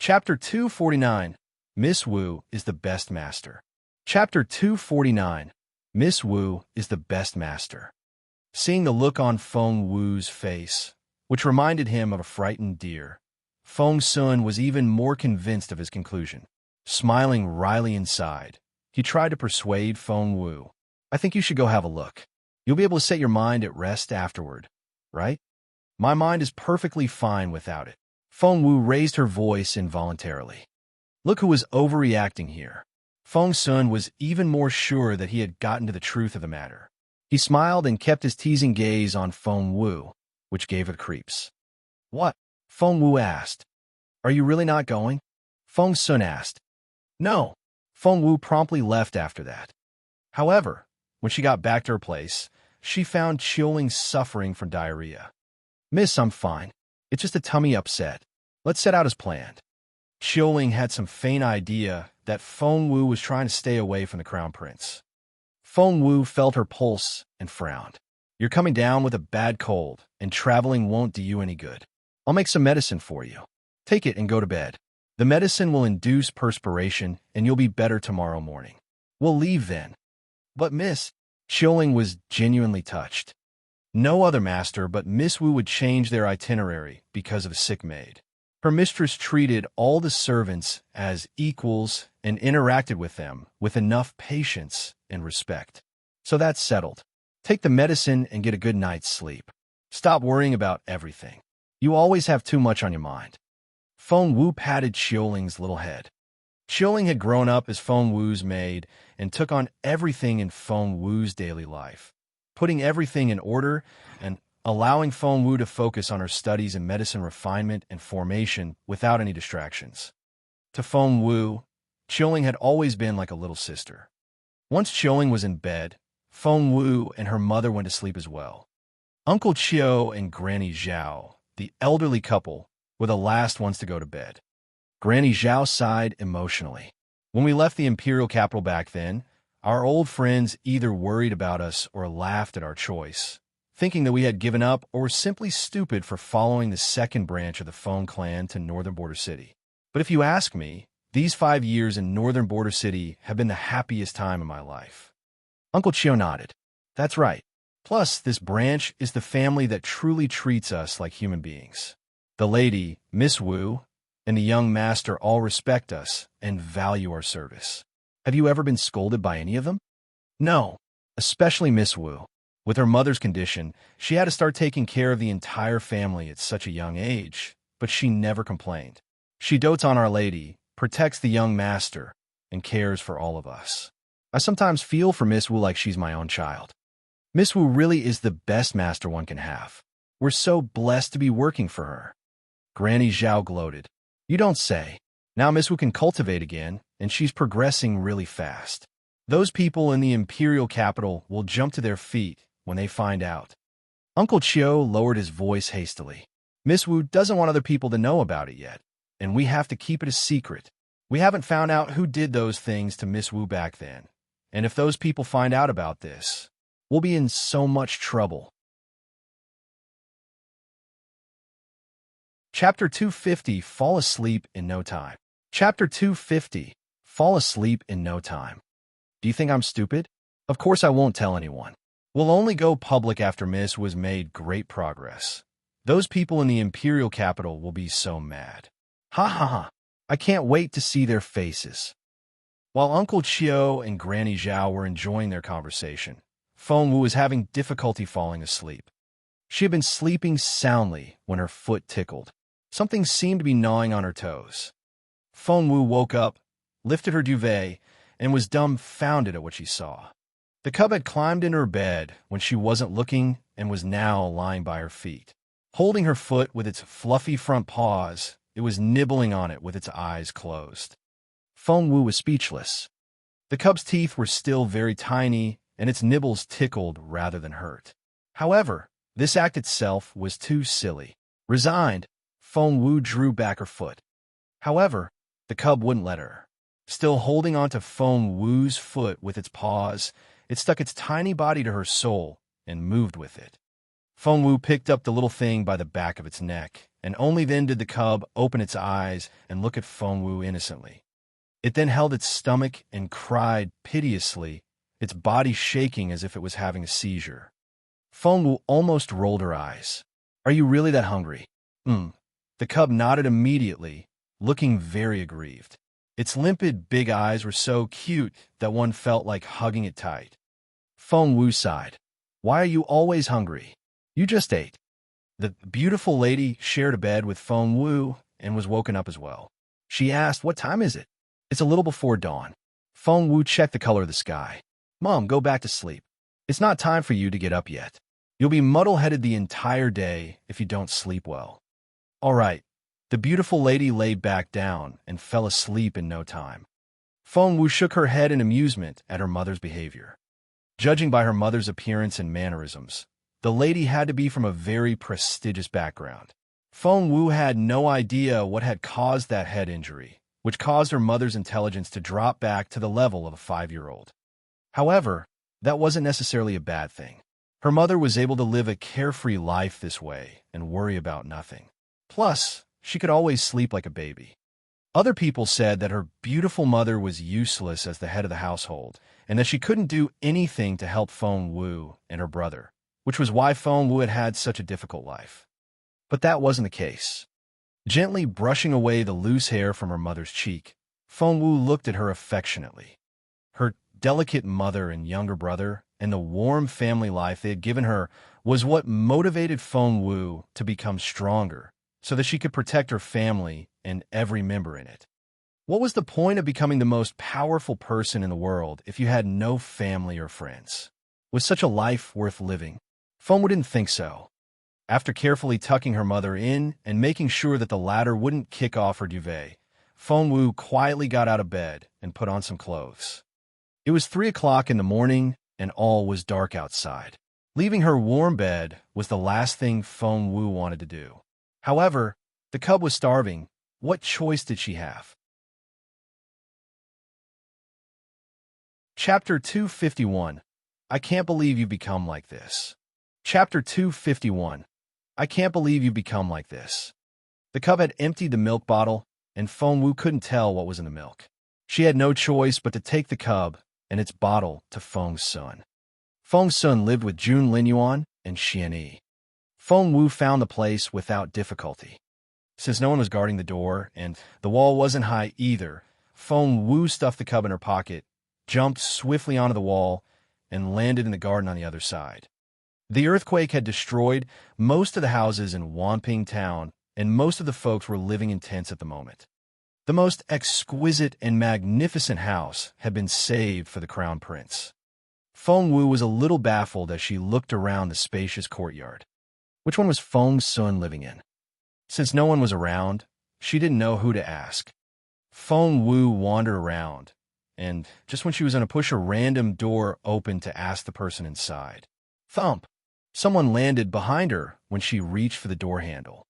Chapter 249, Miss Wu is the Best Master. Chapter 249, Miss Wu is the Best Master. Seeing the look on Feng Wu's face, which reminded him of a frightened deer, Feng Sun was even more convinced of his conclusion. Smiling wryly inside, he tried to persuade Feng Wu. I think you should go have a look. You'll be able to set your mind at rest afterward, right? My mind is perfectly fine without it. Feng Wu raised her voice involuntarily. Look who was overreacting here. Feng Sun was even more sure that he had gotten to the truth of the matter. He smiled and kept his teasing gaze on Feng Wu, which gave her the creeps. What? Feng Wu asked. Are you really not going? Feng Sun asked. No. Feng Wu promptly left after that. However, when she got back to her place, she found Qiuling suffering from diarrhea. Miss, I'm fine. It's just a tummy upset. Let's set out as planned. Qiuling had some faint idea that Feng Wu was trying to stay away from the crown prince. Feng Wu felt her pulse and frowned. You're coming down with a bad cold, and traveling won't do you any good. I'll make some medicine for you. Take it and go to bed. The medicine will induce perspiration, and you'll be better tomorrow morning. We'll leave then. But Miss, Qiuling was genuinely touched. No other master but Miss Wu would change their itinerary because of a sick maid. Her mistress treated all the servants as equals and interacted with them with enough patience and respect. So that's settled. Take the medicine and get a good night's sleep. Stop worrying about everything. You always have too much on your mind. Feng Wu patted Qiuling's little head. Qiuling had grown up as Feng Wu's maid and took on everything in Feng Wu's daily life, putting everything in order and allowing Feng Wu to focus on her studies in medicine refinement and formation without any distractions. To Feng Wu, Qiuling had always been like a little sister. Once Qiuling was in bed, Feng Wu and her mother went to sleep as well. Uncle Qiu and Granny Zhao, the elderly couple, were the last ones to go to bed. Granny Zhao sighed emotionally. When we left the Imperial capital back then, our old friends either worried about us or laughed at our choice, thinking that we had given up or were simply stupid for following the second branch of the Feng clan to Northern Border City. But if you ask me, these 5 years in Northern Border City have been the happiest time of my life. Uncle Qiu nodded. That's right. Plus, this branch is the family that truly treats us like human beings. The lady, Miss Wu, and the young master all respect us and value our service. Have you ever been scolded by any of them? No, especially Miss Wu. With her mother's condition, she had to start taking care of the entire family at such a young age, but she never complained. She dotes on Our Lady, protects the young master, and cares for all of us. I sometimes feel for Miss Wu like she's my own child. Miss Wu really is the best master one can have. We're so blessed to be working for her. Granny Zhao gloated. You don't say. Now Miss Wu can cultivate again, and she's progressing really fast. Those people in the Imperial capital will jump to their feet when they find out. Uncle Qiu lowered his voice hastily. Miss Wu doesn't want other people to know about it yet, and we have to keep it a secret. We haven't found out who did those things to Miss Wu back then, and if those people find out about this, we'll be in so much trouble. Chapter 250, Fall Asleep in No Time. Chapter 250, Fall Asleep in No Time. Do you think I'm stupid? Of course I won't tell anyone. We'll only go public after Miss Wu has made great progress. Those people in the Imperial capital will be so mad. Ha ha ha. I can't wait to see their faces. While Uncle Qiu and Granny Zhao were enjoying their conversation, Feng Wu was having difficulty falling asleep. She had been sleeping soundly when her foot tickled. Something seemed to be gnawing on her toes. Feng Wu woke up, lifted her duvet, and was dumbfounded at what she saw. The cub had climbed into her bed when she wasn't looking and was now lying by her feet. Holding her foot with its fluffy front paws, it was nibbling on it with its eyes closed. Feng Wu was speechless. The cub's teeth were still very tiny, and its nibbles tickled rather than hurt. However, this act itself was too silly. Resigned, Feng Wu drew back her foot. However, the cub wouldn't let her. Still holding onto Feng Wu's foot with its paws, it stuck its tiny body to her sole and moved with it. Feng Wu picked up the little thing by the back of its neck and only then did the cub open its eyes and look at Feng Wu innocently. It then held its stomach and cried piteously, its body shaking as if it was having a seizure. Feng Wu almost rolled her eyes. "Are you really that hungry?" The cub nodded immediately, looking very aggrieved. Its limpid, big eyes were so cute that one felt like hugging it tight. Feng Wu sighed. "Why are you always hungry? You just ate." The beautiful lady shared a bed with Feng Wu and was woken up as well. She asked, "What time is it?" "It's a little before dawn." Feng Wu checked the color of the sky. "Mom, go back to sleep. It's not time for you to get up yet. You'll be muddle-headed the entire day if you don't sleep well." "All right." The beautiful lady lay back down and fell asleep in no time. Feng Wu shook her head in amusement at her mother's behavior. Judging by her mother's appearance and mannerisms, the lady had to be from a very prestigious background. Feng Wu had no idea what had caused that head injury, which caused her mother's intelligence to drop back to the level of a 5-year-old. However, that wasn't necessarily a bad thing. Her mother was able to live a carefree life this way and worry about nothing. Plus, she could always sleep like a baby. Other people said that her beautiful mother was useless as the head of the household, and that she couldn't do anything to help Feng Wu and her brother, which was why Feng Wu had had such a difficult life. But that wasn't the case. Gently brushing away the loose hair from her mother's cheek, Feng Wu looked at her affectionately. Her delicate mother and younger brother, and the warm family life they had given her, was what motivated Feng Wu to become stronger, so that she could protect her family and every member in it. What was the point of becoming the most powerful person in the world if you had no family or friends? Was such a life worth living? Feng Wu didn't think so. After carefully tucking her mother in and making sure that the latter wouldn't kick off her duvet, Feng Wu quietly got out of bed and put on some clothes. It was 3 o'clock in the morning, and all was dark outside. Leaving her warm bed was the last thing Feng Wu wanted to do. However, the cub was starving. What choice did she have? Chapter 251. I can't believe you've become like this. Chapter 251. I can't believe you've become like this. The cub had emptied the milk bottle, and Feng Wu couldn't tell what was in the milk. She had no choice but to take the cub and its bottle to Feng Sun. Feng Sun lived with Jun Linyuan and Xian Yi. Feng Wu found the place without difficulty. Since no one was guarding the door, and the wall wasn't high either, Feng Wu stuffed the cub in her pocket, jumped swiftly onto the wall, and landed in the garden on the other side. The earthquake had destroyed most of the houses in Wanping town, and most of the folks were living in tents at the moment. The most exquisite and magnificent house had been saved for the crown prince. Feng Wu was a little baffled as she looked around the spacious courtyard. Which one was Feng Sun living in? Since no one was around, she didn't know who to ask. Feng Wu wandered around, and just when she was going to push a random door open to ask the person inside, thump! Someone landed behind her when she reached for the door handle.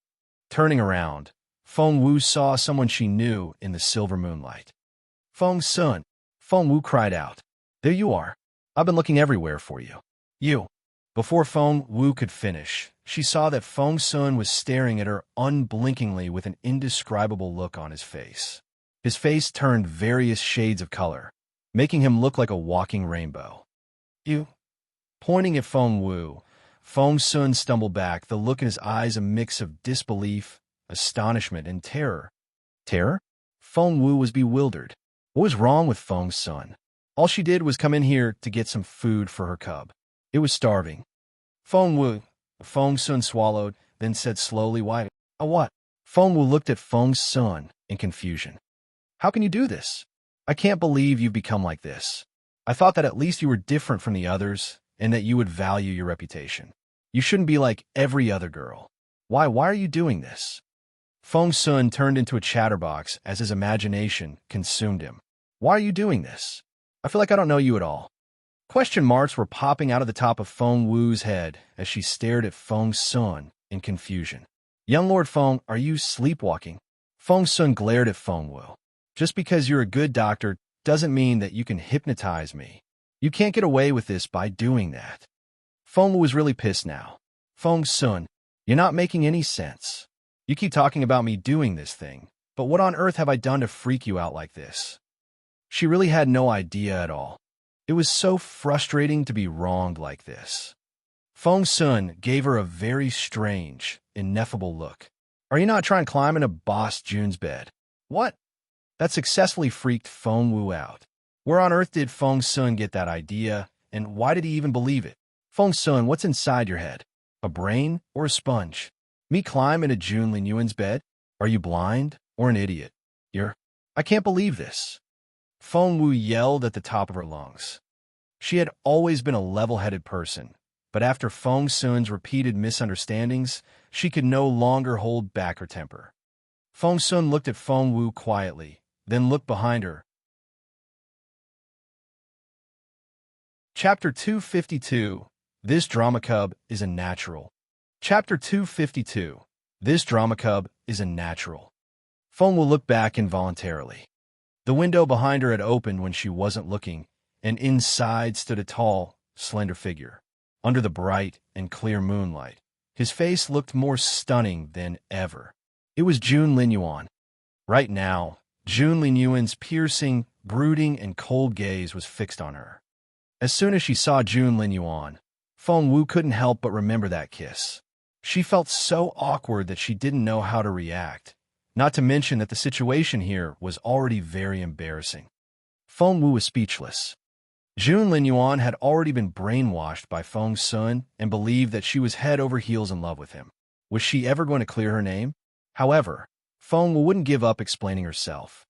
Turning around, Feng Wu saw someone she knew in the silver moonlight. "Feng Sun!" Feng Wu cried out. "There you are. I've been looking everywhere for you." "You!" Before Feng Wu could finish, she saw that Feng Sun was staring at her unblinkingly with an indescribable look on his face. His face turned various shades of color, making him look like a walking rainbow. "You?" Pointing at Feng Wu, Feng Sun stumbled back, the look in his eyes a mix of disbelief, astonishment, and terror. Terror? Feng Wu was bewildered. What was wrong with Feng Sun? All she did was come in here to get some food for her cub. It was starving. "Feng Wu," Feng Sun swallowed, then said slowly, "Why? What?" Feng Wu looked at Feng Sun in confusion. "How can you do this? I can't believe you've become like this. I thought that at least you were different from the others and that you would value your reputation. You shouldn't be like every other girl. Why are you doing this?" Feng Sun turned into a chatterbox as his imagination consumed him. "Why are you doing this? I feel like I don't know you at all." Question marks were popping out of the top of Feng Wu's head as she stared at Feng Sun in confusion. "Young Lord Feng, are you sleepwalking?" Feng Sun glared at Feng Wu. "Just because you're a good doctor doesn't mean that you can hypnotize me. You can't get away with this by doing that." Feng Wu was really pissed now. "Feng Sun, you're not making any sense. You keep talking about me doing this thing, but what on earth have I done to freak you out like this? She really had no idea at all. It was so frustrating to be wronged like this. Feng Sun gave her a very strange, ineffable look. Are you not trying to climb into Boss Jun's bed? What? That successfully freaked Feng Wu out. Where on earth did Feng Sun get that idea, and why did he even believe it? Feng Sun, what's inside your head? A brain or a sponge? Me climb into Jun Linyuan's bed? Are you blind or an idiot? I can't believe this. Feng Wu yelled at the top of her lungs. She had always been a level-headed person, but after Feng Sun's repeated misunderstandings, she could no longer hold back her temper. Feng Sun looked at Feng Wu quietly, then looked behind her. Chapter 252. This drama cub is a natural. Chapter 252. This drama cub is a natural. Feng Wu looked back involuntarily. The window behind her had opened when she wasn't looking, and inside stood a tall, slender figure. Under the bright and clear moonlight, his face looked more stunning than ever. It was Jun Linyuan. Right now, Jun Linyuan's piercing, brooding, and cold gaze was fixed on her. As soon as she saw Jun Linyuan, Feng Wu couldn't help but remember that kiss. She felt so awkward that she didn't know how to react, not to mention that the situation here was already very embarrassing. Feng Wu was speechless. Jun Linyuan had already been brainwashed by Feng Sun and believed that she was head over heels in love with him. Was she ever going to clear her name? However, Feng Wu wouldn't give up explaining herself.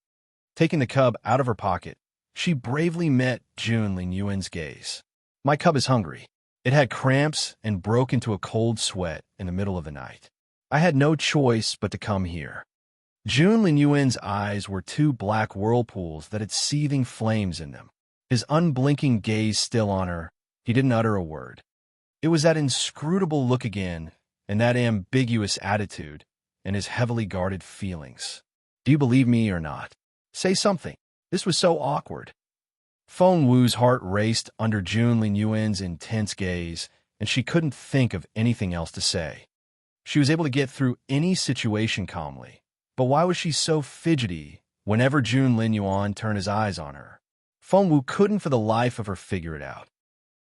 Taking the cub out of her pocket, she bravely met Jun Linyuan's gaze. My cub is hungry. It had cramps and broke into a cold sweat in the middle of the night. I had no choice but to come here. Jun Linyuan's eyes were two black whirlpools that had seething flames in them. His unblinking gaze still on her, he didn't utter a word. It was that inscrutable look again, and that ambiguous attitude, and his heavily guarded feelings. Do you believe me or not? Say something. This was so awkward. Feng Wu's heart raced under Jun Linyuan's intense gaze, and she couldn't think of anything else to say. She was able to get through any situation calmly, but why was she so fidgety whenever Jun Linyuan turned his eyes on her? Feng Wu couldn't for the life of her figure it out.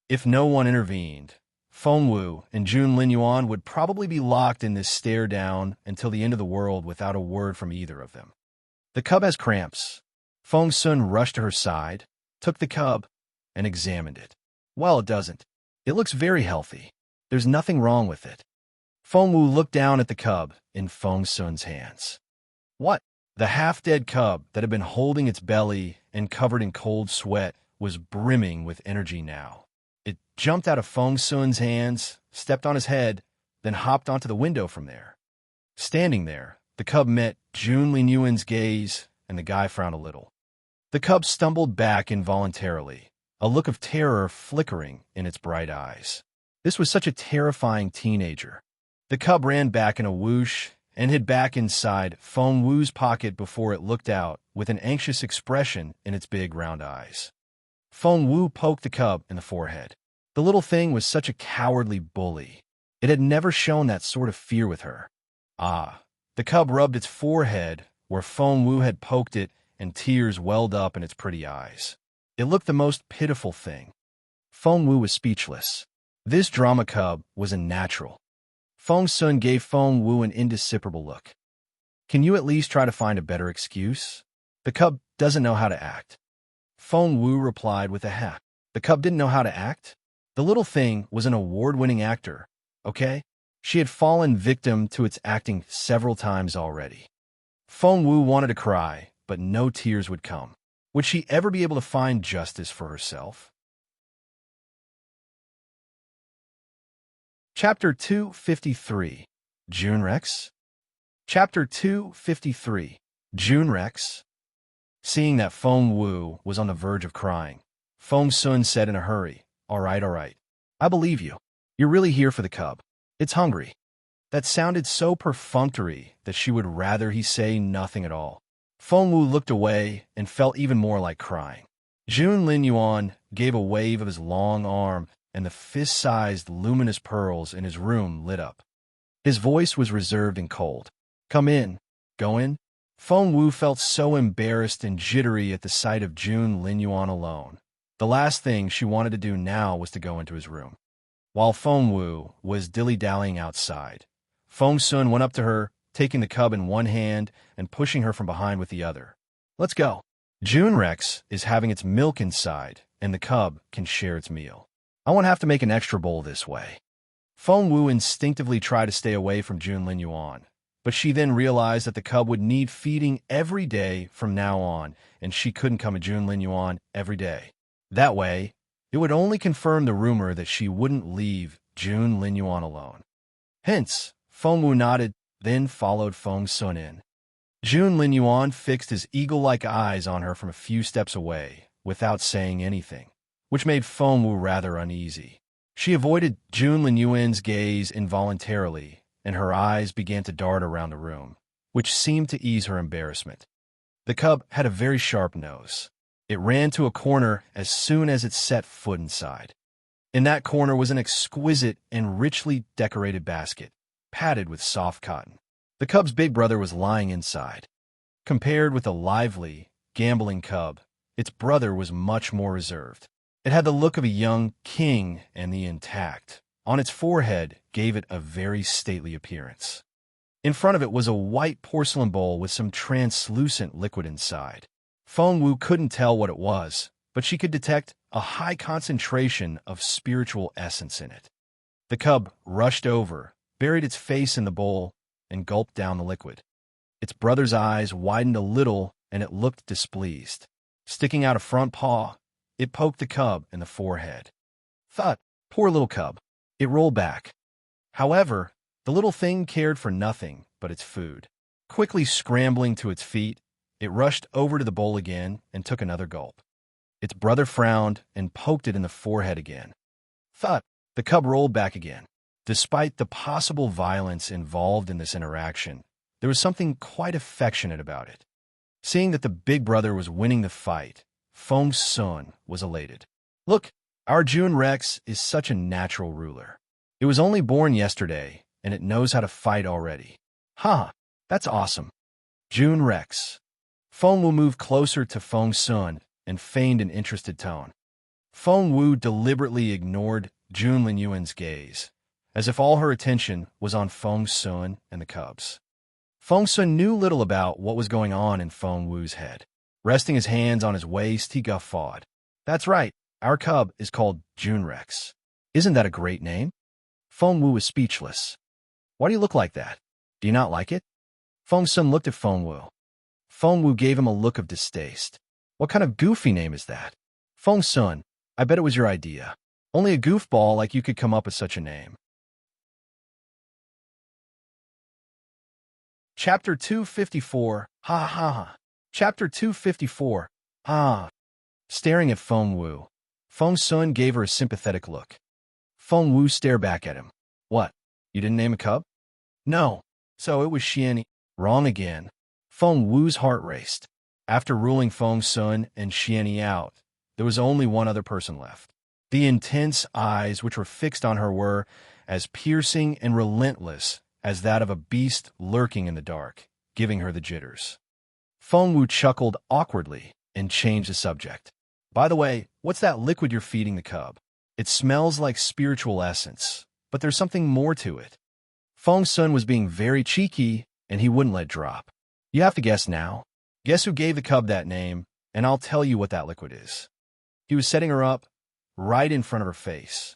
If no one intervened, Feng Wu and Jun Linyuan would probably be locked in this stare-down until the end of the world without a word from either of them. The cub has cramps. Feng Sun rushed to her side, took the cub, and examined it. Well, it doesn't. It looks very healthy. There's nothing wrong with it. Feng Wu looked down at the cub in Feng Sun's hands. What? The half-dead cub that had been holding its belly and covered in cold sweat was brimming with energy now. It jumped out of Feng Sun's hands, stepped on his head, then hopped onto the window from there. Standing there, the cub met Jun Linyuan's gaze, and the guy frowned a little. The cub stumbled back involuntarily, a look of terror flickering in its bright eyes. This was such a terrifying teenager. The cub ran back in a whoosh and hid back inside Feng Wu's pocket before it looked out with an anxious expression in its big round eyes. Feng Wu poked the cub in the forehead. The little thing was such a cowardly bully. It had never shown that sort of fear with her. Ah, the cub rubbed its forehead where Feng Wu had poked it, and tears welled up in its pretty eyes. It looked the most pitiful thing. Feng Wu was speechless. This drama cub was a natural. Feng Sun gave Feng Wu an indecipherable look. Can you at least try to find a better excuse? The cub doesn't know how to act. Feng Wu replied with a hack. The cub didn't know how to act? The little thing was an award-winning actor, okay? She had fallen victim to its acting several times already. Feng Wu wanted to cry, but no tears would come. Would she ever be able to find justice for herself? Chapter 253. Jun Rex? Chapter 253. Jun Rex? Seeing that Feng Wu was on the verge of crying, Feng Sun said in a hurry, all right. I believe you. You're really here for the cub. It's hungry. That sounded so perfunctory that she would rather he say nothing at all. Feng Wu looked away and felt even more like crying. Jun Linyuan gave a wave of his long arm, and the fist-sized luminous pearls in his room lit up. His voice was reserved and cold. Come in. Go in. Feng Wu felt so embarrassed and jittery at the sight of Jun Linyuan alone. The last thing she wanted to do now was to go into his room. While Feng Wu was dilly-dallying outside, Feng Sun went up to her, taking the cub in one hand and pushing her from behind with the other. Let's go. Jun Rex is having its milk inside, and the cub can share its meal. I won't have to make an extra bowl this way. Feng Wu instinctively tried to stay away from Jun Linyuan, but she then realized that the cub would need feeding every day from now on, and she couldn't come to Jun Linyuan every day. That way, it would only confirm the rumor that she wouldn't leave Jun Linyuan alone. Hence, Feng Wu nodded, then followed Feng Sun in. Jun Linyuan fixed his eagle-like eyes on her from a few steps away, without saying anything, which made Feng Wu rather uneasy. She avoided Jun Linyuan's gaze involuntarily, and her eyes began to dart around the room, which seemed to ease her embarrassment. The cub had a very sharp nose. It ran to a corner as soon as it set foot inside. In that corner was an exquisite and richly decorated basket, padded with soft cotton. The cub's big brother was lying inside. Compared with the lively, gambling cub, its brother was much more reserved. It had the look of a young king, and the intact on its forehead gave it a very stately appearance. In front of it was a white porcelain bowl with some translucent liquid inside. Feng Wu couldn't tell what it was, but she could detect a high concentration of spiritual essence in it. The cub rushed over, buried its face in the bowl, and gulped down the liquid. Its brother's eyes widened a little, and it looked displeased. Sticking out a front paw, it poked the cub in the forehead. Thud! Poor little cub. It rolled back. However, the little thing cared for nothing but its food. Quickly scrambling to its feet, it rushed over to the bowl again and took another gulp. Its brother frowned and poked it in the forehead again. Thud! The cub rolled back again. Despite the possible violence involved in this interaction, there was something quite affectionate about it. Seeing that the big brother was winning the fight, Feng Sun was elated. Look, our Jun Rex is such a natural ruler. It was only born yesterday, and it knows how to fight already. Ha! That's awesome. Jun Rex. Feng Wu moved closer to Feng Sun and feigned an interested tone. Feng Wu deliberately ignored Jun Linyuan's gaze, as if all her attention was on Feng Sun and the cubs. Feng Sun knew little about what was going on in Feng Wu's head. Resting his hands on his waist, he guffawed. That's right, our cub is called Jun Rex. Isn't that a great name? Feng Wu was speechless. Why do you look like that? Do you not like it? Feng Sun looked at Feng Wu. Feng Wu gave him a look of distaste. What kind of goofy name is that? Feng Sun, I bet it was your idea. Only a goofball like you could come up with such a name. Chapter 254, Ha Ha Ha. Chapter 254, Ah. Staring at Feng Wu, Feng Sun gave her a sympathetic look. Feng Wu stared back at him. What? You didn't name a cub? No. So it was Xianyi. Wrong again. Feng Wu's heart raced. After ruling Feng Sun and Xianyi out, there was only one other person left. The intense eyes which were fixed on her were as piercing and relentless as that of a beast lurking in the dark, giving her the jitters. Feng Wu chuckled awkwardly and changed the subject. By the way, what's that liquid you're feeding the cub? It smells like spiritual essence, but there's something more to it. Feng Sun was being very cheeky, and he wouldn't let drop. You have to guess now. Guess who gave the cub that name, and I'll tell you what that liquid is. He was setting her up right in front of her face.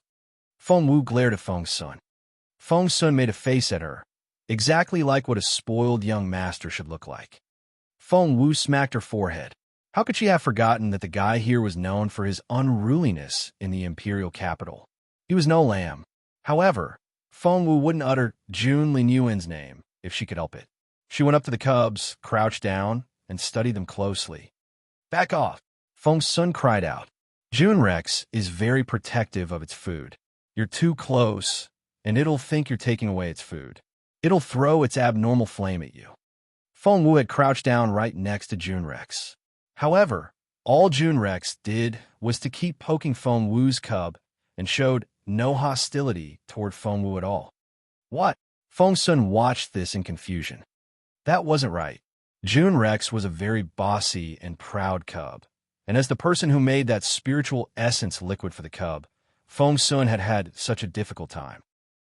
Feng Wu glared at Feng Sun. Feng Sun made a face at her, exactly like what a spoiled young master should look like. Feng Wu smacked her forehead. How could she have forgotten that the guy here was known for his unruliness in the Imperial capital? He was no lamb. However, Feng Wu wouldn't utter Jun Linyuan's name if she could help it. She went up to the cubs, crouched down, and studied them closely. Back off! Feng Sun cried out. Jun Rex is very protective of its food. You're too close, and it'll think you're taking away its food. It'll throw its abnormal flame at you. Feng Wu had crouched down right next to Jun Rex. However, all Jun Rex did was to keep poking Feng Wu's cub and showed no hostility toward Feng Wu at all. What? Feng Sun watched this in confusion. That wasn't right. June Rex was a very bossy and proud cub, and as the person who made that spiritual essence liquid for the cub, Fong Sun had had such a difficult time.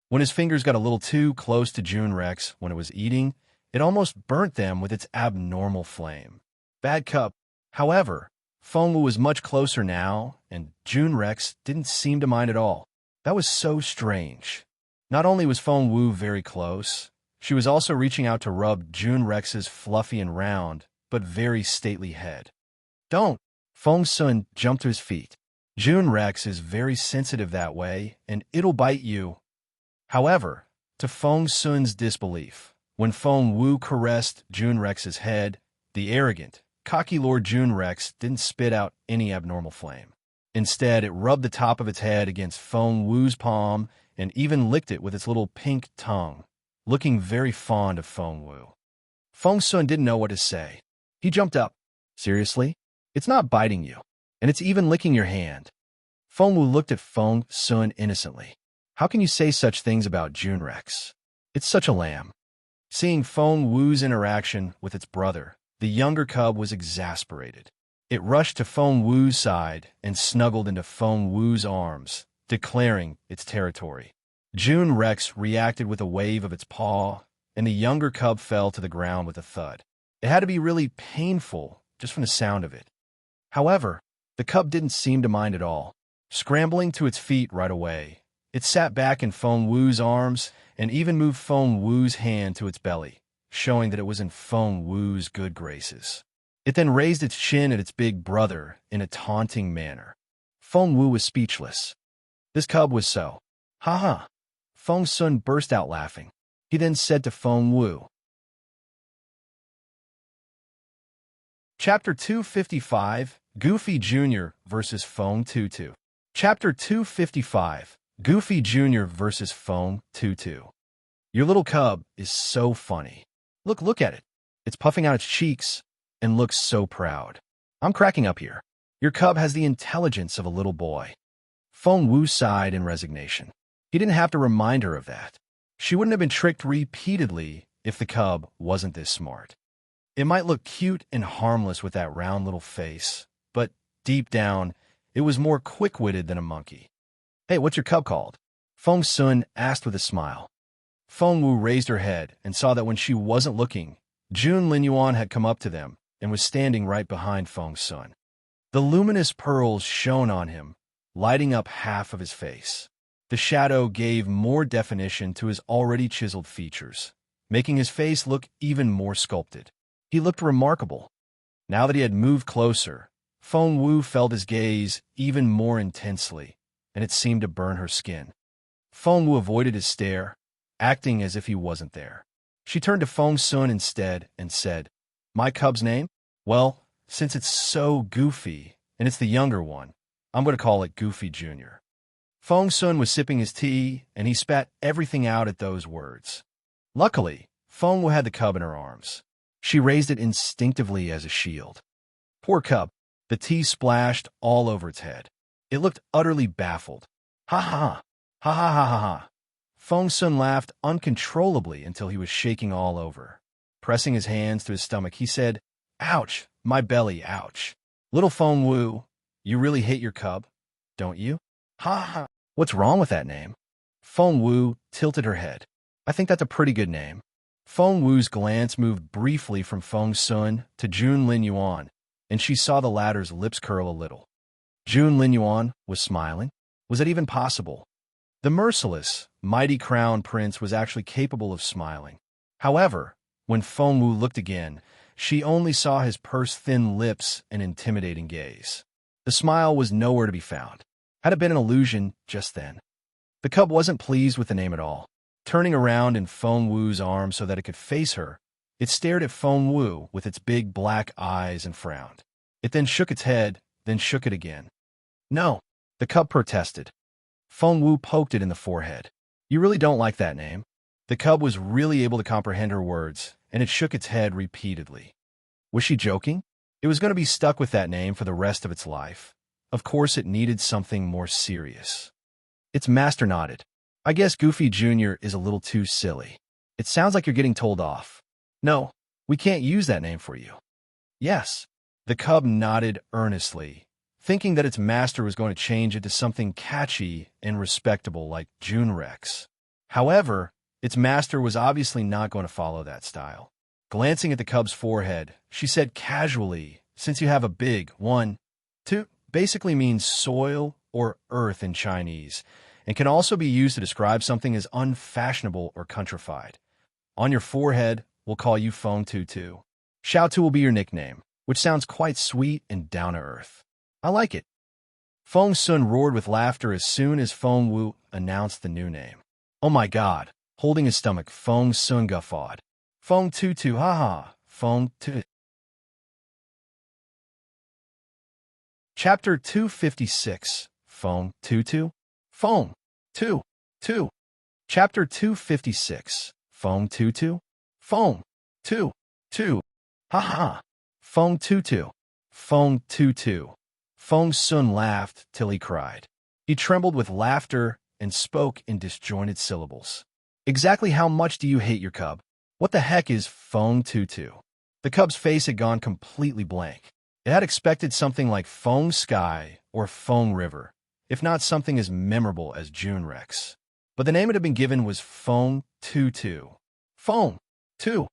When his fingers got a little too close to June Rex when it was eating, it almost burnt them with its abnormal flame. Bad cub. However, Feng Wu was much closer now, and June Rex didn't seem to mind at all. That was so strange. Not only was Feng Wu very close, she was also reaching out to rub June Rex's fluffy and round, but very stately head. Don't! Feng Sun jumped to his feet. June Rex is very sensitive that way, and it'll bite you. However, to Feng Sun's disbelief, when Feng Wu caressed June Rex's head, the arrogant, cocky Lord June Rex didn't spit out any abnormal flame. Instead, it rubbed the top of its head against Feng Wu's palm and even licked it with its little pink tongue, looking very fond of Feng Wu. Feng Sun didn't know what to say. He jumped up. Seriously? It's not biting you, and it's even licking your hand. Feng Wu looked at Feng Sun innocently. How can you say such things about June Rex? It's such a lamb. Seeing Feng Wu's interaction with its brother, the younger cub was exasperated. It rushed to Feng Wu's side and snuggled into Feng Wu's arms, declaring its territory. June Rex reacted with a wave of its paw, and the younger cub fell to the ground with a thud. It had to be really painful just from the sound of it. However, the cub didn't seem to mind at all. Scrambling to its feet right away, it sat back in Feng Wu's arms and even moved Feng Wu's hand to its belly, showing that it was in Feng Wu's good graces. It then raised its chin at its big brother in a taunting manner. Feng Wu was speechless. This cub was so. Ha ha. Feng Sun burst out laughing. He then said to Feng Wu. Chapter 255, Goofy Jr. vs. Feng Tutu. Chapter 255, Goofy Jr. vs. Feng Tutu. Your little cub is so funny. Look at it. It's puffing out its cheeks and looks so proud. I'm cracking up here. Your cub has the intelligence of a little boy. Feng Wu sighed in resignation. He didn't have to remind her of that. She wouldn't have been tricked repeatedly if the cub wasn't this smart. It might look cute and harmless with that round little face, but deep down, it was more quick-witted than a monkey. Hey, what's your cub called? Feng Sun asked with a smile. Feng Wu raised her head and saw that when she wasn't looking, Jun Linyuan had come up to them and was standing right behind Feng Sun. The luminous pearls shone on him, lighting up half of his face. The shadow gave more definition to his already chiseled features, making his face look even more sculpted. He looked remarkable. Now that he had moved closer, Feng Wu felt his gaze even more intensely, and it seemed to burn her skin. Feng Wu avoided his stare, acting as if he wasn't there. She turned to Feng Sun instead and said, My cub's name? Well, since it's so goofy, and it's the younger one, I'm going to call it Goofy Jr. Feng Sun was sipping his tea, and he spat everything out at those words. Luckily, Feng Wu had the cub in her arms. She raised it instinctively as a shield. Poor cub. The tea splashed all over its head. It looked utterly baffled. Ha ha! Ha ha ha ha ha! Feng Sun laughed uncontrollably until he was shaking all over. Pressing his hands to his stomach, he said, Ouch! My belly, ouch! Little Feng Wu, you really hate your cub, don't you? Ha ha! What's wrong with that name? Feng Wu tilted her head. I think that's a pretty good name. Feng Wu's glance moved briefly from Feng Sun to Jun Linyuan, and she saw the latter's lips curl a little. Jun Linyuan was smiling. Was it even possible? The merciless, mighty crown prince was actually capable of smiling. However, when Feng Wu looked again, she only saw his purse-thin lips and intimidating gaze. The smile was nowhere to be found. Had it been an illusion just then? The cub wasn't pleased with the name at all. Turning around in Feng Wu's arms so that it could face her, it stared at Feng Wu with its big black eyes and frowned. It then shook its head, then shook it again. No, the cub protested. Feng Wu poked it in the forehead. You really don't like that name? The cub was really able to comprehend her words, and it shook its head repeatedly. Was she joking? It was going to be stuck with that name for the rest of its life. Of course, it needed something more serious. Its master nodded. I guess Goofy Jr. is a little too silly. It sounds like you're getting told off. No, We can't use that name for you. Yes. The cub nodded earnestly, thinking that its master was going to change it to something catchy and respectable like June Rex. However, its master was obviously not going to follow that style. Glancing at the cub's forehead, she said casually, since you have a big one, two, basically means soil or earth in Chinese, and can also be used to describe something as unfashionable or countrified. On your forehead, we'll call you Feng Tutu. Xiao Tu will be your nickname, which sounds quite sweet and down-to-earth. I like it. Feng Sun roared with laughter as soon as Feng Wu announced the new name. Oh my god. Holding his stomach, Feng Sun guffawed. Feng Tutu, haha, Feng Tu. Chapter 256, Feng Tutu? Feng Tu. Chapter 256, Feng Tutu? Feng Tu. Haha, Feng Tutu. Feng Tutu. Feng Sun laughed till he cried. He trembled with laughter and spoke in disjointed syllables. Exactly how much do you hate your cub? What the heck is Feng Tutu? The cub's face had gone completely blank. It had expected something like Feng Sky or Feng River, if not something as memorable as June Rex. But the name it had been given was Feng Tutu. Feng Tu.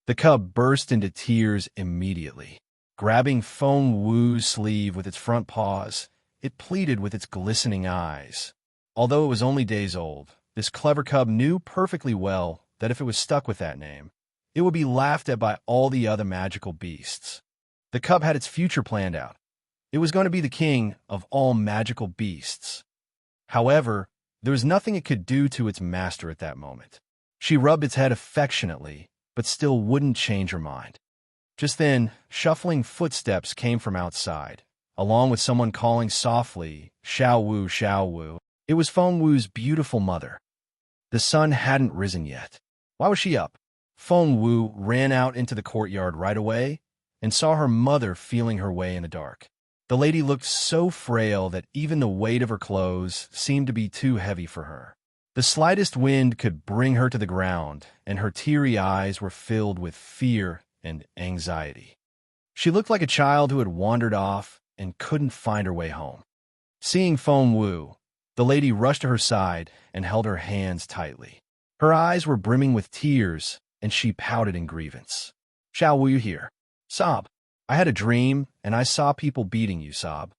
The cub burst into tears immediately. Grabbing Feng Wu's sleeve with its front paws, it pleaded with its glistening eyes. Although it was only days old, this clever cub knew perfectly well that if it was stuck with that name, it would be laughed at by all the other magical beasts. The cub had its future planned out. It was going to be the king of all magical beasts. However, there was nothing it could do to its master at that moment. She rubbed its head affectionately, but still wouldn't change her mind. Just then, shuffling footsteps came from outside, along with someone calling softly, Xiao Wu, Xiao Wu. It was Feng Wu's beautiful mother. The sun hadn't risen yet. Why was she up? Feng Wu ran out into the courtyard right away and saw her mother feeling her way in the dark. The lady looked so frail that even the weight of her clothes seemed to be too heavy for her. The slightest wind could bring her to the ground, and her teary eyes were filled with fear and anxiety. She looked like a child who had wandered off and couldn't find her way home. Seeing Feng Wu, the lady rushed to her side and held her hands tightly. Her eyes were brimming with tears, and she pouted in grievance. Xiao Wu, you here? Sob. I had a dream, and I saw people beating you, sob.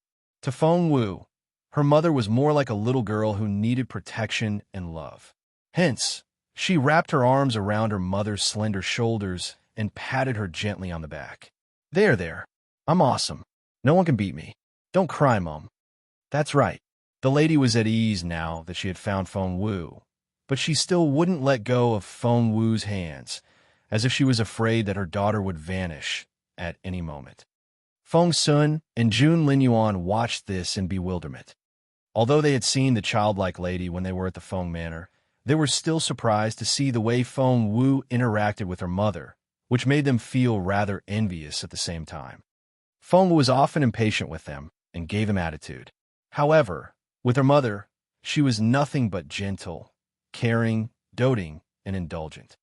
To Feng Wu, her mother was more like a little girl who needed protection and love. Hence, she wrapped her arms around her mother's slender shoulders and patted her gently on the back. There. I'm awesome. No one can beat me. Don't cry, Mom. That's right. The lady was at ease now that she had found Feng Wu, but she still wouldn't let go of Feng Wu's hands, as if she was afraid that her daughter would vanish at any moment. Feng Sun and Jun Linyuan watched this in bewilderment. Although they had seen the childlike lady when they were at the Feng Manor, they were still surprised to see the way Feng Wu interacted with her mother, which made them feel rather envious at the same time. Feng Wu was often impatient with them and gave them attitude. However, with her mother, she was nothing but gentle, caring, doting, and indulgent.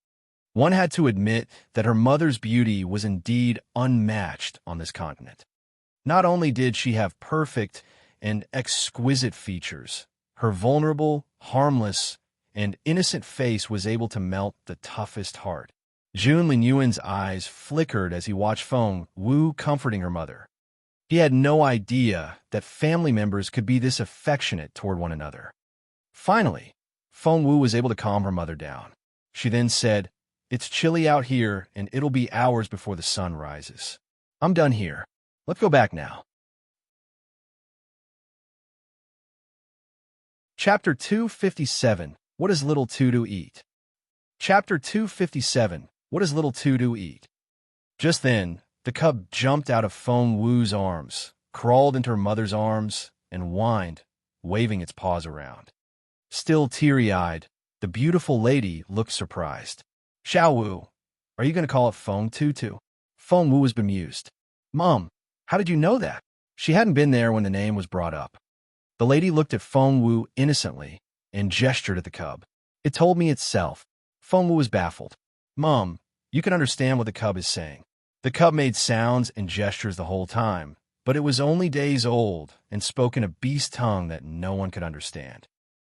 One had to admit that her mother's beauty was indeed unmatched on this continent. Not only did she have perfect and exquisite features, her vulnerable, harmless, and innocent face was able to melt the toughest heart. Jun Linyuan's eyes flickered as he watched Feng Wu comforting her mother. He had no idea that family members could be this affectionate toward one another. Finally, Feng Wu was able to calm her mother down. She then said, "It's chilly out here, and it'll be hours before the sun rises. I'm done here. Let's go back now." Chapter 257, What does Little Tutu eat? Chapter 257, What does Little Tutu eat? Just then, the cub jumped out of Feng Wu's arms, crawled into her mother's arms, and whined, waving its paws around. Still teary-eyed, the beautiful lady looked surprised. "Xiao Wu, are you going to call it Feng Tutu?" Feng Wu was bemused. "Mom, how did you know that?" She hadn't been there when the name was brought up. The lady looked at Feng Wu innocently and gestured at the cub. "It told me itself." Feng Wu was baffled. "Mom, You can understand what the cub is saying. The cub made sounds and gestures the whole time, but it was only days old and spoke in a beast tongue that no one could understand.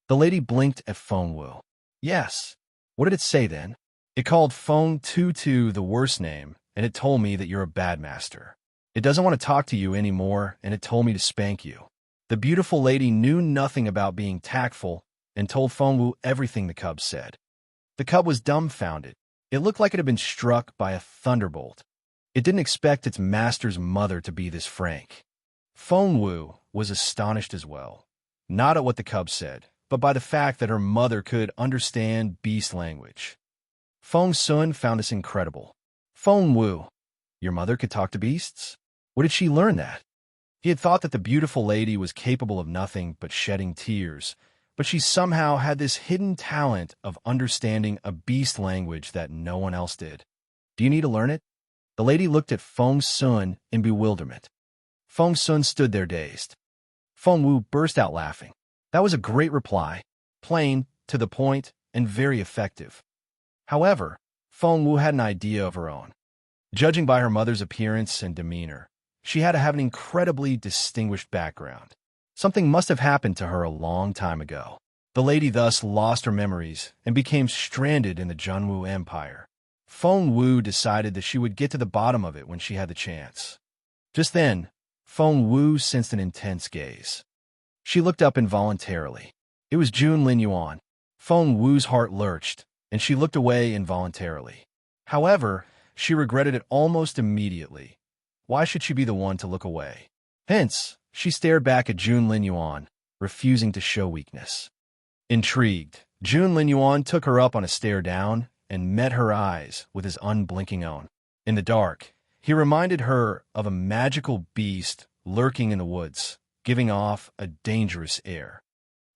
The lady blinked at Feng Wu. Yes. What did it say then? It called Feng Tutu the worst name, and it told me that you're a bad master. It doesn't want to talk to you anymore, and it told me to spank you. The beautiful lady knew nothing about being tactful and told Feng Wu everything the cub said. The cub was dumbfounded. It looked like it had been struck by a thunderbolt. It didn't expect its master's mother to be this frank. Feng Wu was astonished as well, not at what the cub said, but by the fact that her mother could understand beast language. Feng Sun found this incredible. Feng Wu, your mother could talk to beasts? Where did she learn that? He had thought that the beautiful lady was capable of nothing but shedding tears, but she somehow had this hidden talent of understanding a beast language that no one else did. Do you need to learn it? The lady looked at Feng Sun in bewilderment. Feng Sun stood there dazed. Feng Wu burst out laughing. That was a great reply, plain, to the point, and very effective. However, Feng Wu had an idea of her own. Judging by her mother's appearance and demeanor, she had to have an incredibly distinguished background. Something must have happened to her a long time ago. The lady thus lost her memories and became stranded in the Junwu Empire. Feng Wu decided that she would get to the bottom of it when she had the chance. Just then, Feng Wu sensed an intense gaze. She looked up involuntarily. It was Jun Lin Yuan. Feng Wu's heart lurched, and she looked away involuntarily. However, she regretted it almost immediately. Why should she be the one to look away? Hence, she stared back at Jun Lin Yuan, refusing to show weakness. Intrigued, Jun Lin Yuan took her up on a stare down and met her eyes with his unblinking own. In the dark, he reminded her of a magical beast lurking in the woods, giving off a dangerous air.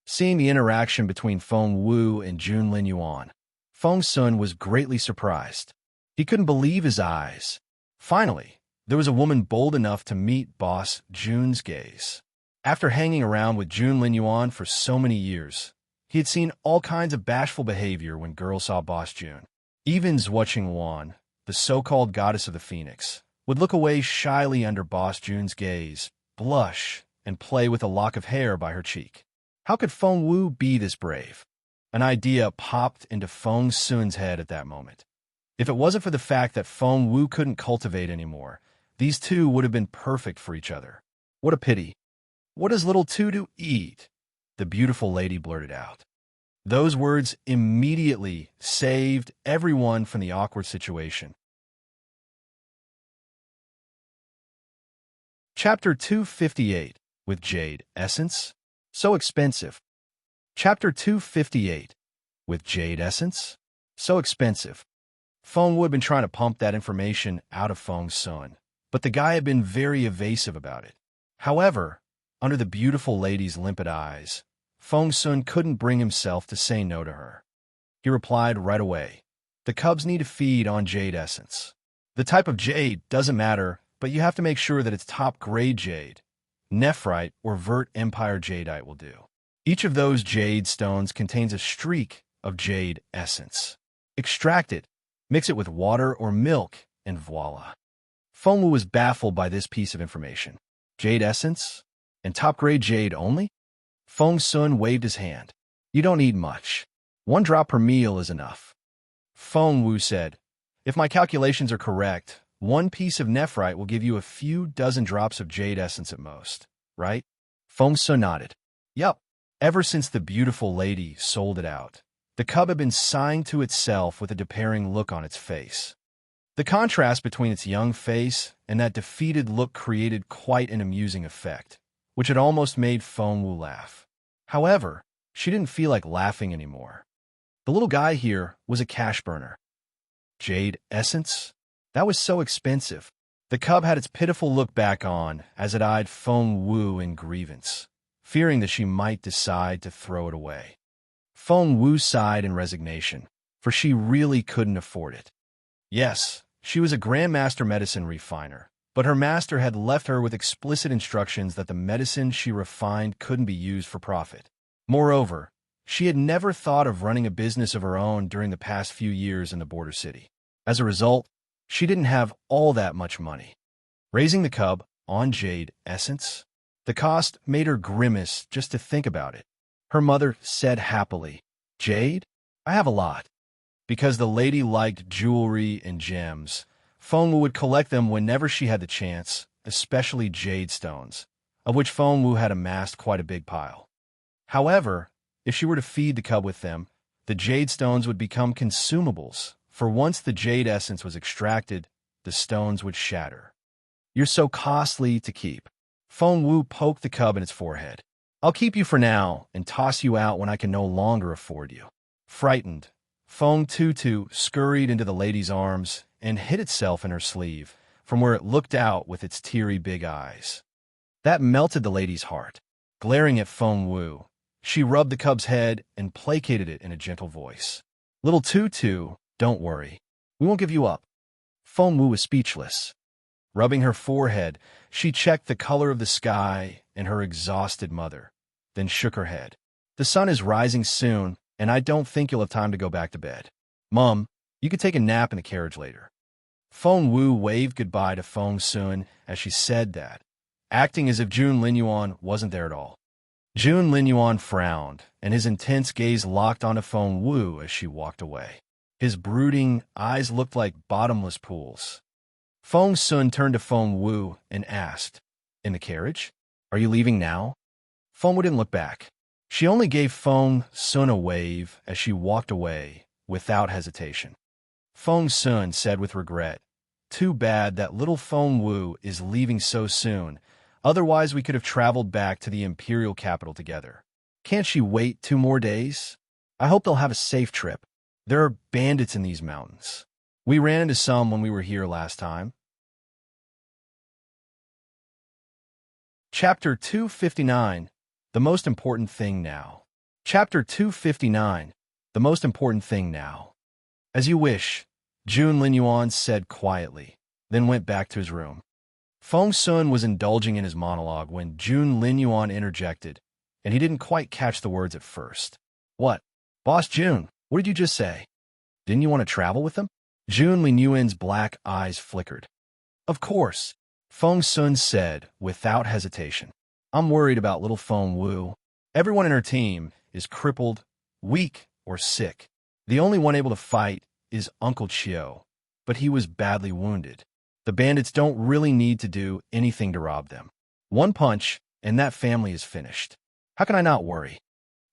Seeing the interaction between Feng Wu and Jun Lin Yuan, Feng Sun was greatly surprised. He couldn't believe his eyes. Finally, there was a woman bold enough to meet Boss Jun's gaze. After hanging around with Jun Lin Yuan for so many years, he had seen all kinds of bashful behavior when girls saw Boss Jun. Even Zhuoqing Wan, the so-called goddess of the phoenix, would look away shyly under Boss Jun's gaze, blush, and play with a lock of hair by her cheek. How could Feng Wu be this brave? An idea popped into Feng Sun's head at that moment. If it wasn't for the fact that Feng Wu couldn't cultivate anymore, these two would have been perfect for each other. What a pity. What does little Tutu eat? The beautiful lady blurted out. Those words immediately saved everyone from the awkward situation. Chapter 258, with Jade Essence? So expensive. Chapter 258, with Jade Essence? So expensive. Feng Wu had been trying to pump that information out of Feng Sun, but the guy had been very evasive about it. However, under the beautiful lady's limpid eyes, Feng Sun couldn't bring himself to say no to her. He replied right away, the cubs need to feed on jade essence. The type of jade doesn't matter, but you have to make sure that it's top-grade jade. Nephrite or Vert Empire jadeite will do. Each of those jade stones contains a streak of jade essence. Extract it, mix it with water or milk, and voila. Feng Wu was baffled by this piece of information. Jade essence? And top-grade jade only? Feng Sun waved his hand. You don't need much. 1 drop per meal is enough. Feng Wu said, if my calculations are correct, 1 piece of nephrite will give you a few dozen drops of jade essence at most, right? Feng Sun nodded. Yup. Ever since the beautiful lady sold it out, the cub had been sighing to itself with a despairing look on its face. The contrast between its young face and that defeated look created quite an amusing effect, which had almost made Feng Wu laugh. However, she didn't feel like laughing anymore. The little guy here was a cash burner. Jade essence? That was so expensive. The cub had its pitiful look back on as it eyed Feng Wu in grievance, fearing that she might decide to throw it away. Feng Wu sighed in resignation, for she really couldn't afford it. Yes, she was a Grandmaster medicine refiner, but her master had left her with explicit instructions that the medicine she refined couldn't be used for profit. Moreover, she had never thought of running a business of her own during the past few years in the border city. As a result, she didn't have all that much money. Raising the cub on jade essence, the cost made her grimace just to think about it. Her mother said happily, "Jade? I have a lot." Because the lady liked jewelry and gems, Fengwu would collect them whenever she had the chance, especially jade stones, of which Fengwu had amassed quite a big pile. However, if she were to feed the cub with them, the jade stones would become consumables, for once the jade essence was extracted, the stones would shatter. "You're so costly to keep." Fengwu poked the cub in its forehead. "I'll keep you for now and toss you out when I can no longer afford you." Frightened, Feng Tutu scurried into the lady's arms and hid itself in her sleeve, from where it looked out with its teary big eyes. That melted the lady's heart. Glaring at Fengwu, she rubbed the cub's head and placated it in a gentle voice. "Little Tutu, don't worry. We won't give you up." Fengwu was speechless. Rubbing her forehead, she checked the color of the sky and her exhausted mother, then shook her head. "The sun is rising soon, and I don't think you'll have time to go back to bed. Mum, you could take a nap in the carriage later." Fengwu waved goodbye to Feng Sun as she said that, acting as if Jun Linyuan wasn't there at all. Jun Linyuan frowned, and his intense gaze locked onto Fengwu as she walked away. His brooding eyes looked like bottomless pools. Feng Sun turned to Fengwu and asked, "In the carriage? Are you leaving now?" Fengwu didn't look back. She only gave Feng Sun a wave as she walked away, without hesitation. Feng Sun said with regret, "Too bad that little Fengwu is leaving so soon. Otherwise, we could have traveled back to the Imperial capital together. Can't she wait 2 more days? I hope they'll have a safe trip. There are bandits in these mountains. We ran into some when we were here last time." Chapter 259, The Most Important Thing Now. Chapter 259, The Most Important Thing Now. "As you wish," Jun Linyuan said quietly, then went back to his room. Feng Sun was indulging in his monologue when Jun Linyuan interjected, and he didn't quite catch the words at first. "What? Boss Jun, what did you just say? Didn't you want to travel with them?" Jun Linyuan's black eyes flickered. "Of course," Feng Sun said without hesitation. "I'm worried about little Fengwu. Everyone in her team is crippled, weak, or sick. The only one able to fight is Uncle Chiu, but he was badly wounded. The bandits don't really need to do anything to rob them. One punch, and that family is finished. How can I not worry?"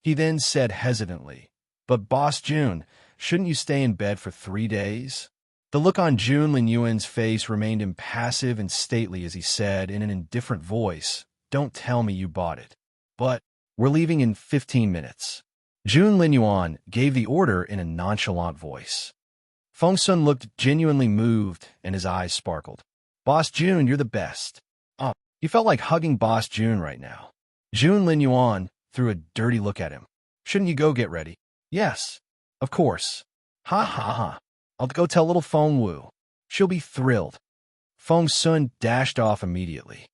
He then said hesitantly, "But Boss Jun, shouldn't you stay in bed for 3 days?" The look on Jun Linyuan's face remained impassive and stately as he said in an indifferent voice, "Don't tell me you bought it. But we're leaving in 15 minutes. Jun Linyuan gave the order in a nonchalant voice. Feng Sun looked genuinely moved, and his eyes sparkled. "Boss Jun, you're the best." He felt like hugging Boss Jun right now. Jun Linyuan threw a dirty look at him. "Shouldn't you go get ready?" "Yes, of course." "Ha ha ha. I'll go tell little Fengwu. She'll be thrilled." Feng Sun dashed off immediately.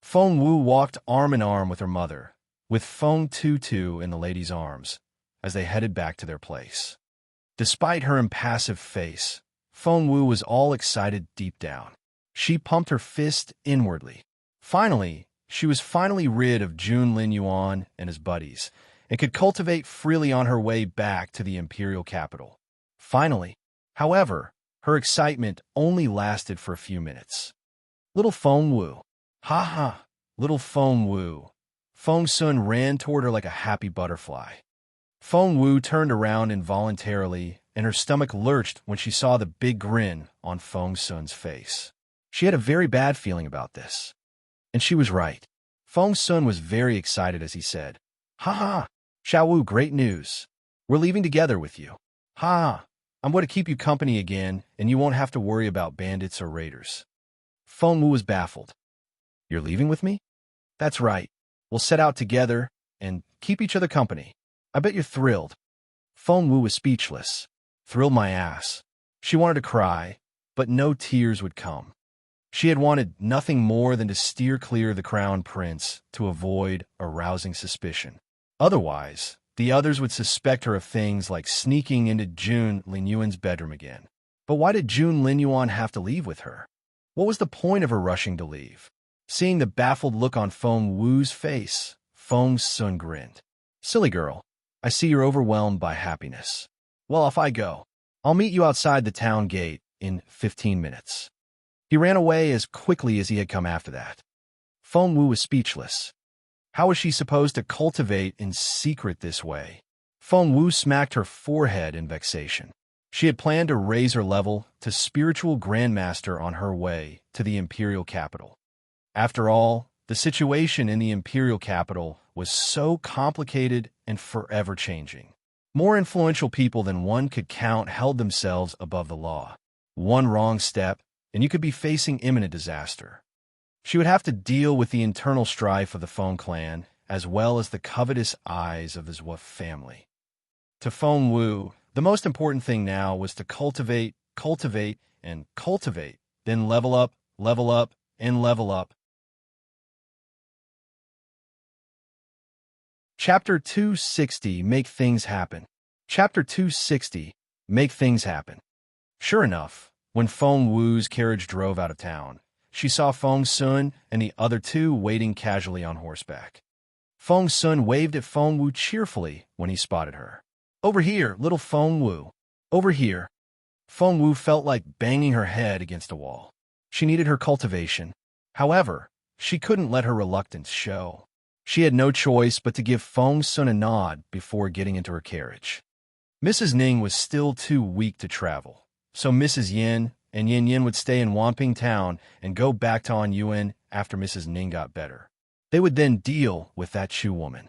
Fengwu walked arm in arm with her mother, with Feng Tutu in the lady's arms, as they headed back to their place. Despite her impassive face, Fengwu was all excited deep down. She pumped her fist inwardly. Finally, she was rid of Jun Linyuan and his buddies, and could cultivate freely on her way back to the Imperial capital. Finally, however, her excitement only lasted for a few minutes. Little Fengwu. Ha ha, little Fengwu. Feng Sun ran toward her like a happy butterfly. Fengwu turned around involuntarily, and her stomach lurched when she saw the big grin on Feng Sun's face. She had a very bad feeling about this. And she was right. Feng Sun was very excited as he said, "Ha ha, Xiaowu, great news. We're leaving together with you. Ha, I'm going to keep you company again, and you won't have to worry about bandits or raiders." Fengwu was baffled. "You're leaving with me?" "That's right. We'll set out together and keep each other company. I bet you're thrilled." Fengwu was speechless. Thrilled my ass. She wanted to cry, but no tears would come. She had wanted nothing more than to steer clear of the crown prince to avoid arousing suspicion. Otherwise, the others would suspect her of things like sneaking into Jun Linyuan's bedroom again. But why did Jun Linyuan have to leave with her? What was the point of her rushing to leave? Seeing the baffled look on Feng Wu's face, Feng Sun grinned. Silly girl, I see you're overwhelmed by happiness. Well, off I go. I'll meet you outside the town gate in 15 minutes. He ran away as quickly as he had come after that. Feng Wu was speechless. How was she supposed to cultivate in secret this way? Feng Wu smacked her forehead in vexation. She had planned to raise her level to spiritual grandmaster on her way to the Imperial capital. After all, the situation in the Imperial capital was so complicated and forever changing. More influential people than one could count held themselves above the law. One wrong step, and you could be facing imminent disaster. She would have to deal with the internal strife of the Feng clan, as well as the covetous eyes of the Zhou family. To Feng Wu, the most important thing now was to cultivate, and cultivate, then level up, and level up. Chapter 260, Make Things Happen. Chapter 260, Make Things Happen. Sure enough, when Feng Wu's carriage drove out of town, she saw Feng Sun and the other two waiting casually on horseback. Feng Sun waved at Feng Wu cheerfully when he spotted her. Over here, little Feng Wu. Over here. Feng Wu felt like banging her head against a wall. She needed her cultivation. However, she couldn't let her reluctance show. She had no choice but to give Feng Sun a nod before getting into her carriage. Mrs. Ning was still too weak to travel, so Mrs. Yin and Yin Yin would stay in Wamping Town and go back to Anyuan after Mrs. Ning got better. They would then deal with that Chu woman.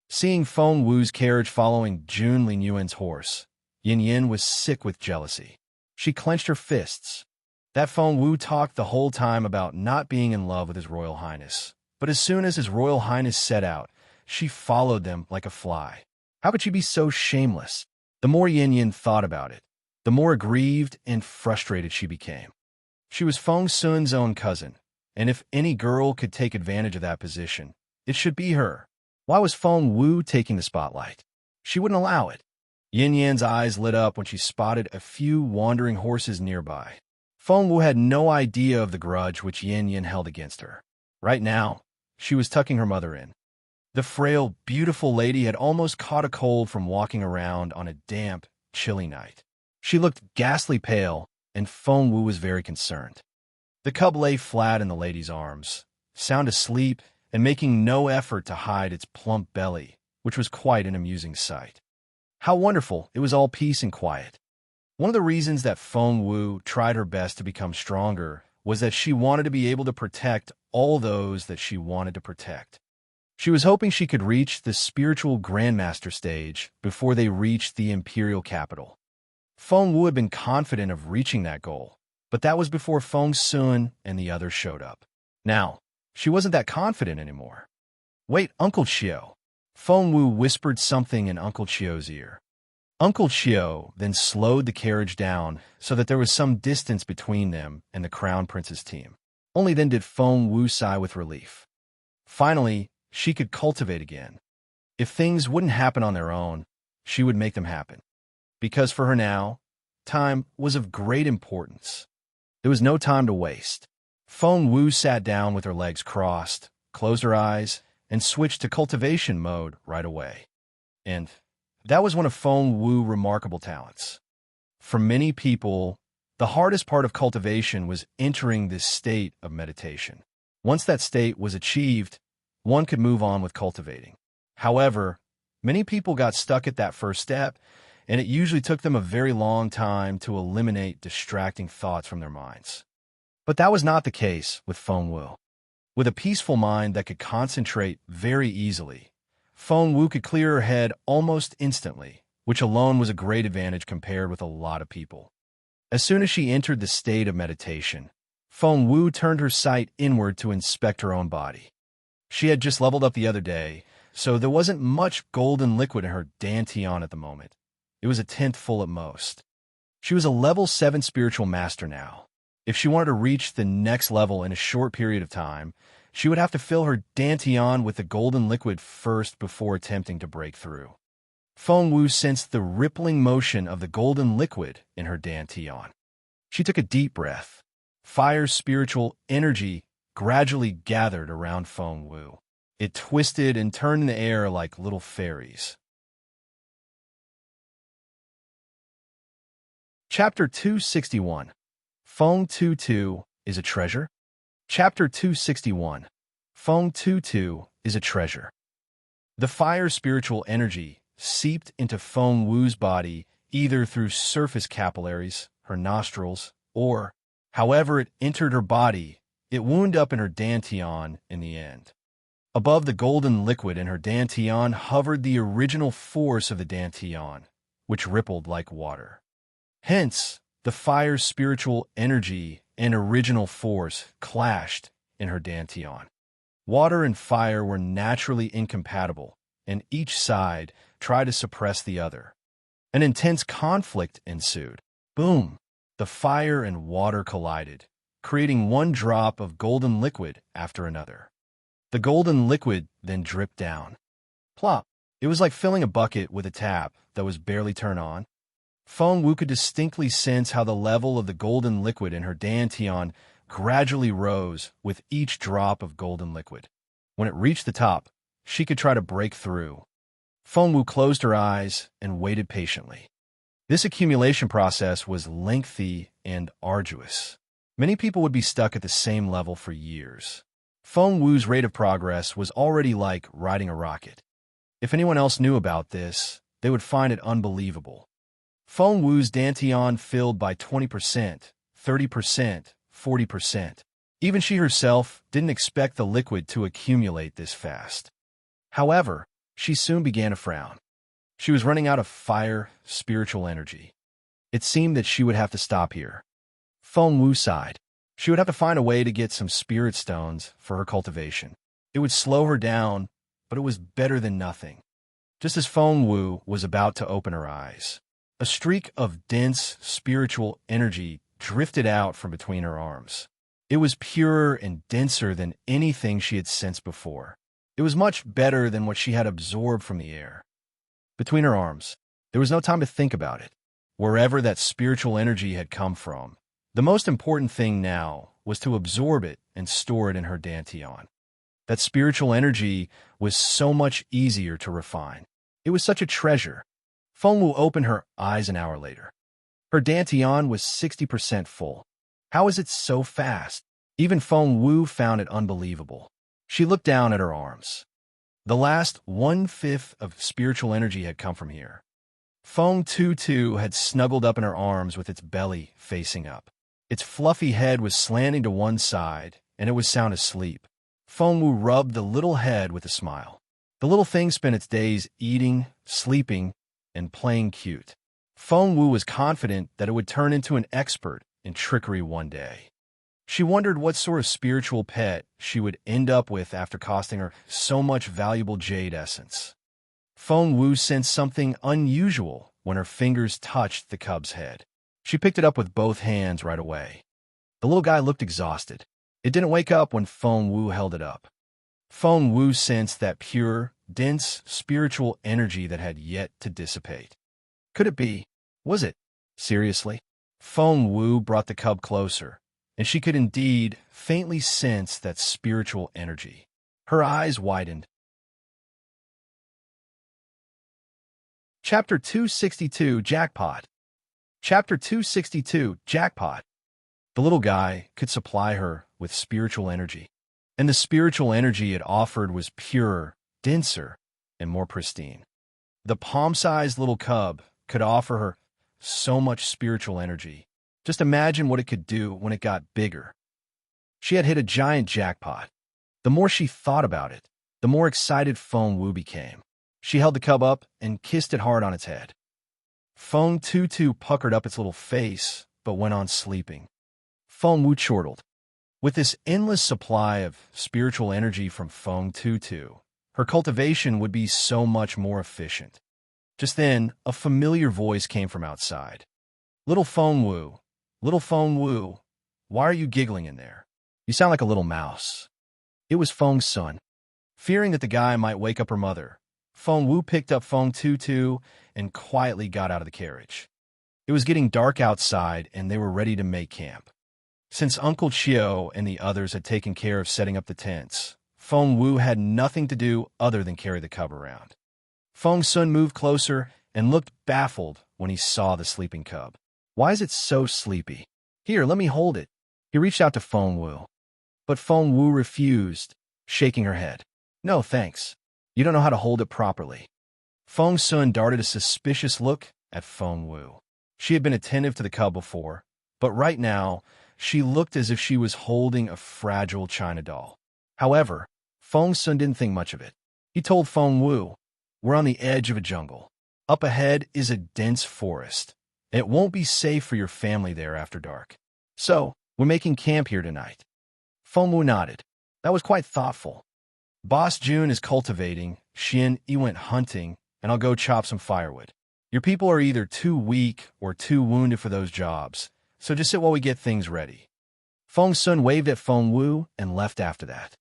Seeing Feng Wu's carriage following Jun Linyuan's horse, Yin Yin was sick with jealousy. She clenched her fists. That Feng Wu talked the whole time about not being in love with His Royal Highness. But as soon as His Royal Highness set out, she followed them like a fly. How could she be so shameless? The more Yin Yin thought about it, the more aggrieved and frustrated she became. She was Feng Sun's own cousin, and if any girl could take advantage of that position, it should be her. Why was Feng Wu taking the spotlight? She wouldn't allow it. Yin Yan's eyes lit up when she spotted a few wandering horses nearby. Feng Wu had no idea of the grudge which Yin Yin held against her. Right now, she was tucking her mother in. The frail, beautiful lady had almost caught a cold from walking around on a damp, chilly night. She looked ghastly pale, and Feng Wu was very concerned. The cub lay flat in the lady's arms, sound asleep, and making no effort to hide its plump belly, which was quite an amusing sight. How wonderful, it was all peace and quiet. One of the reasons that Feng Wu tried her best to become stronger was that she wanted to be able to protect all those that she wanted to protect. She was hoping she could reach the spiritual grandmaster stage before they reached the Imperial capital. Feng Wu had been confident of reaching that goal, but that was before Feng Sun and the others showed up. Now, she wasn't that confident anymore. Wait, Uncle Chiu. Feng Wu whispered something in Uncle Chiu's ear. Uncle Chiu then slowed the carriage down so that there was some distance between them and the Crown Prince's team. Only then did Feng Wu sigh with relief. Finally, she could cultivate again. If things wouldn't happen on their own, she would make them happen. Because for her now, time was of great importance. There was no time to waste. Feng Wu sat down with her legs crossed, closed her eyes, and switched to cultivation mode right away. And that was one of Feng Wu's remarkable talents. For many people, the hardest part of cultivation was entering this state of meditation. Once that state was achieved, one could move on with cultivating. However, many people got stuck at that first step, and it usually took them a very long time to eliminate distracting thoughts from their minds. But that was not the case with Feng Wu. With a peaceful mind that could concentrate very easily, Feng Wu could clear her head almost instantly, which alone was a great advantage compared with a lot of people. As soon as she entered the state of meditation, Feng Wu turned her sight inward to inspect her own body. She had just leveled up the other day, so there wasn't much golden liquid in her dantian at the moment. It was a tenth full at most. She was a level 7 spiritual master now. If she wanted to reach the next level in a short period of time, she would have to fill her dantian with the golden liquid first before attempting to break through. Feng Wu sensed the rippling motion of the golden liquid in her dantian. She took a deep breath. Fire's spiritual energy gradually gathered around Feng Wu. It twisted and turned in the air like little fairies. Chapter 261. Feng Tutu is a treasure? Chapter 261. Feng Tutu is a treasure. The fire spiritual energy seeped into Feng Wu's body either through surface capillaries, her nostrils, or, however it entered her body, it wound up in her dantian in the end. Above the golden liquid in her dantian hovered the original force of the dantian, which rippled like water. Hence, the fire's spiritual energy and original force clashed in her dantian. Water and fire were naturally incompatible, and each side tried to suppress the other. An intense conflict ensued. Boom! The fire and water collided, creating one drop of golden liquid after another. The golden liquid then dripped down. Plop! It was like filling a bucket with a tap that was barely turned on. Feng Wu could distinctly sense how the level of the golden liquid in her dantian gradually rose with each drop of golden liquid. When it reached the top, she could try to break through. Feng Wu closed her eyes and waited patiently. This accumulation process was lengthy and arduous. Many people would be stuck at the same level for years. Feng Wu's rate of progress was already like riding a rocket. If anyone else knew about this, they would find it unbelievable. Feng Wu's dantian filled by 20%, 30%, 40%. Even she herself didn't expect the liquid to accumulate this fast. However, she soon began to frown. She was running out of fire, spiritual energy. It seemed that she would have to stop here. Feng Wu sighed. She would have to find a way to get some spirit stones for her cultivation. It would slow her down, but it was better than nothing. Just as Feng Wu was about to open her eyes, a streak of dense spiritual energy drifted out from between her arms. It was purer and denser than anything she had sensed before. It was much better than what she had absorbed from the air. Between her arms, there was no time to think about it. Wherever that spiritual energy had come from, the most important thing now was to absorb it and store it in her dantian. That spiritual energy was so much easier to refine. It was such a treasure. Feng Wu opened her eyes an hour later. Her dantian was 60% full. How is it so fast? Even Feng Wu found it unbelievable. She looked down at her arms. The last 1/5 of spiritual energy had come from here. Feng Tutu had snuggled up in her arms with its belly facing up. Its fluffy head was slanting to one side, and it was sound asleep. Feng Wu rubbed the little head with a smile. The little thing spent its days eating, sleeping, and playing cute. Feng Wu was confident that it would turn into an expert in trickery one day. She wondered what sort of spiritual pet she would end up with after costing her so much valuable jade essence. Feng Wu sensed something unusual when her fingers touched the cub's head. She picked it up with both hands right away. The little guy looked exhausted. It didn't wake up when Feng Wu held it up. Feng Wu sensed that pure, dense, spiritual energy that had yet to dissipate. Could it be? Was it? Seriously? Feng Wu brought the cub closer, and she could indeed faintly sense that spiritual energy. Her eyes widened. Chapter 262, Jackpot. Chapter 262, Jackpot. The little guy could supply her with spiritual energy, and the spiritual energy it offered was purer, denser, and more pristine. The palm-sized little cub could offer her so much spiritual energy. Just imagine what it could do when it got bigger. She had hit a giant jackpot. The more she thought about it, the more excited Feng Wu became. She held the cub up and kissed it hard on its head. Feng Tutu puckered up its little face, but went on sleeping. Feng Wu chortled. With this endless supply of spiritual energy from Feng Tutu, her cultivation would be so much more efficient. Just then, a familiar voice came from outside. Little Feng Wu, why are you giggling in there? You sound like a little mouse. It was Feng's son. Fearing that the guy might wake up her mother, Feng Wu picked up Feng Tutu and quietly got out of the carriage. It was getting dark outside, and they were ready to make camp. Since Uncle Chio and the others had taken care of setting up the tents, Feng Wu had nothing to do other than carry the cub around. Feng Sun moved closer and looked baffled when he saw the sleeping cub. "Why is it so sleepy? Here, let me hold it." He reached out to Feng Wu. But Feng Wu refused, shaking her head. "No, thanks. You don't know how to hold it properly." Feng Sun darted a suspicious look at Feng Wu. She had been attentive to the cub before, but right now, she looked as if she was holding a fragile china doll. However, Feng Sun didn't think much of it. He told Feng Wu, "We're on the edge of a jungle. Up ahead is a dense forest. It won't be safe for your family there after dark. So, we're making camp here tonight." Feng Wu nodded. That was quite thoughtful. "Boss Jun is cultivating, Xin Yi went hunting, and I'll go chop some firewood. Your people are either too weak or too wounded for those jobs, so just sit while we get things ready." Feng Sun waved at Feng Wu and left after that.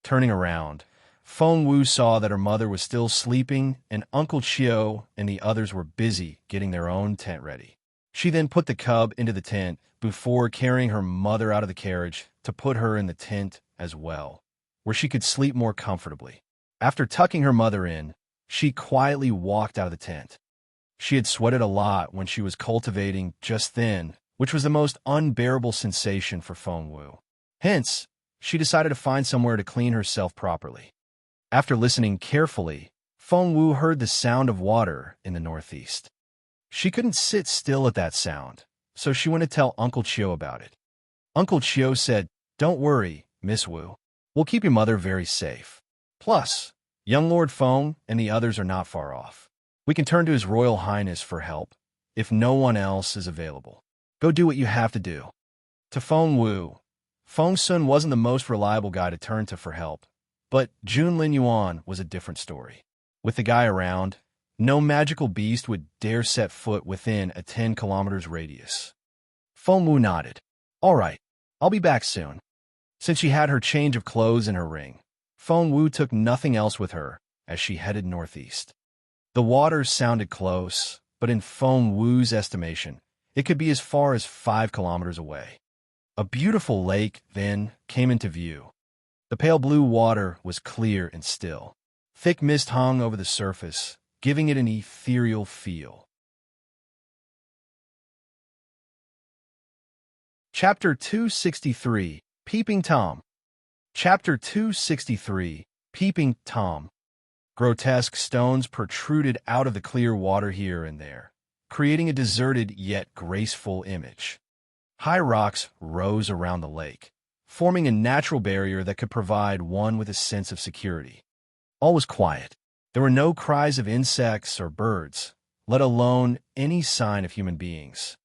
Turning around, Feng Wu saw that her mother was still sleeping and Uncle Chio and the others were busy getting their own tent ready. She then put the cub into the tent before carrying her mother out of the carriage to put her in the tent as well, where she could sleep more comfortably. After tucking her mother in, she quietly walked out of the tent. She had sweated a lot when she was cultivating just then, which was the most unbearable sensation for Feng Wu. Hence, she decided to find somewhere to clean herself properly. After listening carefully, Feng Wu heard the sound of water in the northeast. She couldn't sit still at that sound, so she went to tell Uncle Chio about it. Uncle Chio said, "Don't worry, Miss Wu. We'll keep your mother very safe. Plus, young Lord Feng and the others are not far off. We can turn to His Royal Highness for help if no one else is available. Go do what you have to do." To Feng Wu, Feng Sun wasn't the most reliable guy to turn to for help, but Jun Lin Yuan was a different story. With the guy around, no magical beast would dare set foot within a 10 kilometers radius. Feng Wu nodded. "All right, I'll be back soon." Since she had her change of clothes in her ring, Feng Wu took nothing else with her as she headed northeast. The waters sounded close, but in Feng Wu's estimation, it could be as far as 5 kilometers away. A beautiful lake then came into view. The pale blue water was clear and still. Thick mist hung over the surface, giving it an ethereal feel. Chapter 263, Peeping Tom. Chapter 263, Peeping Tom. Grotesque stones protruded out of the clear water here and there, creating a deserted yet graceful image. High rocks rose around the lake, forming a natural barrier that could provide one with a sense of security. All was quiet. There were no cries of insects or birds, let alone any sign of human beings.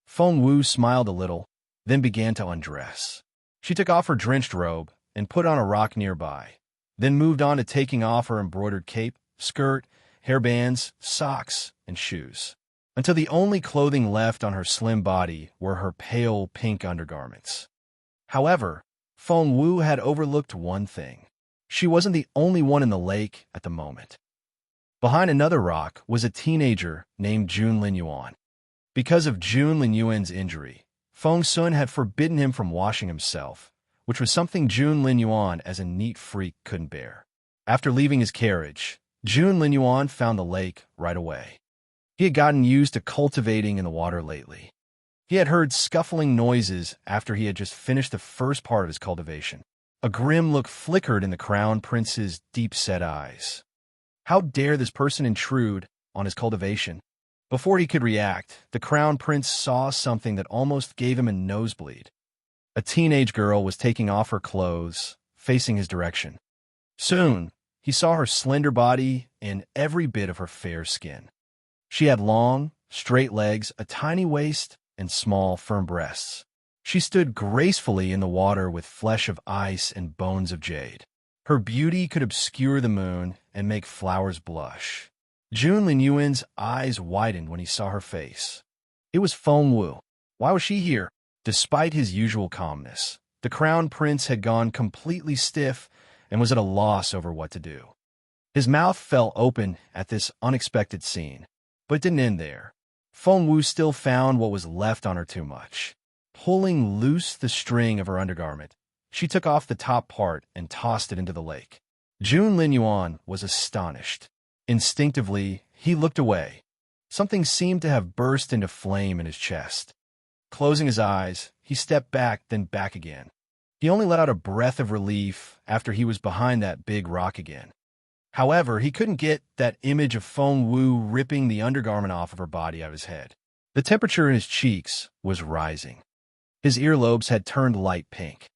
Feng Wu smiled a little, then began to undress. She took off her drenched robe and put on a rock nearby, then moved on to taking off her embroidered cape, skirt, hairbands, socks, and shoes, until the only clothing left on her slim body were her pale pink undergarments. However, Feng Wu had overlooked one thing. She wasn't the only one in the lake at the moment. Behind another rock was a teenager named Jun Lin Yuan. Because of Jun Lin Yuan's injury, Feng Sun had forbidden him from washing himself, which was something Jun Lin Yuan as a neat freak couldn't bear. After leaving his carriage, Jun Lin Yuan found the lake right away. He had gotten used to cultivating in the water lately. He had heard scuffling noises after he had just finished the first part of his cultivation. A grim look flickered in the crown prince's deep-set eyes. How dare this person intrude on his cultivation? Before he could react, the crown prince saw something that almost gave him a nosebleed. A teenage girl was taking off her clothes, facing his direction. Soon, he saw her slender body and every bit of her fair skin. She had long, straight legs, a tiny waist, and small, firm breasts. She stood gracefully in the water with flesh of ice and bones of jade. Her beauty could obscure the moon and make flowers blush. Jun Lin Yuan's eyes widened when he saw her face. It was Feng Wu. Why was she here? Despite his usual calmness, the crown prince had gone completely stiff and was at a loss over what to do. His mouth fell open at this unexpected scene, but it didn't end there. Feng Wu still found what was left on her too much. Pulling loose the string of her undergarment, she took off the top part and tossed it into the lake. Jun Linyuan was astonished. Instinctively, he looked away. Something seemed to have burst into flame in his chest. Closing his eyes, he stepped back, then back again. He only let out a breath of relief after he was behind that big rock again. However, he couldn't get that image of Feng Wu ripping the undergarment off of her body out of his head. The temperature in his cheeks was rising. His earlobes had turned light pink.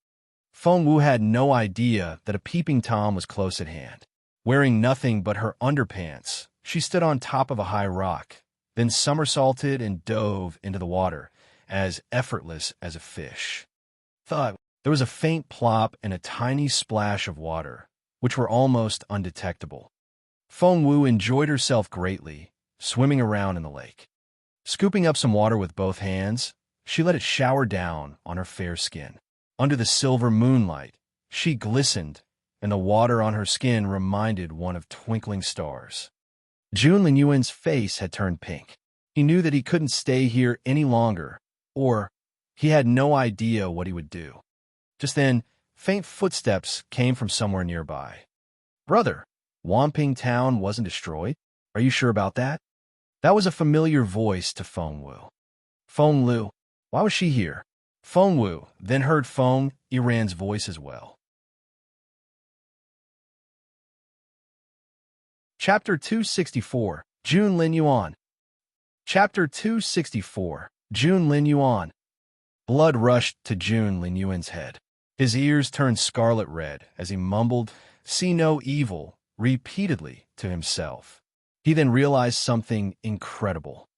Feng Wu had no idea that a peeping Tom was close at hand. Wearing nothing but her underpants, she stood on top of a high rock, then somersaulted and dove into the water, as effortless as a fish. There was a faint plop and a tiny splash of water, which were almost undetectable. Feng Wu enjoyed herself greatly, swimming around in the lake. Scooping up some water with both hands, she let it shower down on her fair skin. Under the silver moonlight, she glistened, and the water on her skin reminded one of twinkling stars. Jun Linyuan's face had turned pink. He knew that he couldn't stay here any longer, or he had no idea what he would do. Just then, faint footsteps came from somewhere nearby. "Brother, Wamping Town wasn't destroyed? Are you sure about that?" That was a familiar voice to Feng Wu. Feng Lu, why was she here? Feng Wu then heard Feng Yiran's voice as well. Chapter 264, Jun Linyuan. Chapter 264, Jun Linyuan. Blood rushed to Jun Linyuan's head. His ears turned scarlet red as he mumbled, "See no evil," repeatedly to himself. He then realized something incredible.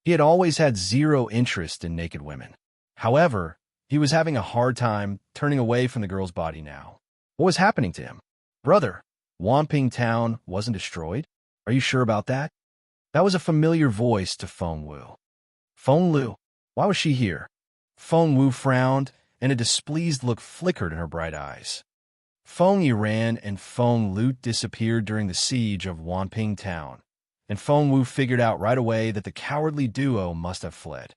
He had always had zero interest in naked women. However, he was having a hard time turning away from the girl's body now. What was happening to him? "Brother, Wamping Town wasn't destroyed? Are you sure about that?" That was a familiar voice to Feng Wu. Feng Lu, why was she here? Feng Wu frowned, and a displeased look flickered in her bright eyes. Feng Yiran and Feng Lu disappeared during the siege of Wamping Town, and Feng Wu figured out right away that the cowardly duo must have fled.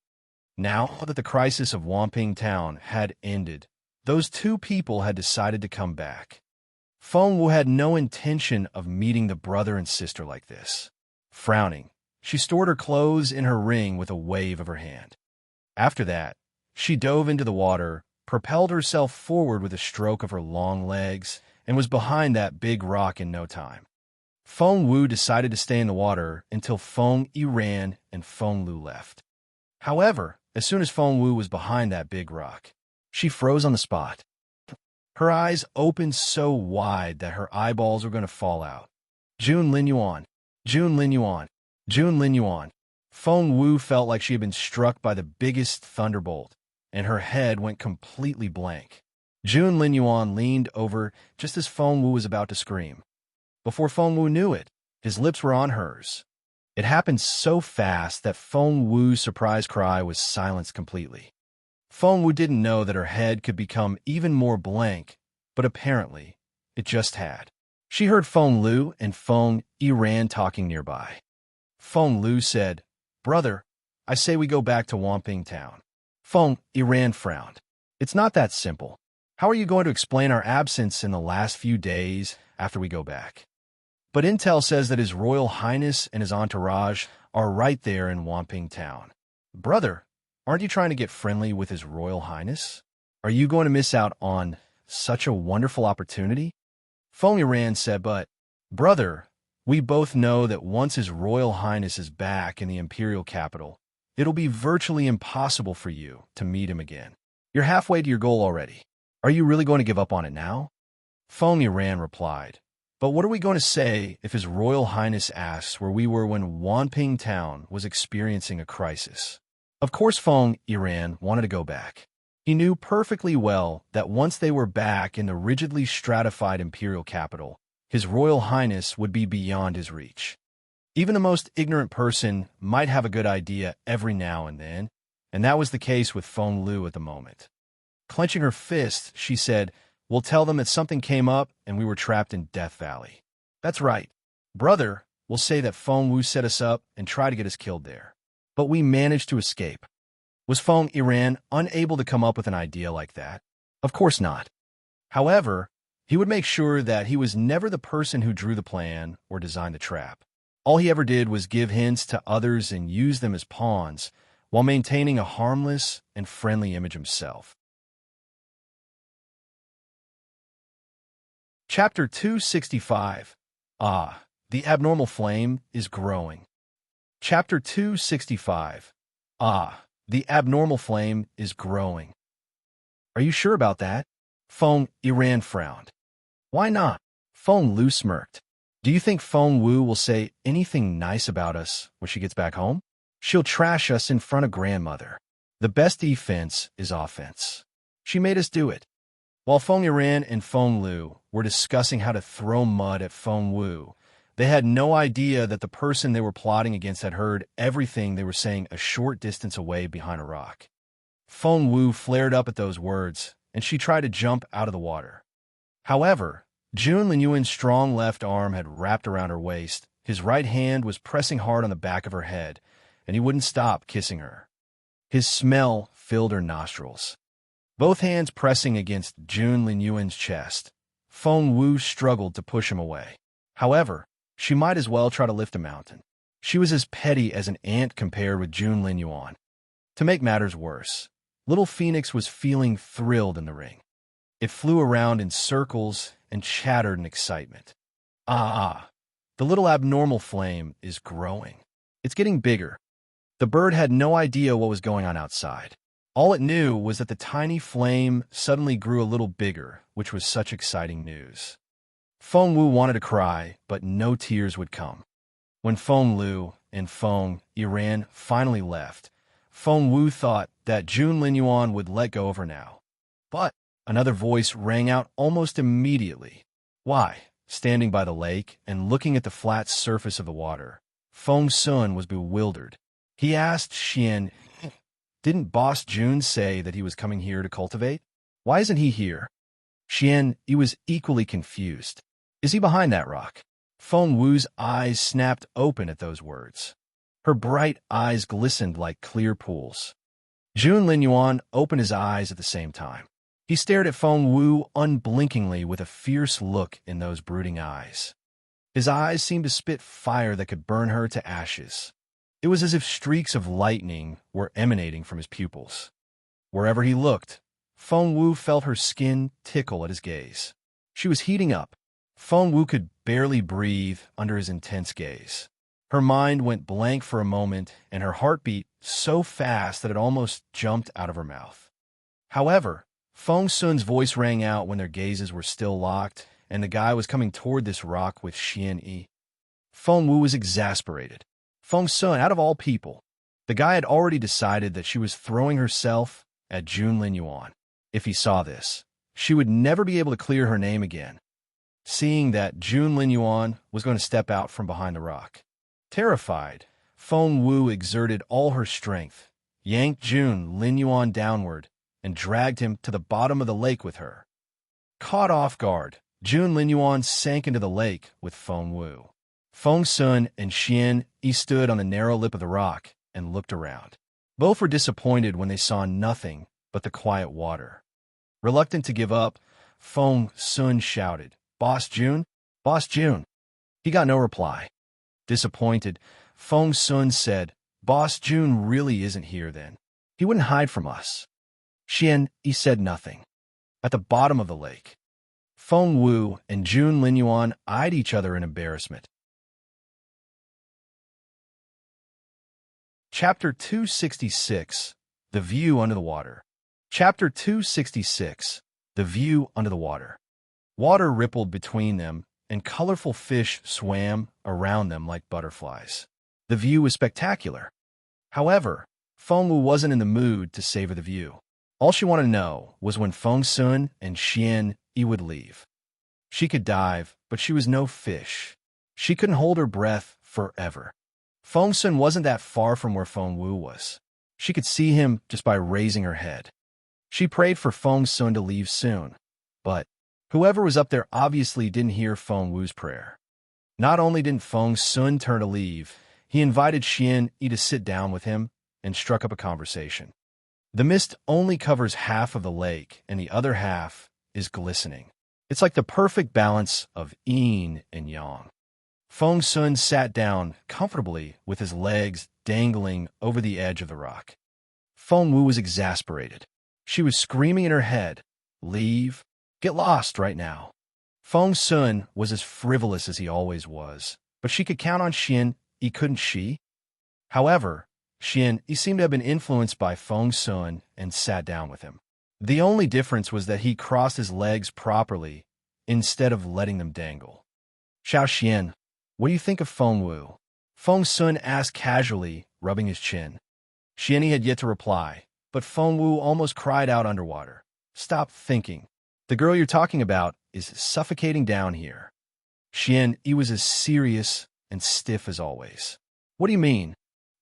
Now that the crisis of Wamping Town had ended, those two people had decided to come back. Feng Wu had no intention of meeting the brother and sister like this. Frowning, she stored her clothes in her ring with a wave of her hand. After that, she dove into the water, propelled herself forward with a stroke of her long legs, and was behind that big rock in no time. Feng Wu decided to stay in the water until Feng Yiran and Feng Lu left. However, as soon as Feng Wu was behind that big rock, she froze on the spot. Her eyes opened so wide that her eyeballs were going to fall out. Jun Linyuan, Jun Linyuan, Jun Linyuan. Feng Wu felt like she had been struck by the biggest thunderbolt, and her head went completely blank. Jun Linyuan leaned over just as Feng Wu was about to scream. Before Feng Wu knew it, his lips were on hers. It happened so fast that Feng Wu's surprise cry was silenced completely. Feng Wu didn't know that her head could become even more blank, but apparently, it just had. She heard Feng Lu and Feng Yiran talking nearby. Feng Lu said, "Brother, I say we go back to Wamping Town." Feng Yiran frowned. "It's not that simple. How are you going to explain our absence in the last few days after we go back?" "But intel says that His Royal Highness and his entourage are right there in Wamping Town." "Brother, aren't you trying to get friendly with His Royal Highness? Are you going to miss out on such a wonderful opportunity?" Feng Yiran said, "But, brother, we both know that once His Royal Highness is back in the Imperial capital, it'll be virtually impossible for you to meet him again. You're halfway to your goal already. Are you really going to give up on it now?" Feng Yiran replied, "But what are we going to say if His Royal Highness asks where we were when Wamping Town was experiencing a crisis?" Of course Feng Yiran wanted to go back. He knew perfectly well that once they were back in the rigidly stratified imperial capital, His Royal Highness would be beyond his reach. Even the most ignorant person might have a good idea every now and then, and that was the case with Feng Lu at the moment. Clenching her fist, she said, "We'll tell them that something came up and we were trapped in Death Valley." "That's right. Brother, we'll say that Feng Wu set us up and try to get us killed there." but we managed to escape. Was Feng Yiran unable to come up with an idea like that? Of course not. However, he would make sure that he was never the person who drew the plan or designed the trap. All he ever did was give hints to others and use them as pawns, while maintaining a harmless and friendly image himself. Chapter 265. Ah, the abnormal flame is growing. Chapter 265. Ah, the abnormal flame is growing. Are you sure about that? Feng Yiran frowned. Why not? Feng Lu smirked. Do you think Feng Wu will say anything nice about us when she gets back home? She'll trash us in front of grandmother. The best defense is offense. She made us do it. While Feng Yiran and Feng Lu were discussing how to throw mud at Feng Wu, they had no idea that the person they were plotting against had heard everything they were saying a short distance away behind a rock. Feng Wu flared up at those words, and she tried to jump out of the water. However, Jun Linyuan's strong left arm had wrapped around her waist, his right hand was pressing hard on the back of her head, and he wouldn't stop kissing her. His smell filled her nostrils. Both hands pressing against Jun Linyuan's chest, Feng Wu struggled to push him away. However, she might as well try to lift a mountain. She was as petty as an ant compared with Jun Linyuan. To make matters worse, Little Phoenix was feeling thrilled in the ring. It flew around in circles and chattered in excitement. The little abnormal flame is growing. It's getting bigger. The bird had no idea what was going on outside. All it knew was that the tiny flame suddenly grew a little bigger, which was such exciting news. Feng Wu wanted to cry, but no tears would come. When Feng Lu and Feng Yiran finally left, Feng Wu thought that Jun Linyuan would let go of her now. But another voice rang out almost immediately. Why? Standing by the lake and looking at the flat surface of the water, Feng Sun was bewildered. He asked Xian, "Didn't Boss Jun say that he was coming here to cultivate? Why isn't he here?" Xian, he was equally confused. Is he behind that rock? Feng Wu's eyes snapped open at those words. Her bright eyes glistened like clear pools. Jun Linyuan opened his eyes at the same time. He stared at Feng Wu unblinkingly with a fierce look in those brooding eyes. His eyes seemed to spit fire that could burn her to ashes. It was as if streaks of lightning were emanating from his pupils. Wherever he looked, Feng Wu felt her skin tickle at his gaze. She was heating up. Feng Wu could barely breathe under his intense gaze. Her mind went blank for a moment, and her heart beat so fast that it almost jumped out of her mouth. However, Feng Sun's voice rang out when their gazes were still locked, and the guy was coming toward this rock with Xian Yi. Feng Wu was exasperated. Feng Sun, out of all people, the guy had already decided that she was throwing herself at Jun Linyuan. If he saw this, she would never be able to clear her name again. Seeing that Jun Linyuan was going to step out from behind the rock. Terrified, Feng Wu exerted all her strength, yanked Jun Linyuan downward, and dragged him to the bottom of the lake with her. Caught off guard, Jun Linyuan sank into the lake with Feng Wu. Feng Sun and Xian Yi stood on the narrow lip of the rock and looked around. Both were disappointed when they saw nothing but the quiet water. Reluctant to give up, Feng Sun shouted, "Boss Jun? Boss Jun!" He got no reply. Disappointed, Feng Sun said, "Boss Jun really isn't here then. He wouldn't hide from us." Xian Yi said nothing. At the bottom of the lake, Feng Wu and Jun Linyuan eyed each other in embarrassment. Chapter 266. The View Under the Water. Chapter 266. The View Under the Water. Water rippled between them, and colorful fish swam around them like butterflies. The view was spectacular. However, Feng Wu wasn't in the mood to savor the view. All she wanted to know was when Feng Sun and Xian Yi would leave. She could dive, but she was no fish. She couldn't hold her breath forever. Feng Sun wasn't that far from where Feng Wu was. She could see him just by raising her head. She prayed for Feng Sun to leave soon, but whoever was up there obviously didn't hear Feng Wu's prayer. Not only didn't Feng Sun turn to leave, He invited Xian Yi to sit down with him and struck up a conversation. The mist only covers half of the lake, and the other half is glistening. It's like the perfect balance of yin and yang. Feng Sun sat down comfortably with his legs dangling over the edge of the rock. Feng Wu was exasperated. She was screaming in her head, "Leave! Get lost right now!" Feng Sun was as frivolous as he always was, but she could count on Xian Yi, couldn't she? However, Xian Yi seemed to have been influenced by Feng Sun and sat down with him. The only difference was that he crossed his legs properly instead of letting them dangle. "Xiao Xian, what do you think of Feng Wu?" Feng Sun asked casually, rubbing his chin. Xian Yi had yet to reply, but Feng Wu almost cried out underwater. "Stop thinking. The girl you're talking about is suffocating down here." Xian Yi was as serious and stiff as always. "What do you mean?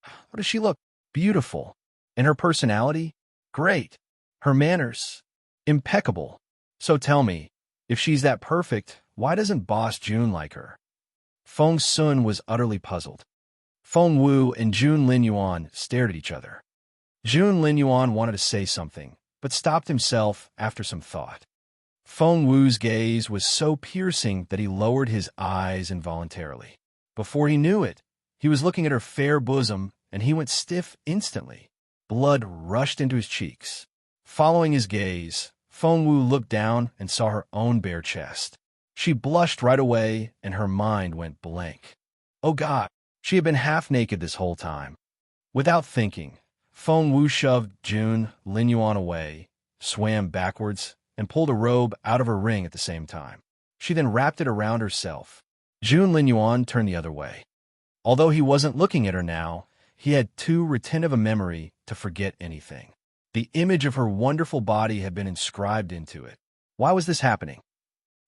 How does she look? Beautiful. And her personality? Great. Her manners? Impeccable. So tell me, if she's that perfect, why doesn't Boss Jun like her?" Feng Sun was utterly puzzled. Feng Wu and Jun Linyuan stared at each other. Jun Linyuan wanted to say something, but stopped himself after some thought. Feng Wu's gaze was so piercing that he lowered his eyes involuntarily. Before he knew it, he was looking at her fair bosom, and he went stiff instantly. Blood rushed into his cheeks. Following his gaze, Feng Wu looked down and saw her own bare chest. She blushed right away, and her mind went blank. Oh God, she had been half naked this whole time. Without thinking, Feng Wu shoved Jun Linyuan away, swam backwards, and pulled a robe out of her ring at the same time. She then wrapped it around herself. Jun Linyuan turned the other way. Although he wasn't looking at her now, he had too retentive a memory to forget anything. The image of her wonderful body had been inscribed into it. Why was this happening?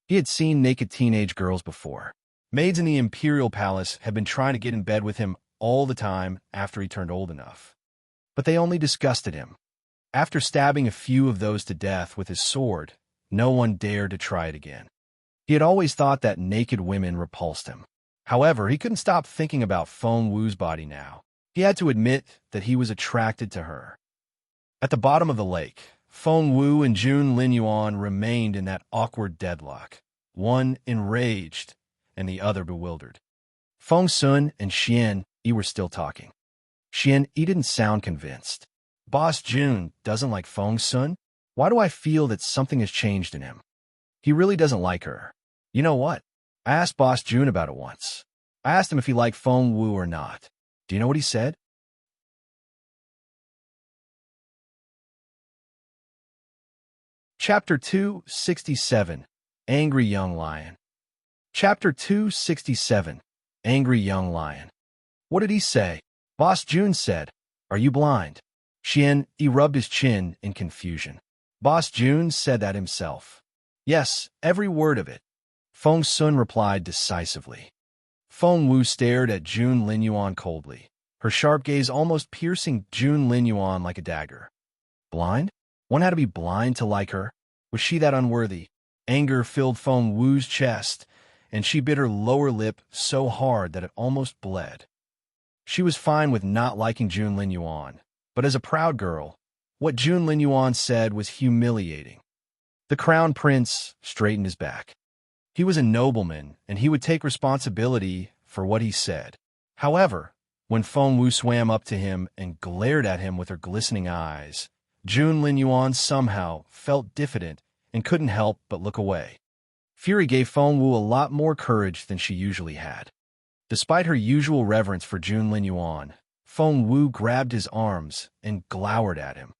He had seen naked teenage girls before. Maids in the Imperial Palace had been trying to get in bed with him all the time after he turned old enough. But they only disgusted him. After stabbing a few of those to death with his sword, no one dared to try it again. He had always thought that naked women repulsed him. However, he couldn't stop thinking about Feng Wu's body now. He had to admit that he was attracted to her. At the bottom of the lake, Feng Wu and Jun Linyuan remained in that awkward deadlock, one enraged and the other bewildered. Feng Sun and Xian Yi were still talking. Xian Yi didn't sound convinced. Boss Jun doesn't like Feng Sun? Why do I feel that something has changed in him? He really doesn't like her. You know what? I asked Boss Jun about it once. I asked him if he liked Feng Wu or not. Do you know what he said? Chapter 267, Angry Young Lion. Chapter 267, Angry Young Lion. What did he say? Boss Jun said, "Are you blind?" Xian Yi rubbed his chin in confusion. Boss Jun said that himself. Yes, every word of it. Feng Sun replied decisively. Feng Wu stared at Jun Linyuan coldly, her sharp gaze almost piercing Jun Linyuan like a dagger. Blind? One had to be blind to like her. Was she that unworthy? Anger filled Feng Wu's chest, and she bit her lower lip so hard that it almost bled. She was fine with not liking Jun Linyuan, but as a proud girl, what Jun Linyuan said was humiliating. The crown prince straightened his back. He was a nobleman, and he would take responsibility for what he said. However, when Feng Wu swam up to him and glared at him with her glistening eyes, Jun Linyuan somehow felt diffident and couldn't help but look away. Fury gave Feng Wu a lot more courage than she usually had. Despite her usual reverence for Jun Linyuan, Feng Wu grabbed his arms and glowered at him.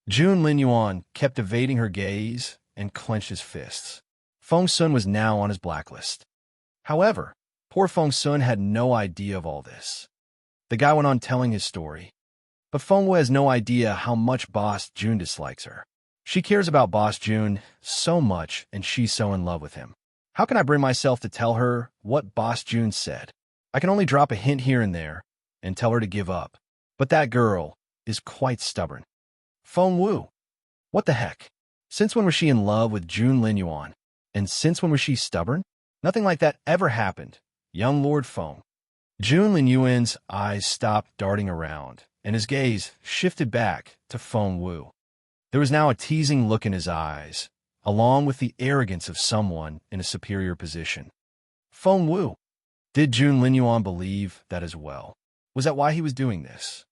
Jun Linyuan kept evading her gaze and clenched his fists. Feng Sun was now on his blacklist. However, poor Feng Sun had no idea of all this. The guy went on telling his story. But Feng Wu has no idea how much Boss Jun dislikes her. She cares about Boss Jun so much, and she's so in love with him. How can I bring myself to tell her what Boss Jun said? I can only drop a hint here and there and tell her to give up. But that girl is quite stubborn. Feng Wu. What the heck? Since when was she in love with Jun Linyuan? And since when was she stubborn? Nothing like that ever happened, young Lord Feng. Jun Linyuan's eyes stopped darting around, and his gaze shifted back to Feng Wu. There was now a teasing look in his eyes, along with the arrogance of someone in a superior position. Feng Wu. Did Jun Linyuan believe that as well? Was that why he was doing this?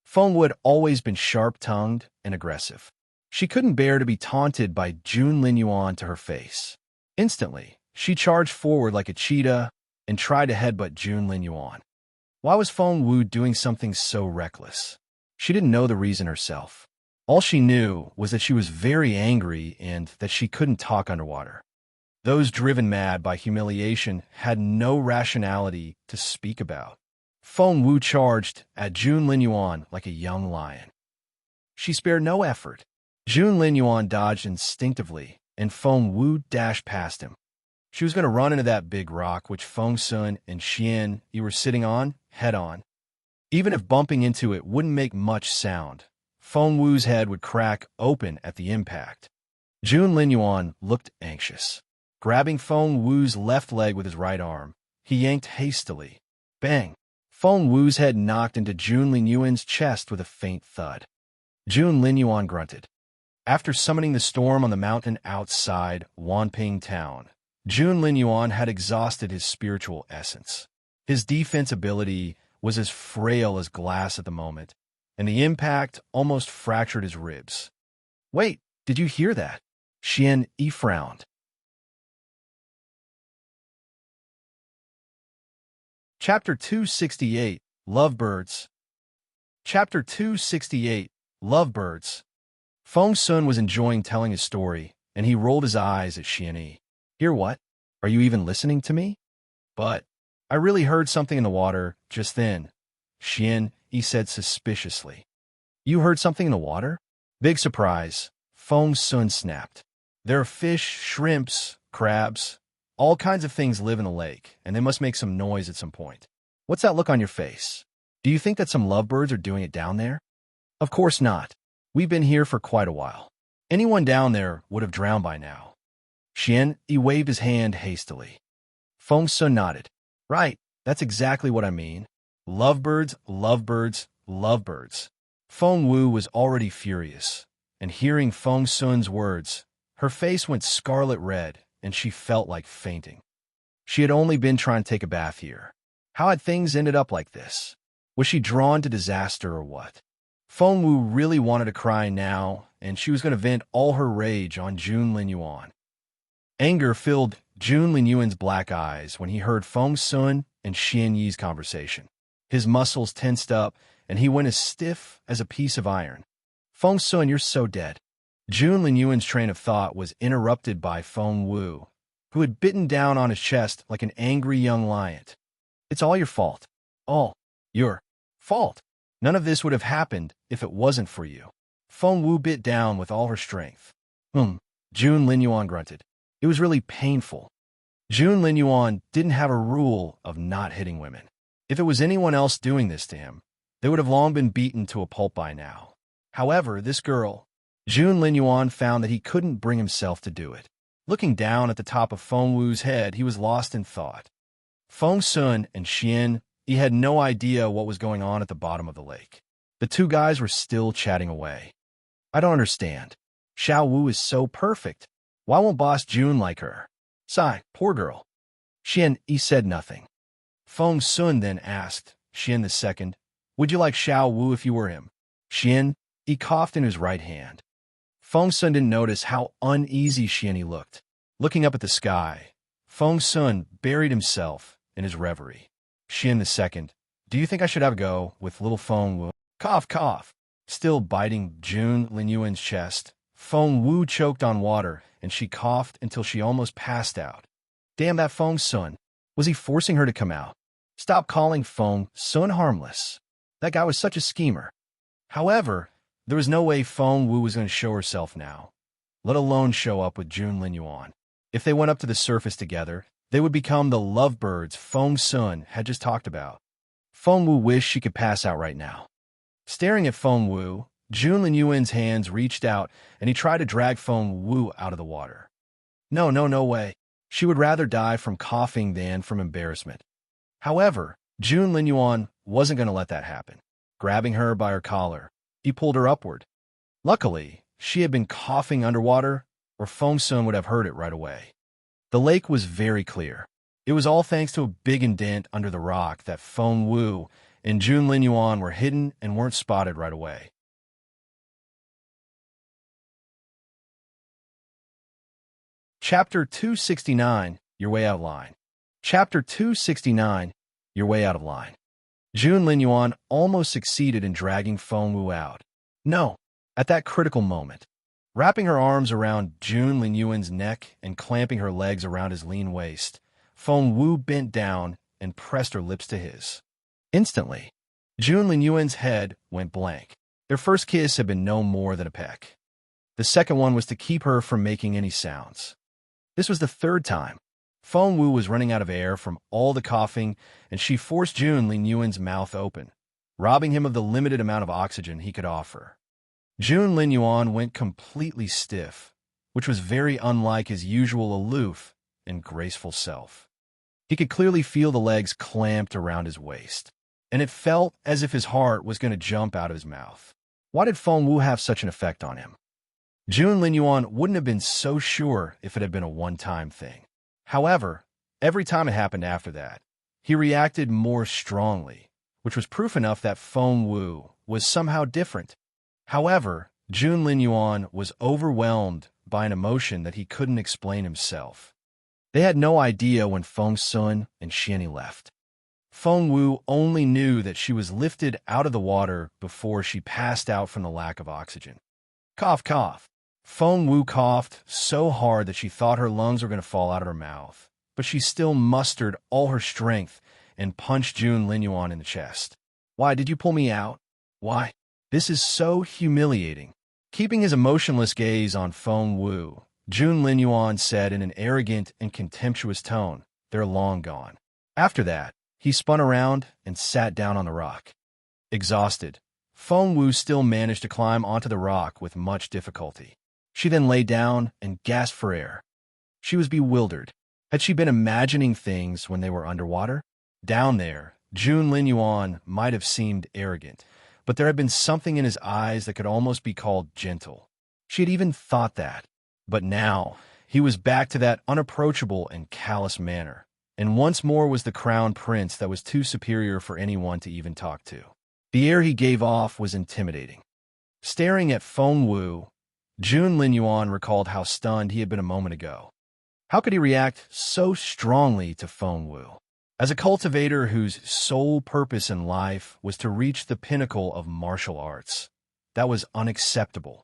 Feng Wu had always been sharp-tongued and aggressive. She couldn't bear to be taunted by Jun Linyuan to her face. Instantly, she charged forward like a cheetah and tried to headbutt Jun Linyuan. Why was Feng Wu doing something so reckless? She didn't know the reason herself. All she knew was that she was very angry and that she couldn't talk underwater. Those driven mad by humiliation had no rationality to speak about. Feng Wu charged at Jun Linyuan like a young lion. She spared no effort. Jun Linyuan dodged instinctively, and Feng Wu dashed past him. She was going to run into that big rock which Feng Sun and Xian Yi were sitting on, head-on. Even if bumping into it wouldn't make much sound, Feng Wu's head would crack open at the impact. Jun Linyuan looked anxious. Grabbing Feng Wu's left leg with his right arm, he yanked hastily. Bang! Feng Wu's head knocked into Jun Linyuan's chest with a faint thud. Jun Linyuan grunted. After summoning the storm on the mountain outside Wanping town, Jun Linyuan had exhausted his spiritual essence. His defense ability was as frail as glass at the moment, and the impact almost fractured his ribs. Wait, did you hear that? Xian Yi frowned. Chapter 268, Lovebirds. Chapter 268, Lovebirds. Feng Sun was enjoying telling his story, and he rolled his eyes at Xian Yi. Hear what? Are you even listening to me? But I really heard something in the water just then, Xian Yi said suspiciously. You heard something in the water? Big surprise, Feng Sun snapped. There are fish, shrimps, crabs, all kinds of things live in the lake, and they must make some noise at some point. What's that look on your face? Do you think that some lovebirds are doing it down there? Of course not. We've been here for quite a while. Anyone down there would have drowned by now. Xian Yi waved his hand hastily. Feng Sun nodded. Right, that's exactly what I mean. Lovebirds, lovebirds, lovebirds. Feng Wu was already furious, and hearing Feng Sun's words, her face went scarlet red, and she felt like fainting. She had only been trying to take a bath here. How had things ended up like this? Was she drawn to disaster or what? Feng Wu really wanted to cry now, and she was going to vent all her rage on Jun Linyuan. Anger filled Jun Linyuan's black eyes when he heard Feng Sun and Xian Yi's conversation. His muscles tensed up, and he went as stiff as a piece of iron. Feng Sun, you're so dead. Jun Linyuan's train of thought was interrupted by Feng Wu, who had bitten down on his chest like an angry young lion. It's all your fault. All your fault. None of this would have happened if it wasn't for you. Feng Wu bit down with all her strength. Jun Linyuan grunted. It was really painful. Jun Linyuan didn't have a rule of not hitting women. If it was anyone else doing this to him, they would have long been beaten to a pulp by now. However, this girl, Jun Linyuan, found that he couldn't bring himself to do it. Looking down at the top of Feng Wu's head, he was lost in thought. Feng Sun and Xian Yi had no idea what was going on at the bottom of the lake. The two guys were still chatting away. I don't understand. Xiao Wu is so perfect. Why won't Boss Jun like her? Sigh, poor girl. Xian Yi said nothing. Feng Sun then asked Xian II, would you like Xiao Wu if you were him? Xian Yi coughed in his right hand. Feng Sun didn't notice how uneasy Xian Yi looked. Looking up at the sky, Feng Sun buried himself in his reverie. Xian II, do you think I should have a go with little Feng Wu? Cough, cough. Still biting Jun Linyuan's chest, Feng Wu choked on water, and she coughed until she almost passed out. Damn that Feng Sun. Was he forcing her to come out? Stop calling Feng Sun harmless. That guy was such a schemer. However, there was no way Feng Wu was going to show herself now, let alone show up with Jun Linyuan. If they went up to the surface together, they would become the lovebirds Feng Sun had just talked about. Feng Wu wished she could pass out right now. Staring at Feng Wu, Jun Linyuan's hands reached out, and he tried to drag Feng Wu out of the water. No way. She would rather die from coughing than from embarrassment. However, June Linyuan wasn't going to let that happen. Grabbing her by her collar, he pulled her upward. Luckily, she had been coughing underwater, or Feng Sun would have heard it right away. The lake was very clear. It was all thanks to a big indent under the rock that Feng Wu and June Linyuan were hidden and weren't spotted right away. Chapter 269, Your Way Out of Line. Chapter 269, Your Way Out of Line. June Linyuan almost succeeded in dragging Feng Wu out. No, at that critical moment. Wrapping her arms around June Linyuan's neck and clamping her legs around his lean waist, Feng Wu bent down and pressed her lips to his. Instantly, June Linyuan's head went blank. Their first kiss had been no more than a peck. The second one was to keep her from making any sounds. This was the third time. Feng Wu was running out of air from all the coughing, and she forced June Linyuan's mouth open, robbing him of the limited amount of oxygen he could offer. June Linyuan went completely stiff, which was very unlike his usual aloof and graceful self. He could clearly feel the legs clamped around his waist, and it felt as if his heart was going to jump out of his mouth. Why did Feng Wu have such an effect on him? June Linyuan wouldn't have been so sure if it had been a one-time thing. However, every time it happened after that, he reacted more strongly, which was proof enough that Feng Wu was somehow different. However, June Linyuan was overwhelmed by an emotion that he couldn't explain himself. They had no idea when Feng Sun and Xianni left. Feng Wu only knew that she was lifted out of the water before she passed out from the lack of oxygen. Cough, cough. Feng Wu coughed so hard that she thought her lungs were going to fall out of her mouth, but she still mustered all her strength and punched June Linyuan in the chest. Why did you pull me out? Why? This is so humiliating. Keeping his emotionless gaze on Feng Wu, June Linyuan said in an arrogant and contemptuous tone, "They're long gone." After that, he spun around and sat down on the rock. Exhausted, Feng Wu still managed to climb onto the rock with much difficulty. She then lay down and gasped for air. She was bewildered. Had she been imagining things when they were underwater? Down there, June Linyuan might have seemed arrogant, but there had been something in his eyes that could almost be called gentle. She had even thought that. But now, he was back to that unapproachable and callous manner, and once more was the crown prince that was too superior for anyone to even talk to. The air he gave off was intimidating. Staring at Feng Wu, June Linyuan recalled how stunned he had been a moment ago. How could he react so strongly to Feng Wu? As a cultivator whose sole purpose in life was to reach the pinnacle of martial arts, that was unacceptable.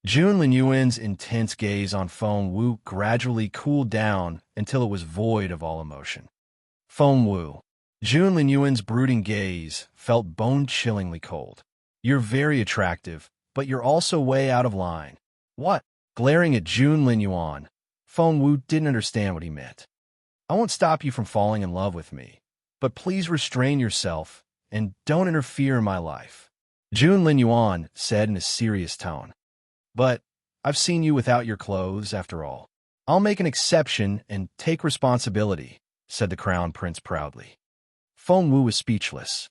June Linyuan's intense gaze on Feng Wu gradually cooled down until it was void of all emotion. Feng Wu. June Linyuan's brooding gaze felt bone-chillingly cold. You're very attractive, but you're also way out of line. What? Glaring at June Linyuan, Feng Wu didn't understand what he meant. I won't stop you from falling in love with me, but please restrain yourself and don't interfere in my life, June Linyuan said in a serious tone. But I've seen you without your clothes, after all. I'll make an exception and take responsibility, said the Crown Prince proudly. Feng Wu was speechless.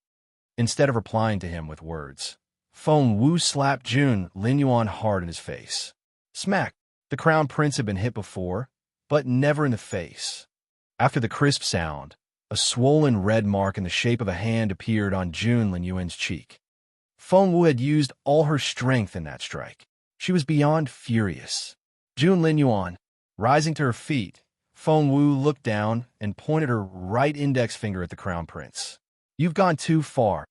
Instead of replying to him with words, Feng Wu slapped June Linyuan hard in his face. Smack! The Crown Prince had been hit before, but never in the face. After the crisp sound, a swollen red mark in the shape of a hand appeared on June Linyuan's cheek. Feng Wu had used all her strength in that strike. She was beyond furious. June Linyuan, rising to her feet, Feng Wu looked down and pointed her right index finger at the Crown Prince. You've gone too far.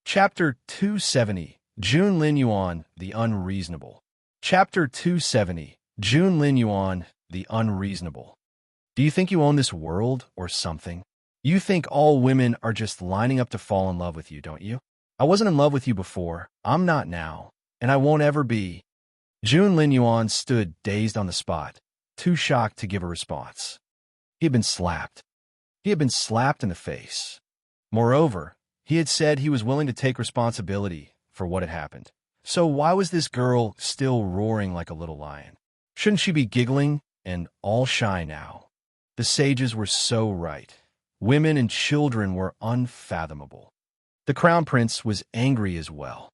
Chapter 270, June Linyuan, the Unreasonable. Chapter 270, June Linyuan, the Unreasonable. Do you think you own this world or something? You think all women are just lining up to fall in love with you, don't you? I wasn't in love with you before, I'm not now, and I won't ever be. June Linyuan stood dazed on the spot, too shocked to give a response. He had been slapped. He had been slapped in the face. Moreover, he had said he was willing to take responsibility for what had happened. So why was this girl still roaring like a little lion? Shouldn't she be giggling and all shy now. The sages were so right. Women and children were unfathomable. The crown prince was angry as well.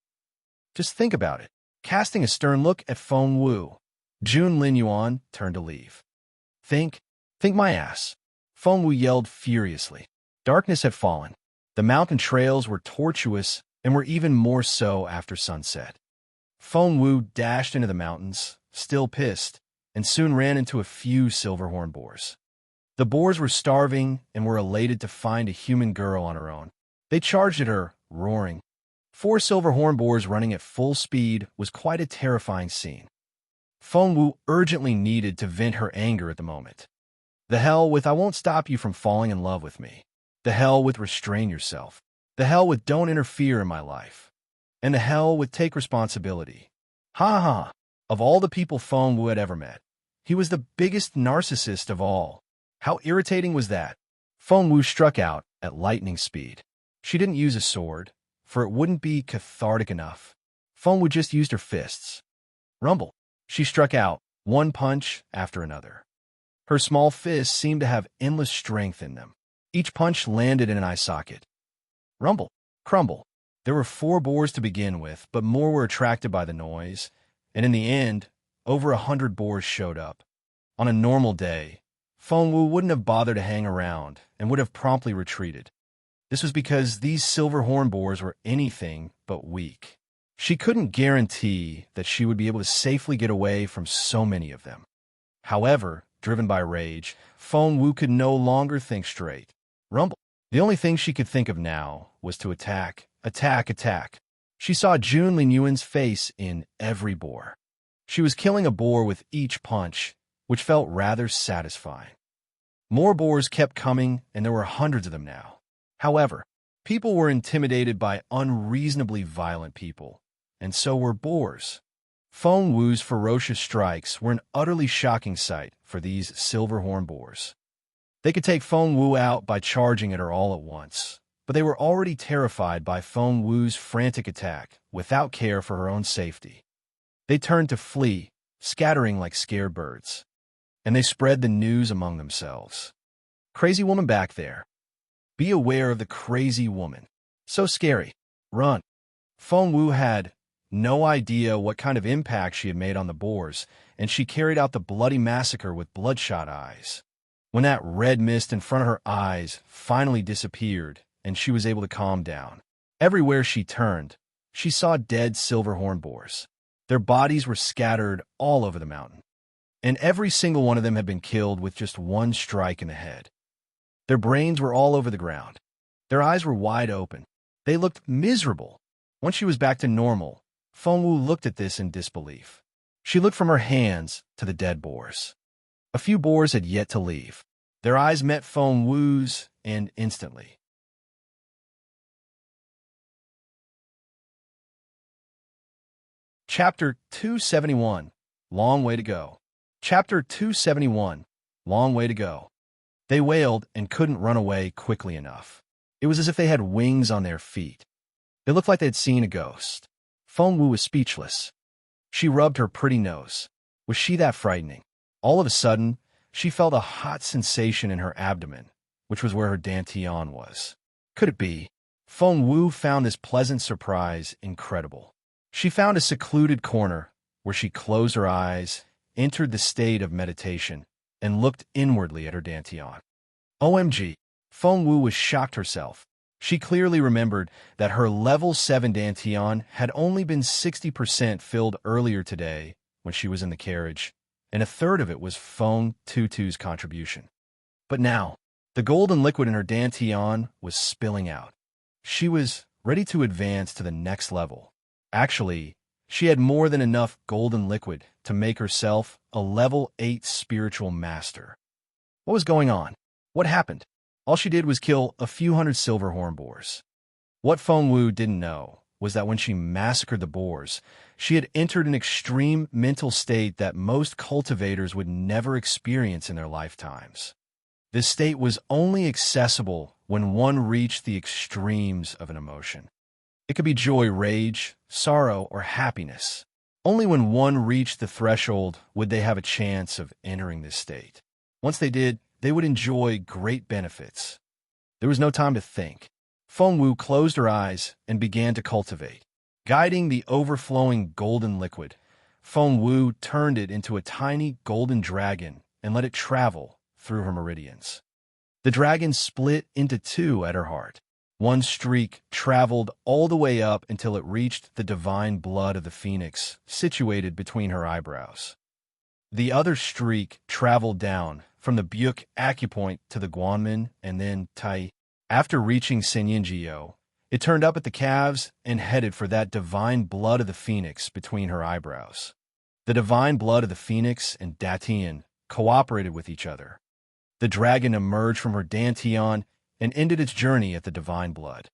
Just think about it. Casting a stern look at Feng Wu, Jun Lin Yuan turned to leave. Think my ass. Feng Wu yelled furiously. Darkness had fallen. The mountain trails were tortuous and were even more so after sunset. Feng Wu dashed into the mountains, still pissed, and soon ran into a few silverhorn boars. The boars were starving and were elated to find a human girl on her own. They charged at her, roaring. 4 silverhorn boars running at full speed was quite a terrifying scene. Feng Wu urgently needed to vent her anger at the moment. The hell with I won't stop you from falling in love with me. The hell with restrain yourself. The hell with don't interfere in my life. And the hell with take responsibility. Ha ha. Of all the people Feng Wu had ever met, he was the biggest narcissist of all. How irritating was that? Feng Wu struck out at lightning speed. She didn't use a sword, for it wouldn't be cathartic enough. Feng Wu just used her fists. Rumble. She struck out, one punch after another. Her small fists seemed to have endless strength in them. Each punch landed in an eye socket. Rumble. Crumble. There were 4 boars to begin with, but more were attracted by the noise, and in the end, over 100 boars showed up. On a normal day, Feng Wu wouldn't have bothered to hang around and would have promptly retreated. This was because these silverhorn boars were anything but weak. She couldn't guarantee that she would be able to safely get away from so many of them. However, driven by rage, Feng Wu could no longer think straight. Rumble. The only thing she could think of now was to attack. She saw Jun Lin Yuan's face in every boar. She was killing a boar with each punch, which felt rather satisfying. More boars kept coming, and there were hundreds of them now. However, people were intimidated by unreasonably violent people, and so were boars. Feng Wu's ferocious strikes were an utterly shocking sight for these silverhorn boars. They could take Feng Wu out by charging at her all at once, but they were already terrified by Feng Wu's frantic attack without care for her own safety. They turned to flee, scattering like scared birds. And they spread the news among themselves. Crazy woman back there. Be aware of the crazy woman. So scary. Run. Feng Wu had no idea what kind of impact she had made on the boars, and she carried out the bloody massacre with bloodshot eyes. When that red mist in front of her eyes finally disappeared and she was able to calm down, everywhere she turned, she saw dead silverhorn boars. Their bodies were scattered all over the mountain, and every single one of them had been killed with just one strike in the head. Their brains were all over the ground. Their eyes were wide open. They looked miserable. Once she was back to normal, Feng Wu looked at this in disbelief. She looked from her hands to the dead boars. A few boars had yet to leave. Their eyes met Feng Wu's, and instantly. Chapter 271. Long way to go. Chapter 271. Long way to go. They wailed and couldn't run away quickly enough. It was as if they had wings on their feet. It looked like they'd seen a ghost. Feng Wu was speechless. She rubbed her pretty nose. Was she that frightening? All of a sudden, she felt a hot sensation in her abdomen, which was where her dantian was. Could it be? Feng Wu found this pleasant surprise incredible. She found a secluded corner where she closed her eyes, entered the state of meditation, and looked inwardly at her dantian. OMG! Feng Wu was shocked herself. She clearly remembered that her level 7 dantian had only been 60% filled earlier today when she was in the carriage, and a third of it was Feng Tutu's contribution. But now, the golden liquid in her dantian was spilling out. She was ready to advance to the next level. Actually, she had more than enough golden liquid to make herself a level 8 spiritual master. What was going on? What happened? All she did was kill a few hundred silverhorn boars. What Feng Wu didn't know was that when she massacred the boars, she had entered an extreme mental state that most cultivators would never experience in their lifetimes. This state was only accessible when one reached the extremes of an emotion. It could be joy, rage, sorrow, or happiness. Only when one reached the threshold would they have a chance of entering this state. Once they did, they would enjoy great benefits. There was no time to think. Fengwu closed her eyes and began to cultivate. Guiding the overflowing golden liquid, Fengwu turned it into a tiny golden dragon and let it travel through her meridians. The dragon split into two at her heart. One streak traveled all the way up until it reached the divine blood of the phoenix, situated between her eyebrows. The other streak traveled down from the Byuk acupoint to the Guanmen and then Tai. After reaching Senyinjiyo, it turned up at the calves and headed for that divine blood of the phoenix between her eyebrows. The divine blood of the phoenix and Datian cooperated with each other. The dragon emerged from her dantian and ended its journey at the divine blood.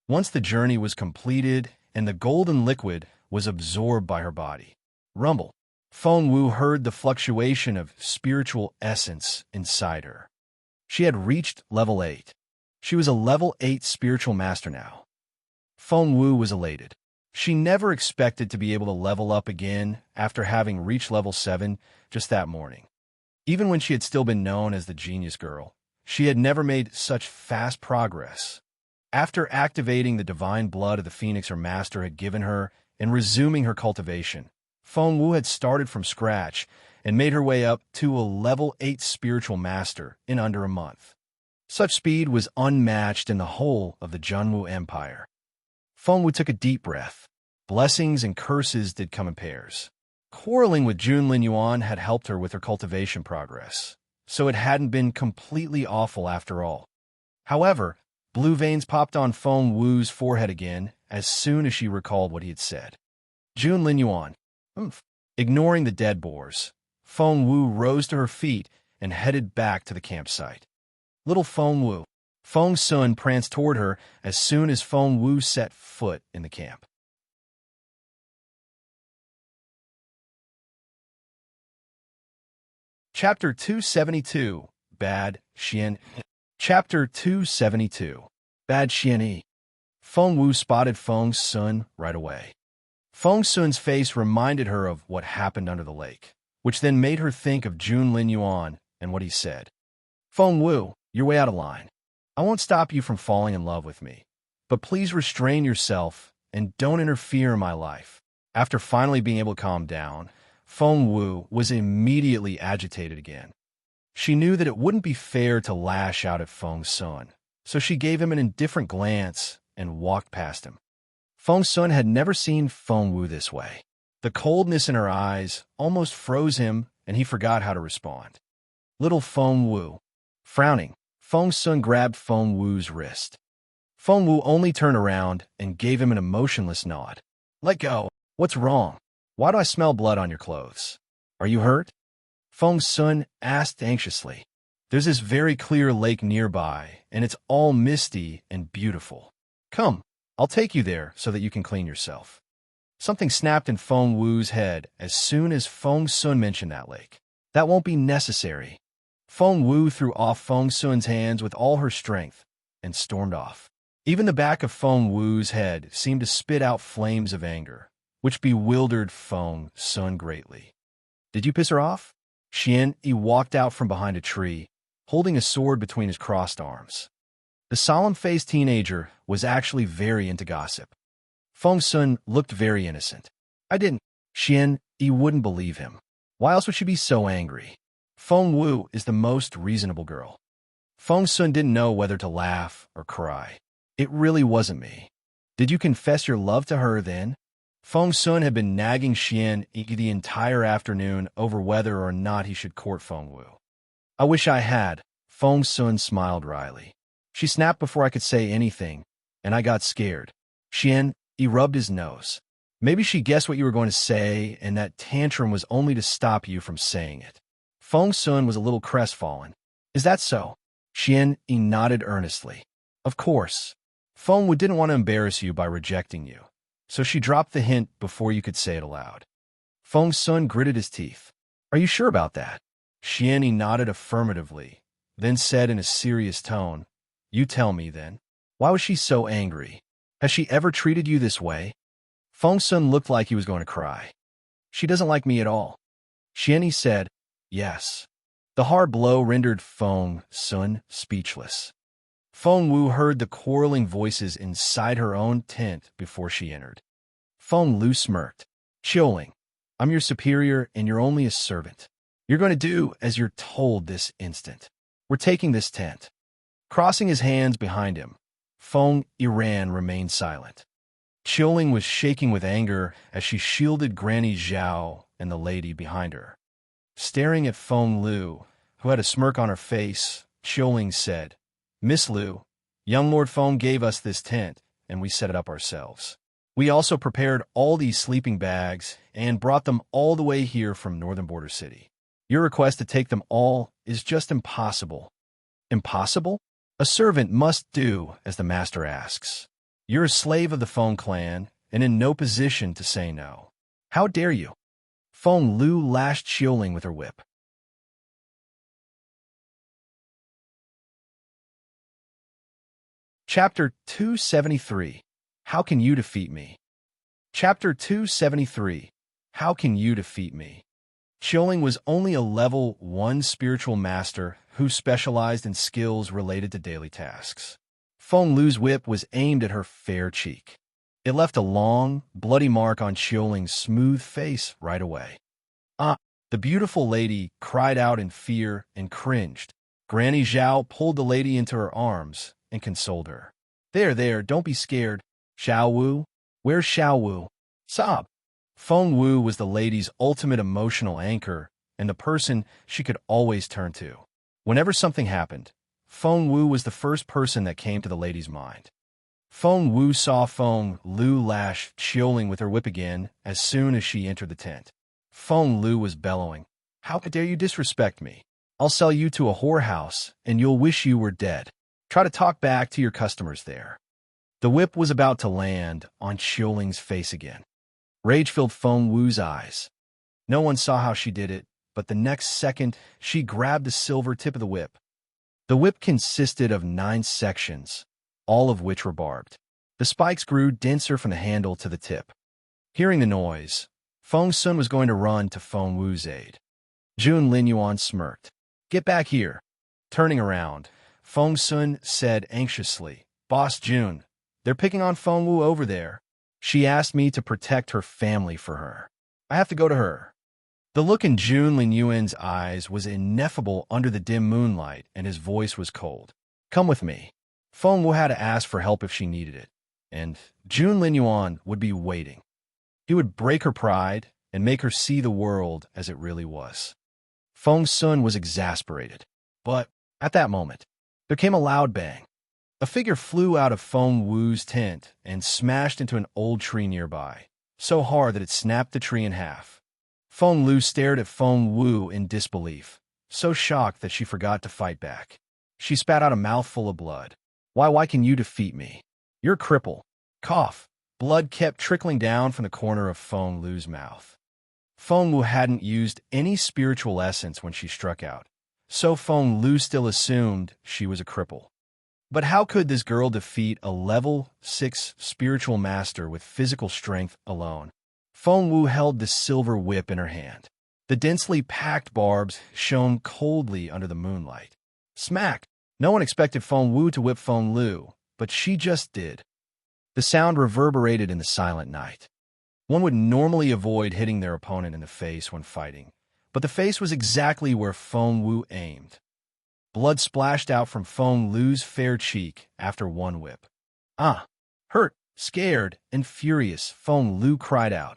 Once the journey was completed and the golden liquid was absorbed by her body, rumble, Fengwu heard the fluctuation of spiritual essence inside her. She had reached level 8. She was a level 8 spiritual master now. Fengwu was elated. She never expected to be able to level up again after having reached level 7 just that morning. Even when she had still been known as the genius girl, she had never made such fast progress. After activating the divine blood of the phoenix her master had given her and resuming her cultivation, Fengwu had started from scratch and made her way up to a level 8 spiritual master in under a month. Such speed was unmatched in the whole of the Junwu Empire. Fengwu took a deep breath. Blessings and curses did come in pairs. Quarreling with Junlin Yuan had helped her with her cultivation progress, so it hadn't been completely awful after all. However, blue veins popped on Fengwu's forehead again as soon as she recalled what he had said. Junlin Yuan. Ignoring the dead boars, Fengwu rose to her feet and headed back to the campsite. Little Fengwu. Feng Sun pranced toward her as soon as Fengwu set foot in the camp. Chapter 272, Bad Xian. Chapter 272, Bad Xian. Fengwu spotted Feng Sun right away. Feng Sun's face reminded her of what happened under the lake, which then made her think of Junlin Yuan and what he said. Fengwu, you're way out of line. I won't stop you from falling in love with me, but please restrain yourself and don't interfere in my life. After finally being able to calm down, Fengwu was immediately agitated again. She knew that it wouldn't be fair to lash out at Feng Sun, so she gave him an indifferent glance and walked past him. Feng Sun had never seen Fengwu this way. The coldness in her eyes almost froze him, and he forgot how to respond. Little Fengwu. Frowning, Feng Sun grabbed Fengwu's wrist. Fengwu only turned around and gave him an emotionless nod. Let go. What's wrong? Why do I smell blood on your clothes? Are you hurt? Feng Sun asked anxiously. There's this very clear lake nearby, and it's all misty and beautiful. Come, I'll take you there so that you can clean yourself. Something snapped in Fengwu's head as soon as Feng Sun mentioned that lake. That won't be necessary. Fengwu threw off Feng Sun's hands with all her strength and stormed off. Even the back of Fengwu's head seemed to spit out flames of anger, which bewildered Feng Sun greatly. Did you piss her off? Xian Yi walked out from behind a tree, holding a sword between his crossed arms. The solemn-faced teenager was actually very into gossip. Feng Sun looked very innocent. I didn't. Xian Yi wouldn't believe him. Why else would she be so angry? Fengwu is the most reasonable girl. Feng Sun didn't know whether to laugh or cry. It really wasn't me. Did you confess your love to her then? Feng Sun had been nagging Xian Yi the entire afternoon over whether or not he should court Fengwu. I wish I had. Feng Sun smiled wryly. She snapped before I could say anything, and I got scared. Xian Yi rubbed his nose. Maybe she guessed what you were going to say, and that tantrum was only to stop you from saying it. Feng Sun was a little crestfallen. Is that so? Xian Yi nodded earnestly. Of course. Fengwu didn't want to embarrass you by rejecting you, so she dropped the hint before you could say it aloud. Feng Sun gritted his teeth. Are you sure about that? Xian Yi nodded affirmatively, then said in a serious tone, You tell me then. Why was she so angry? Has she ever treated you this way? Feng Sun looked like he was going to cry. She doesn't like me at all. Xianni said, yes. The hard blow rendered Feng Sun speechless. Feng Wu heard the quarreling voices inside her own tent before she entered. Feng Lu smirked. Qiuling, I'm your superior and you're only a servant. You're going to do as you're told this instant. We're taking this tent. Crossing his hands behind him, Feng Yiran remained silent. Qiuling was shaking with anger as she shielded Granny Zhao and the lady behind her. Staring at Feng Lu, who had a smirk on her face, Qiuling said, Miss Lu, young Lord Feng gave us this tent, and we set it up ourselves. We also prepared all these sleeping bags and brought them all the way here from Northern Border City. Your request to take them all is just impossible. Impossible? A servant must do as the master asks. You're a slave of the Feng clan and in no position to say no. How dare you? Feng Lu lashed Qiuling with her whip. Chapter 273. How can you defeat me? Chapter 273. How can you defeat me? Qiuling was only a level 1 spiritual master who specialized in skills related to daily tasks. Feng Lu's whip was aimed at her fair cheek. It left a long, bloody mark on Qiuling's smooth face right away. Ah! The beautiful lady cried out in fear and cringed. Granny Zhao pulled the lady into her arms and consoled her. There, don't be scared. Xiao Wu? Where's Xiao Wu? Sob. Feng Wu was the lady's ultimate emotional anchor and the person she could always turn to. Whenever something happened, Feng Wu was the first person that came to the lady's mind. Feng Wu saw Feng Lu lash Qiuling with her whip again as soon as she entered the tent. Feng Lu was bellowing, How dare you disrespect me? I'll sell you to a whorehouse, and you'll wish you were dead. Try to talk back to your customers there. The whip was about to land on Qiuling's face again. Rage filled Feng Wu's eyes. No one saw how she did it, but the next second, she grabbed the silver tip of the whip. The whip consisted of 9 sections, all of which were barbed. The spikes grew denser from the handle to the tip. Hearing the noise, Feng Sun was going to run to Feng Wu's aid. Jun Linyuan smirked. Get back here. Turning around, Feng Sun said anxiously, Boss Jun, they're picking on Feng Wu over there. She asked me to protect her family for her. I have to go to her. The look in Jun Linyuan's eyes was ineffable under the dim moonlight, and his voice was cold. Come with me. Feng Wu had to ask for help if she needed it, and Jun Linyuan would be waiting. He would break her pride and make her see the world as it really was. Feng Sun was exasperated, but at that moment, there came a loud bang. A figure flew out of Feng Wu's tent and smashed into an old tree nearby, so hard that it snapped the tree in half. Feng Lu stared at Feng Wu in disbelief, so shocked that she forgot to fight back. She spat out a mouthful of blood. Why can you defeat me? You're a cripple. Cough. Blood kept trickling down from the corner of Feng Lu's mouth. Feng Wu hadn't used any spiritual essence when she struck out, so Feng Lu still assumed she was a cripple. But how could this girl defeat a level 6 spiritual master with physical strength alone? Feng Wu held the silver whip in her hand. The densely packed barbs shone coldly under the moonlight. Smack! No one expected Feng Wu to whip Feng Lu, but she just did. The sound reverberated in the silent night. One would normally avoid hitting their opponent in the face when fighting, but the face was exactly where Feng Wu aimed. Blood splashed out from Feng Lu's fair cheek after one whip. Ah! Hurt, scared, and furious, Feng Lu cried out.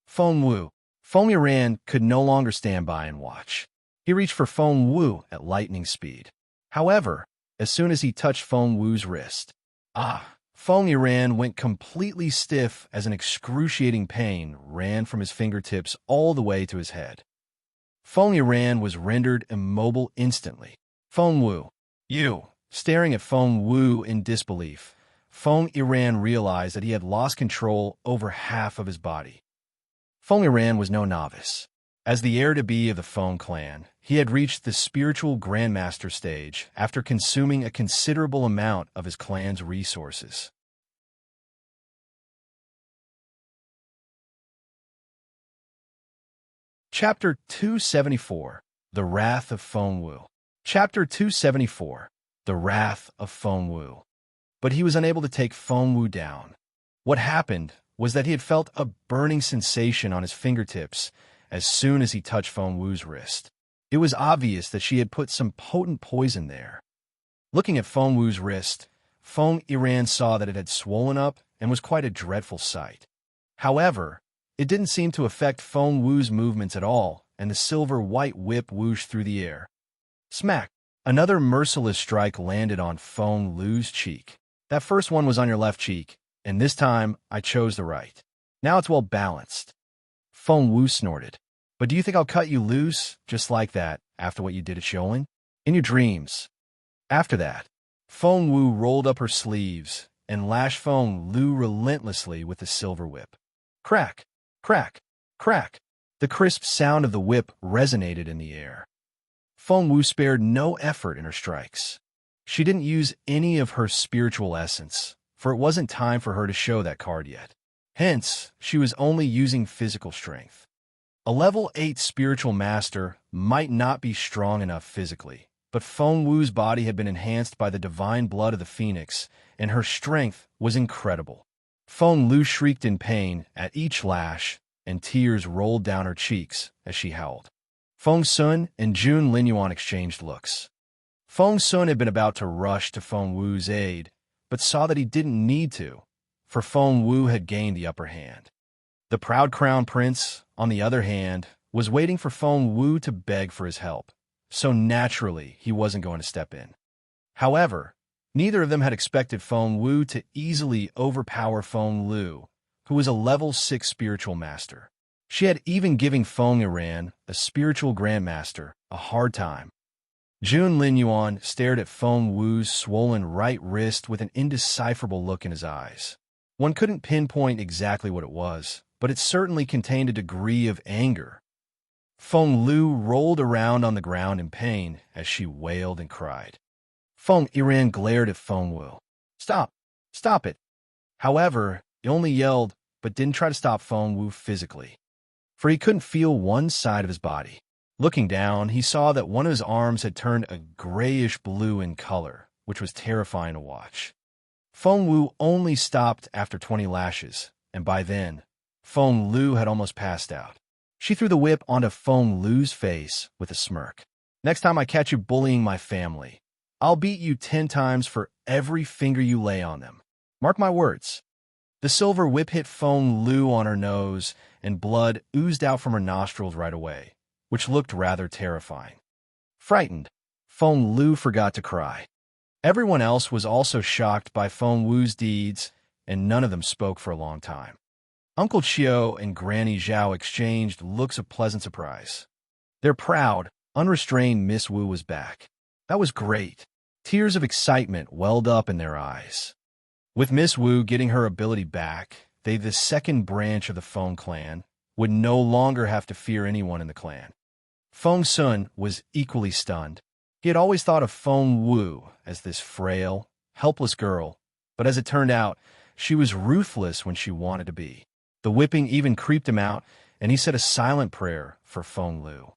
Feng Wu. Feng Yiran could no longer stand by and watch. He reached for Feng Wu at lightning speed. However, as soon as he touched Feng Wu's wrist, Feng Yiran went completely stiff as an excruciating pain ran from his fingertips all the way to his head. Feng Yiran was rendered immobile instantly. Feng Wu. You. Staring at Feng Wu in disbelief, Feng Yiran realized that he had lost control over half of his body. Feng Yiran was no novice. As the heir-to-be of the Feng clan, he had reached the spiritual grandmaster stage after consuming a considerable amount of his clan's resources. Chapter 274, The Wrath of Feng Wu. Chapter 274, The Wrath of Feng Wu. But he was unable to take Feng Wu down. What happened was that he had felt a burning sensation on his fingertips as soon as he touched Feng Wu's wrist. It was obvious that she had put some potent poison there. Looking at Feng Wu's wrist, Feng Yiran saw that it had swollen up and was quite a dreadful sight. However, it didn't seem to affect Feng Wu's movements at all, and the silver-white whip whooshed through the air. Smack! Another merciless strike landed on Feng Wu's cheek. That first one was on your left cheek, and this time I chose the right. Now it's well balanced. Feng Wu snorted. But do you think I'll cut you loose, just like that, after what you did at Sholing? In your dreams. After that, Feng Wu rolled up her sleeves and lashed Feng Lu relentlessly with the silver whip. Crack! Crack! Crack! The crisp sound of the whip resonated in the air. Feng Wu spared no effort in her strikes. She didn't use any of her spiritual essence, for it wasn't time for her to show that card yet. Hence, she was only using physical strength. A level 8 spiritual master might not be strong enough physically, but Feng Wu's body had been enhanced by the divine blood of the phoenix, and her strength was incredible. Feng Lu shrieked in pain at each lash, and tears rolled down her cheeks as she howled. Feng Sun and Jun Linyuan exchanged looks. Feng Sun had been about to rush to Feng Wu's aid, but saw that he didn't need to, for Feng Wu had gained the upper hand. The proud crown prince, on the other hand, was waiting for Feng Wu to beg for his help, so naturally he wasn't going to step in. However, neither of them had expected Feng Wu to easily overpower Feng Lu, who was a level 6 spiritual master. She had even given Feng Yiran, a spiritual grandmaster, a hard time. Jun Linyuan stared at Feng Wu's swollen right wrist with an indecipherable look in his eyes. One couldn't pinpoint exactly what it was, but it certainly contained a degree of anger. Feng Lu rolled around on the ground in pain as she wailed and cried. Feng Yiran glared at Feng Wu. Stop! Stop it! However, he only yelled, but didn't try to stop Feng Wu physically, for he couldn't feel one side of his body. Looking down, he saw that one of his arms had turned a grayish blue in color, which was terrifying to watch. Feng Wu only stopped after 20 lashes, and by then, Feng Lu had almost passed out. She threw the whip onto Feng Lu's face with a smirk. Next time I catch you bullying my family, I'll beat you 10 times for every finger you lay on them. Mark my words. The silver whip hit Feng Lu on her nose, and blood oozed out from her nostrils right away, which looked rather terrifying. Frightened, Feng Lu forgot to cry. Everyone else was also shocked by Feng Wu's deeds, and none of them spoke for a long time. Uncle Chiu and Granny Zhao exchanged looks of pleasant surprise. Their proud, unrestrained Miss Wu was back. That was great. Tears of excitement welled up in their eyes. With Miss Wu getting her ability back, they, the second branch of the Feng clan, would no longer have to fear anyone in the clan. Feng Sun was equally stunned. He had always thought of Feng Wu as this frail, helpless girl, but as it turned out, she was ruthless when she wanted to be. The whipping even creeped him out, and he said a silent prayer for Feng Lu.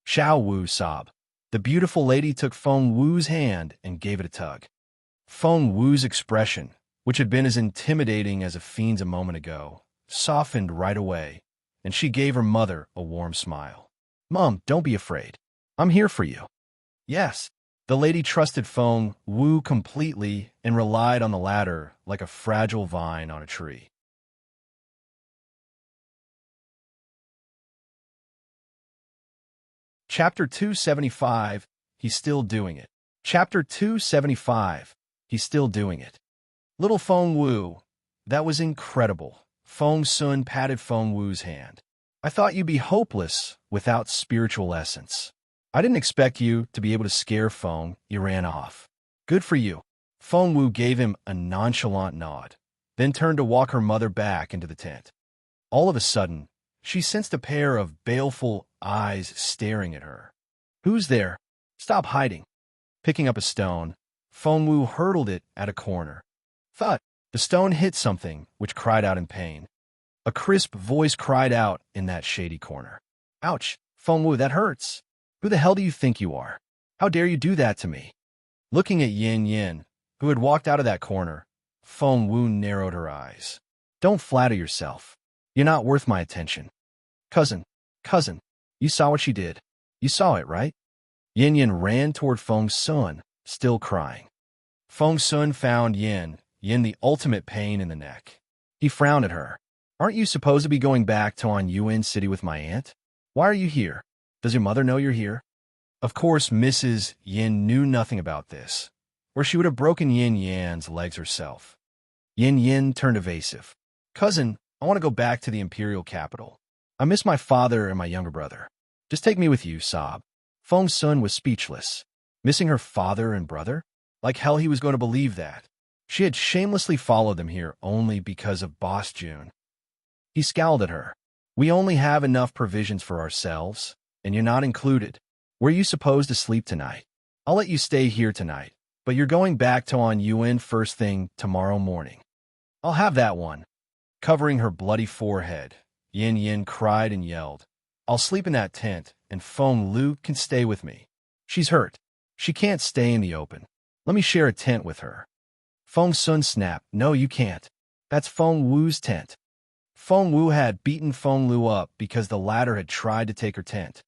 Xiao Wu sobbed. The beautiful lady took Feng Wu's hand and gave it a tug. Feng Wu's expression, which had been as intimidating as a fiend's a moment ago, softened right away, and she gave her mother a warm smile. Mom, don't be afraid. I'm here for you. Yes. The lady trusted Feng Wu completely and relied on the latter like a fragile vine on a tree. Chapter 275, He's Still Doing It. Chapter 275, He's Still Doing It. Little Feng Wu, that was incredible. Feng Sun patted Feng Wu's hand. I thought you'd be hopeless without spiritual essence. I didn't expect you to be able to scare Feng. You ran off. Good for you. Feng Wu gave him a nonchalant nod, then turned to walk her mother back into the tent. All of a sudden, she sensed a pair of baleful eyes staring at her. Who's there? Stop hiding. Picking up a stone, Feng Wu hurled it at a corner. Thud! The stone hit something, which cried out in pain. A crisp voice cried out in that shady corner. Ouch, Feng Wu, that hurts. Who the hell do you think you are? How dare you do that to me? Looking at Yin Yin, who had walked out of that corner, Feng Wu narrowed her eyes. Don't flatter yourself. You're not worth my attention. Cousin, you saw what she did. You saw it, right? Yin Yin ran toward Feng Sun, still crying. Feng Sun found Yin the ultimate pain in the neck. He frowned at her. Aren't you supposed to be going back to Yuan City with my aunt? Why are you here? Does your mother know you're here? Of course, Mrs. Yin knew nothing about this, or she would have broken Yin Yan's legs herself. Yin Yin turned evasive. Cousin, I want to go back to the Imperial capital. I miss my father and my younger brother. Just take me with you, sob. Feng Sun was speechless. Missing her father and brother? Like hell he was going to believe that. She had shamelessly followed them here only because of Boss June. He scowled at her. We only have enough provisions for ourselves, and you're not included. Where are you supposed to sleep tonight? I'll let you stay here tonight, but you're going back to Yuan first thing tomorrow morning. I'll have that one. Covering her bloody forehead, Yin Yin cried and yelled. I'll sleep in that tent, and Feng Lu can stay with me. She's hurt. She can't stay in the open. Let me share a tent with her. Feng Sun snapped. No, you can't. That's Feng Wu's tent. Feng Wu had beaten Feng Lu up because the latter had tried to take her tent.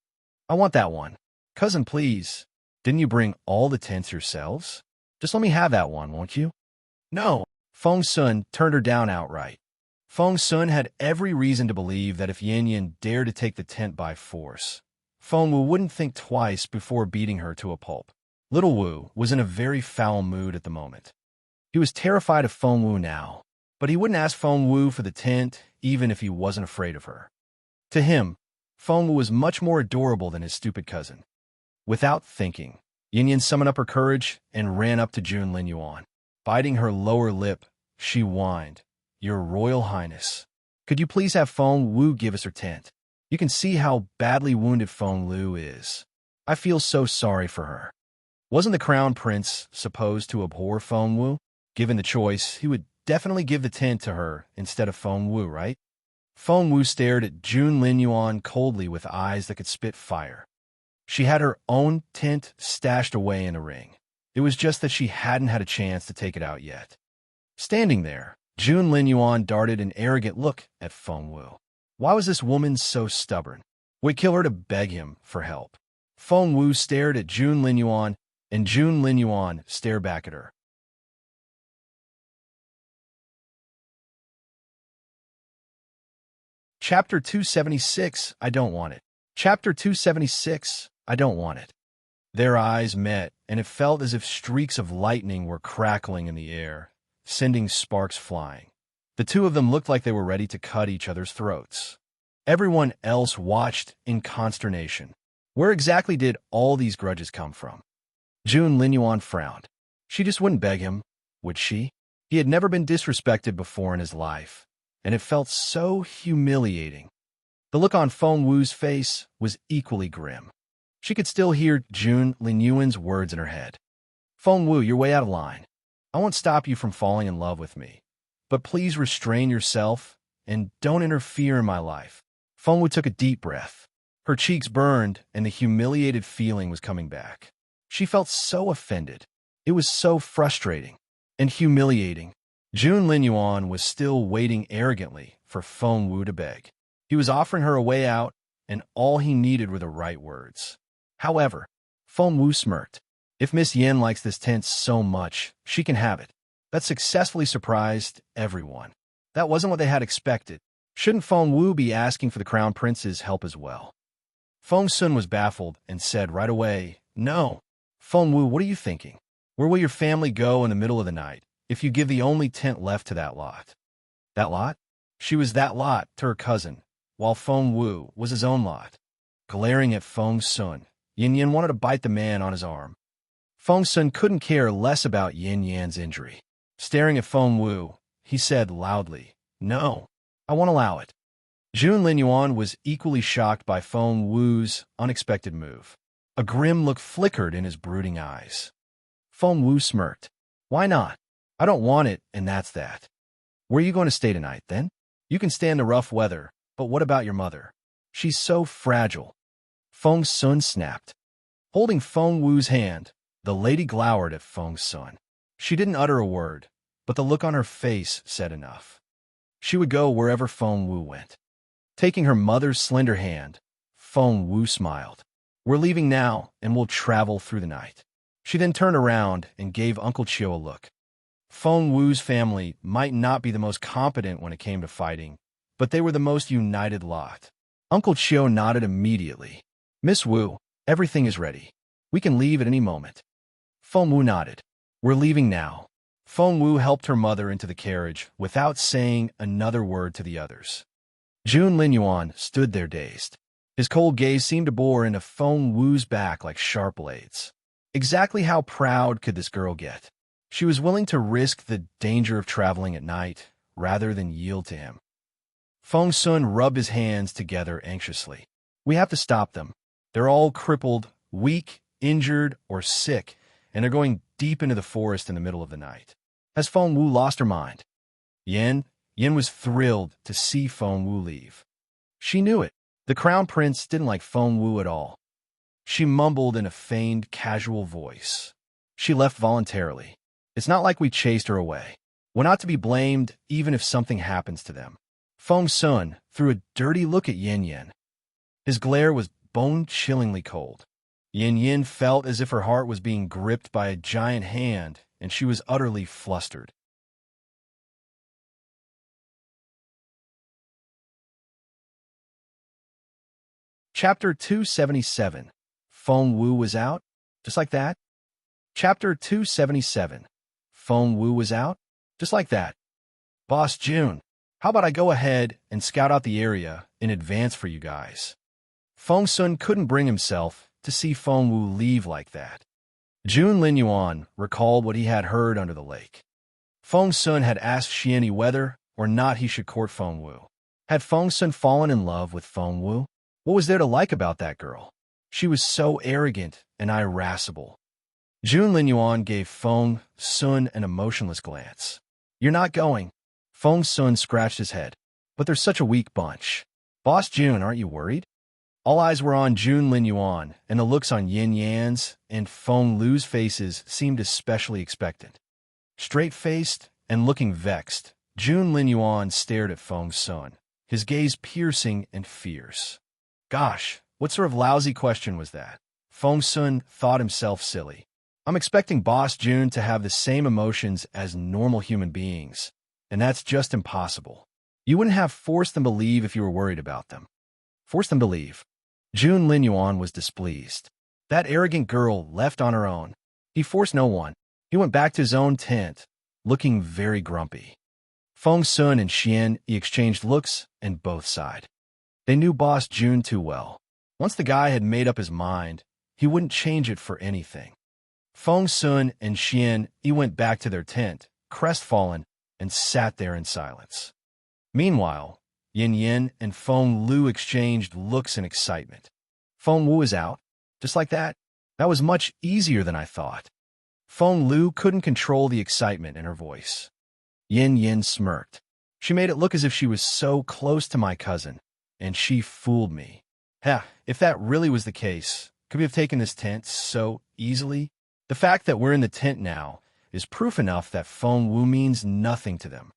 I want that one. Cousin, please. Didn't you bring all the tents yourselves? Just let me have that one, won't you? No. Feng Sun turned her down outright. Feng Sun had every reason to believe that if Yin Yin dared to take the tent by force, Feng Wu wouldn't think twice before beating her to a pulp. Little Wu was in a very foul mood at the moment. He was terrified of Feng Wu now, but he wouldn't ask Feng Wu for the tent even if he wasn't afraid of her. To him, Feng Wu was much more adorable than his stupid cousin. Without thinking, Yin Yin summoned up her courage and ran up to Jun Lin Yuan. Biting her lower lip, she whined, Your Royal Highness, could you please have Feng Wu give us her tent? You can see how badly wounded Feng Lu is. I feel so sorry for her. Wasn't the Crown Prince supposed to abhor Feng Wu? Given the choice, he would definitely give the tent to her instead of Feng Wu, right? Feng Wu stared at Jun Lin Yuan coldly with eyes that could spit fire. She had her own tent stashed away in a ring. It was just that she hadn't had a chance to take it out yet. Standing there, Jun Lin Yuan darted an arrogant look at Feng Wu. Why was this woman so stubborn? Would kill her to beg him for help. Feng Wu stared at Jun Lin Yuan, and Jun Lin Yuan stared back at her. Chapter 276, I Don't Want It. Chapter 276, I Don't Want It. Their eyes met, and it felt as if streaks of lightning were crackling in the air, sending sparks flying. The two of them looked like they were ready to cut each other's throats. Everyone else watched in consternation. Where exactly did all these grudges come from? Jun Lin Yuan frowned. She just wouldn't beg him, would she? He had never been disrespected before in his life, and it felt so humiliating. The look on Feng Wu's face was equally grim. She could still hear Jun Lin Yuan's words in her head. Feng Wu, you're way out of line. I won't stop you from falling in love with me, but please restrain yourself and don't interfere in my life. Feng Wu took a deep breath. Her cheeks burned, and the humiliated feeling was coming back. She felt so offended. It was so frustrating and humiliating. Jun Lin Yuan was still waiting arrogantly for Feng Wu to beg. He was offering her a way out, and all he needed were the right words. However, Feng Wu smirked. If Miss Yin likes this tent so much, she can have it. That successfully surprised everyone. That wasn't what they had expected. Shouldn't Feng Wu be asking for the Crown Prince's help as well? Feng Sun was baffled and said right away, No. Feng Wu, what are you thinking? Where will your family go in the middle of the night if you give the only tent left to that lot? That lot? She was that lot to her cousin, while Feng Wu was his own lot. Glaring at Feng Sun, Yin Yin wanted to bite the man on his arm. Feng Sun couldn't care less about Yin Yan's injury. Staring at Feng Wu, he said loudly, No, I won't allow it. Jun Lin Yuan was equally shocked by Feng Wu's unexpected move. A grim look flickered in his brooding eyes. Feng Wu smirked. Why not? I don't want it, and that's that. Where are you going to stay tonight, then? You can stand the rough weather, but what about your mother? She's so fragile. Feng Sun snapped. Holding Feng Wu's hand, the lady glowered at Feng Sun. She didn't utter a word, but the look on her face said enough. She would go wherever Feng Wu went. Taking her mother's slender hand, Feng Wu smiled. We're leaving now, and we'll travel through the night. She then turned around and gave Uncle Chiu a look. Feng Wu's family might not be the most competent when it came to fighting, but they were the most united lot. Uncle Chiu nodded immediately. Miss Wu, everything is ready. We can leave at any moment. Feng Wu nodded. We're leaving now. Feng Wu helped her mother into the carriage without saying another word to the others. Jun Linyuan stood there dazed. His cold gaze seemed to bore into Feng Wu's back like sharp blades. Exactly how proud could this girl get? She was willing to risk the danger of traveling at night rather than yield to him. Feng Sun rubbed his hands together anxiously. We have to stop them. They're all crippled, weak, injured, or sick, and they're going deep into the forest in the middle of the night. Has Feng Wu lost her mind? Yin was thrilled to see Feng Wu leave. She knew it. The crown prince didn't like Feng Wu at all. She mumbled in a feigned, casual voice. She left voluntarily. It's not like we chased her away. We're not to be blamed even if something happens to them. Feng Sun threw a dirty look at Yin. His glare was bone-chillingly cold. Yin felt as if her heart was being gripped by a giant hand, and she was utterly flustered. Chapter 277. Feng Wu was out? Just like that? Chapter 277. Feng Wu was out? Just like that. Boss Jun, how about I go ahead and scout out the area in advance for you guys? Feng Sun couldn't bring himself to see Feng Wu leave like that. Jun Linyuan recalled what he had heard under the lake. Feng Sun had asked Xiani whether or not he should court Feng Wu. Had Feng Sun fallen in love with Feng Wu? What was there to like about that girl? She was so arrogant and irascible. Jun Linyuan gave Feng Sun an emotionless glance. You're not going. Feng Sun scratched his head. But they're such a weak bunch. Boss Jun, aren't you worried? All eyes were on Jun Linyuan, and the looks on Yin Yan's and Feng Lu's faces seemed especially expectant. Straight-faced and looking vexed, Jun Linyuan stared at Feng Sun, his gaze piercing and fierce. Gosh, what sort of lousy question was that? Feng Sun thought himself silly. I'm expecting Boss Jun to have the same emotions as normal human beings, and that's just impossible. You wouldn't have forced them to leave if you were worried about them. Forced them to leave. Jun Linyuan was displeased. That arrogant girl left on her own. He forced no one. He went back to his own tent, looking very grumpy. Feng Sun and Xian exchanged looks, and both sighed. They knew Boss Jun too well. Once the guy had made up his mind, he wouldn't change it for anything. Feng Sun and Xian went back to their tent, crestfallen, and sat there in silence. Meanwhile, Yin and Feng Lu exchanged looks in excitement. Feng Wu is out? Just like that? That was much easier than I thought. Feng Lu couldn't control the excitement in her voice. Yin smirked. She made it look as if she was so close to my cousin, and she fooled me. If that really was the case, could we have taken this tent so easily? The fact that we're in the tent now is proof enough that Feng Wu means nothing to them.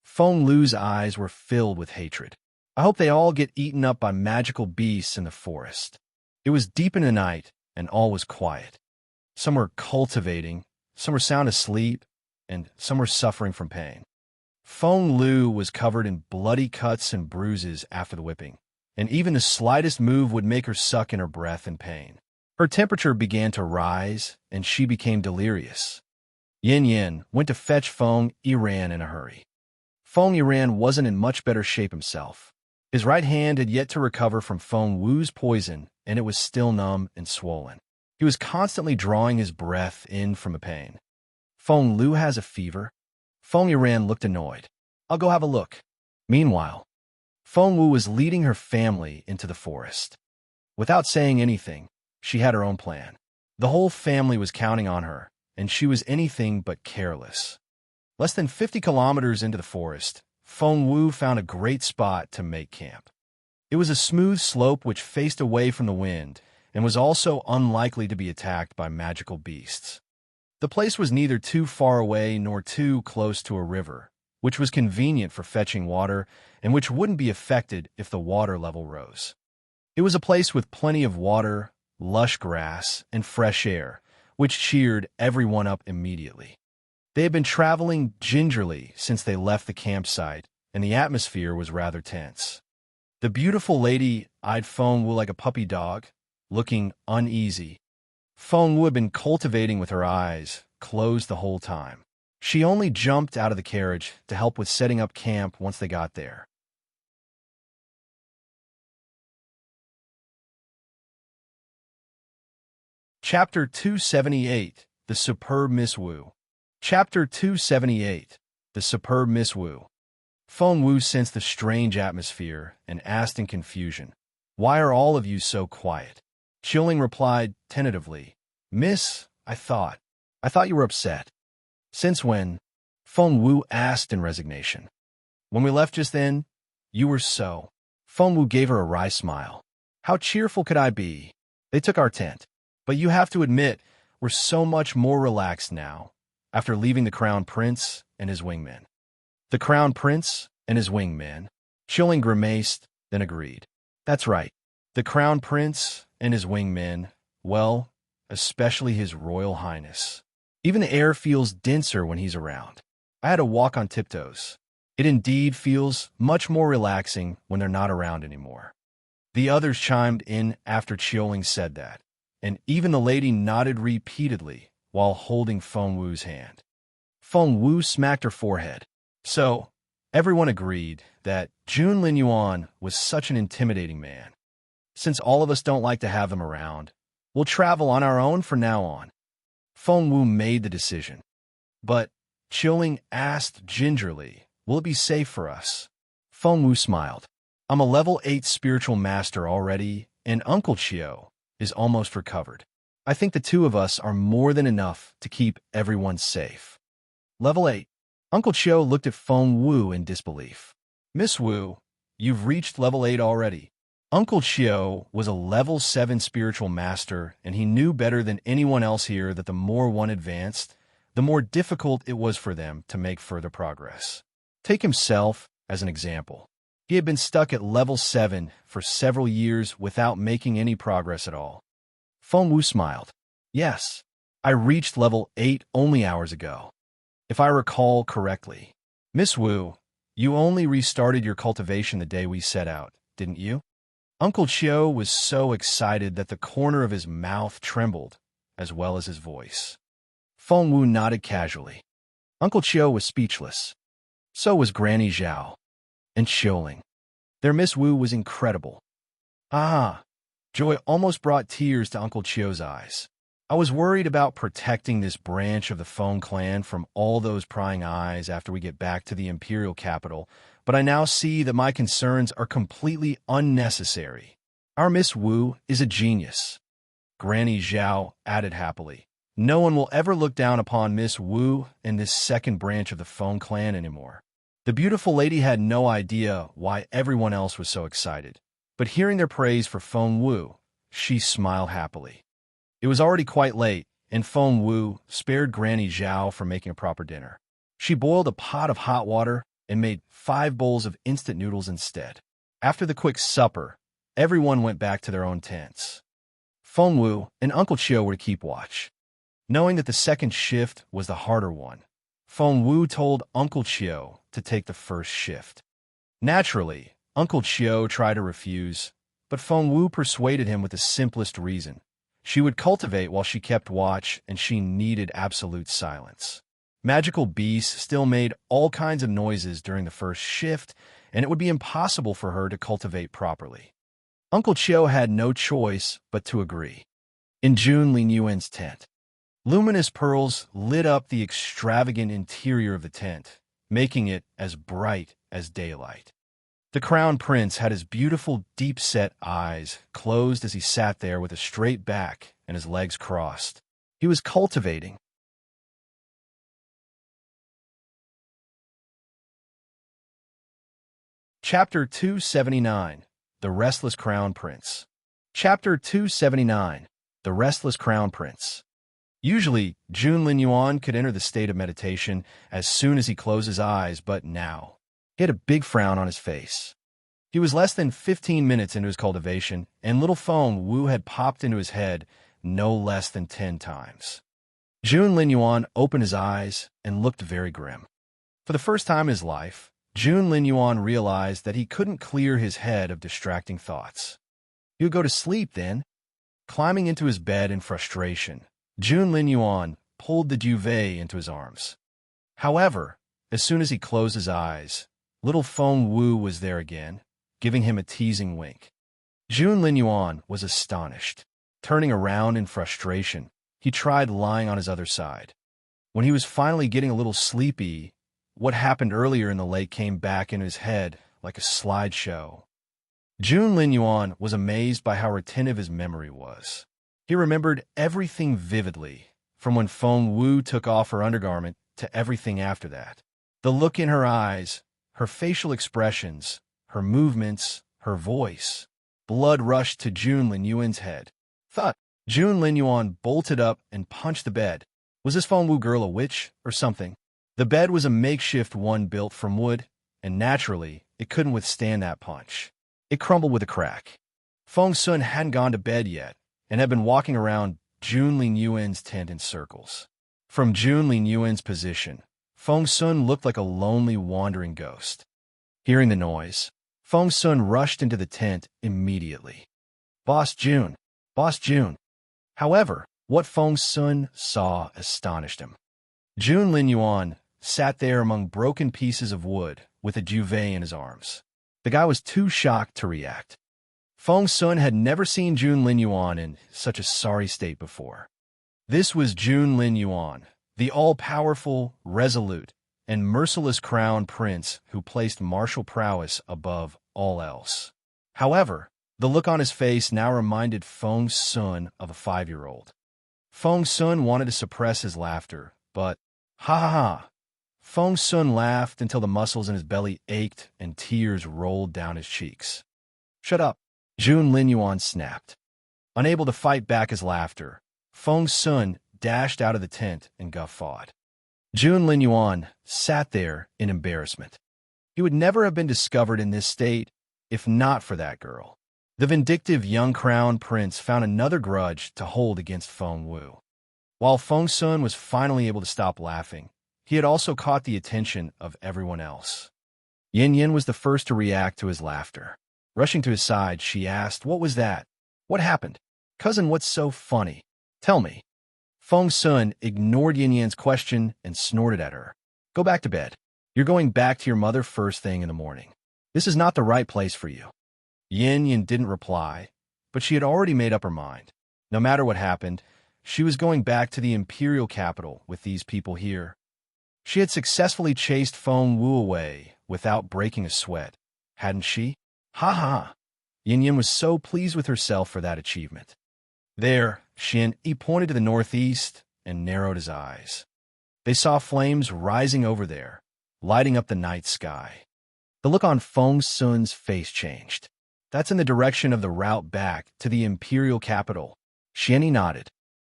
Feng Lu's eyes were filled with hatred. I hope they all get eaten up by magical beasts in the forest. It was deep in the night, and all was quiet. Some were cultivating, some were sound asleep, and some were suffering from pain. Feng Lu was covered in bloody cuts and bruises after the whipping, and even the slightest move would make her suck in her breath in pain. Her temperature began to rise, and she became delirious. Yin went to fetch Feng Yiran in a hurry. Feng Yiran wasn't in much better shape himself. His right hand had yet to recover from Feng Wu's poison, and it was still numb and swollen. He was constantly drawing his breath in from the pain. Feng Lu has a fever? Feng Yiran looked annoyed. I'll go have a look. Meanwhile, Feng Wu was leading her family into the forest. Without saying anything, she had her own plan. The whole family was counting on her, and she was anything but careless. Less than 50 kilometers into the forest, Feng Wu found a great spot to make camp. It was a smooth slope which faced away from the wind and was also unlikely to be attacked by magical beasts. The place was neither too far away nor too close to a river, which was convenient for fetching water and which wouldn't be affected if the water level rose. It was a place with plenty of water, lush grass, and fresh air, which cheered everyone up immediately. They had been traveling gingerly since they left the campsite, and the atmosphere was rather tense. The beautiful lady eyed Feng Wu like a puppy dog, looking uneasy. Feng Wu had been cultivating with her eyes closed the whole time. She only jumped out of the carriage to help with setting up camp once they got there. Chapter 278, The Superb Miss Wu. Chapter 278, The Superb Miss Wu. Feng Wu sensed the strange atmosphere and asked in confusion, "Why are all of you so quiet?" Chilling replied tentatively, "Miss, I thought you were upset." "Since when?" Feng Wu asked in resignation. "When we left just then, you were so." Feng Wu gave her a wry smile. "How cheerful could I be? They took our tent. But you have to admit, we're so much more relaxed now, after leaving the Crown Prince and his wingmen." "The Crown Prince and his wingmen?" Chilling grimaced, then agreed. "That's right. The Crown Prince and his wingmen, well, especially His Royal Highness. Even the air feels denser when he's around. I had to walk on tiptoes. It indeed feels much more relaxing when they're not around anymore." The others chimed in after Chioling said that, and even the lady nodded repeatedly while holding Feng Wu's hand. Feng Wu smacked her forehead. So, everyone agreed that Jun Lin Yuan was such an intimidating man. Since all of us don't like to have them around, we'll travel on our own from now on. Feng Wu made the decision. But Chilling asked gingerly, "Will it be safe for us?" Feng Wu smiled. "I'm a level 8 spiritual master already, and Uncle Chio is almost recovered. I think the two of us are more than enough to keep everyone safe." Level 8. Uncle Chio looked at Feng Wu in disbelief. "Miss Wu, you've reached level 8 already." Uncle Chio was a level 7 spiritual master, and he knew better than anyone else here that the more one advanced, the more difficult it was for them to make further progress. Take himself as an example. He had been stuck at level 7 for several years without making any progress at all. Feng Wu smiled. "Yes, I reached level 8 only hours ago, if I recall correctly." "Miss Wu, you only restarted your cultivation the day we set out, didn't you?" Uncle Chio was so excited that the corner of his mouth trembled, as well as his voice. Feng Wu nodded casually. Uncle Chio was speechless. So was Granny Zhao and Chioling. Their Miss Wu was incredible. Ah! Joy almost brought tears to Uncle Chio's eyes. "I was worried about protecting this branch of the Feng clan from all those prying eyes after we get back to the Imperial capital, but I now see that my concerns are completely unnecessary. Our Miss Wu is a genius." Granny Zhao added happily. "No one will ever look down upon Miss Wu in this second branch of the Feng clan anymore." The beautiful lady had no idea why everyone else was so excited, but hearing their praise for Feng Wu, she smiled happily. It was already quite late, and Feng Wu spared Granny Zhao from making a proper dinner. She boiled a pot of hot water and made 5 bowls of instant noodles instead. After the quick supper, everyone went back to their own tents. Feng Wu and Uncle Chio were to keep watch. Knowing that the second shift was the harder one, Feng Wu told Uncle Chio to take the first shift. Naturally, Uncle Chio tried to refuse, but Feng Wu persuaded him with the simplest reason. She would cultivate while she kept watch, and she needed absolute silence. Magical beasts still made all kinds of noises during the first shift, and it would be impossible for her to cultivate properly. Uncle Chio had no choice but to agree. In Jun Lin Yuan's tent, luminous pearls lit up the extravagant interior of the tent, making it as bright as daylight. The Crown Prince had his beautiful, deep-set eyes closed as he sat there with a straight back and his legs crossed. He was cultivating. Chapter 279, The Restless Crown Prince. Chapter 279. The Restless Crown Prince. Usually, Jun Lin Yuan could enter the state of meditation as soon as he closed his eyes, but now, he had a big frown on his face. He was less than 15 minutes into his cultivation, and little Feng Wu had popped into his head no less than 10 times. Jun Lin Yuan opened his eyes and looked very grim. For the first time in his life, Jun Lin Yuan realized that he couldn't clear his head of distracting thoughts. He would go to sleep then. Climbing into his bed in frustration, Jun Lin Yuan pulled the duvet into his arms. However, as soon as he closed his eyes, little Feng Wu was there again, giving him a teasing wink. Jun Lin Yuan was astonished. Turning around in frustration, he tried lying on his other side. When he was finally getting a little sleepy, what happened earlier in the lake came back into his head like a slideshow. Jun Lin Yuan was amazed by how retentive his memory was. He remembered everything vividly, from when Feng Wu took off her undergarment to everything after that. The look in her eyes, her facial expressions, her movements, her voice. Blood rushed to Jun Lin Yuan's head. Thud! Jun Lin Yuan bolted up and punched the bed. Was this Feng Wu girl a witch or something? The bed was a makeshift one built from wood, and naturally, it couldn't withstand that punch. It crumbled with a crack. Feng Sun hadn't gone to bed yet, and had been walking around Jun Lin Yuan's tent in circles. From Jun Lin Yuan's position, Feng Sun looked like a lonely, wandering ghost. Hearing the noise, Feng Sun rushed into the tent immediately. Boss Jun! Boss Jun! However, what Feng Sun saw astonished him. Jun Lin Yuan sat there among broken pieces of wood with a duvet in his arms. The guy was too shocked to react. Feng Sun had never seen Jun Lin Yuan in such a sorry state before. This was Jun Lin Yuan, the all-powerful, resolute, and merciless crown prince who placed martial prowess above all else. However, the look on his face now reminded Feng Sun of a 5-year-old. Feng Sun wanted to suppress his laughter, but, ha ha ha! Feng Sun laughed until the muscles in his belly ached and tears rolled down his cheeks. Shut up! Jun Lin Yuan snapped. Unable to fight back his laughter, Feng Sun dashed out of the tent and guffawed. Jun Lin Yuan sat there in embarrassment. He would never have been discovered in this state if not for that girl. The vindictive young crown prince found another grudge to hold against Feng Wu. While Feng Sun was finally able to stop laughing, he had also caught the attention of everyone else. Yin Yin was the first to react to his laughter. Rushing to his side, she asked, "What was that? What happened? Cousin, what's so funny? Tell me." Feng Sun ignored Yin Yin's question and snorted at her. "Go back to bed. You're going back to your mother first thing in the morning. This is not the right place for you." Yin Yin didn't reply, but she had already made up her mind. No matter what happened, she was going back to the Imperial capital with these people here. She had successfully chased Feng Wu away without breaking a sweat, hadn't she? Ha ha! Yin Yin was so pleased with herself for that achievement. There, he pointed to the northeast and narrowed his eyes. They saw flames rising over there, lighting up the night sky. The look on Feng Sun's face changed. That's in the direction of the route back to the Imperial capital. Xian nodded.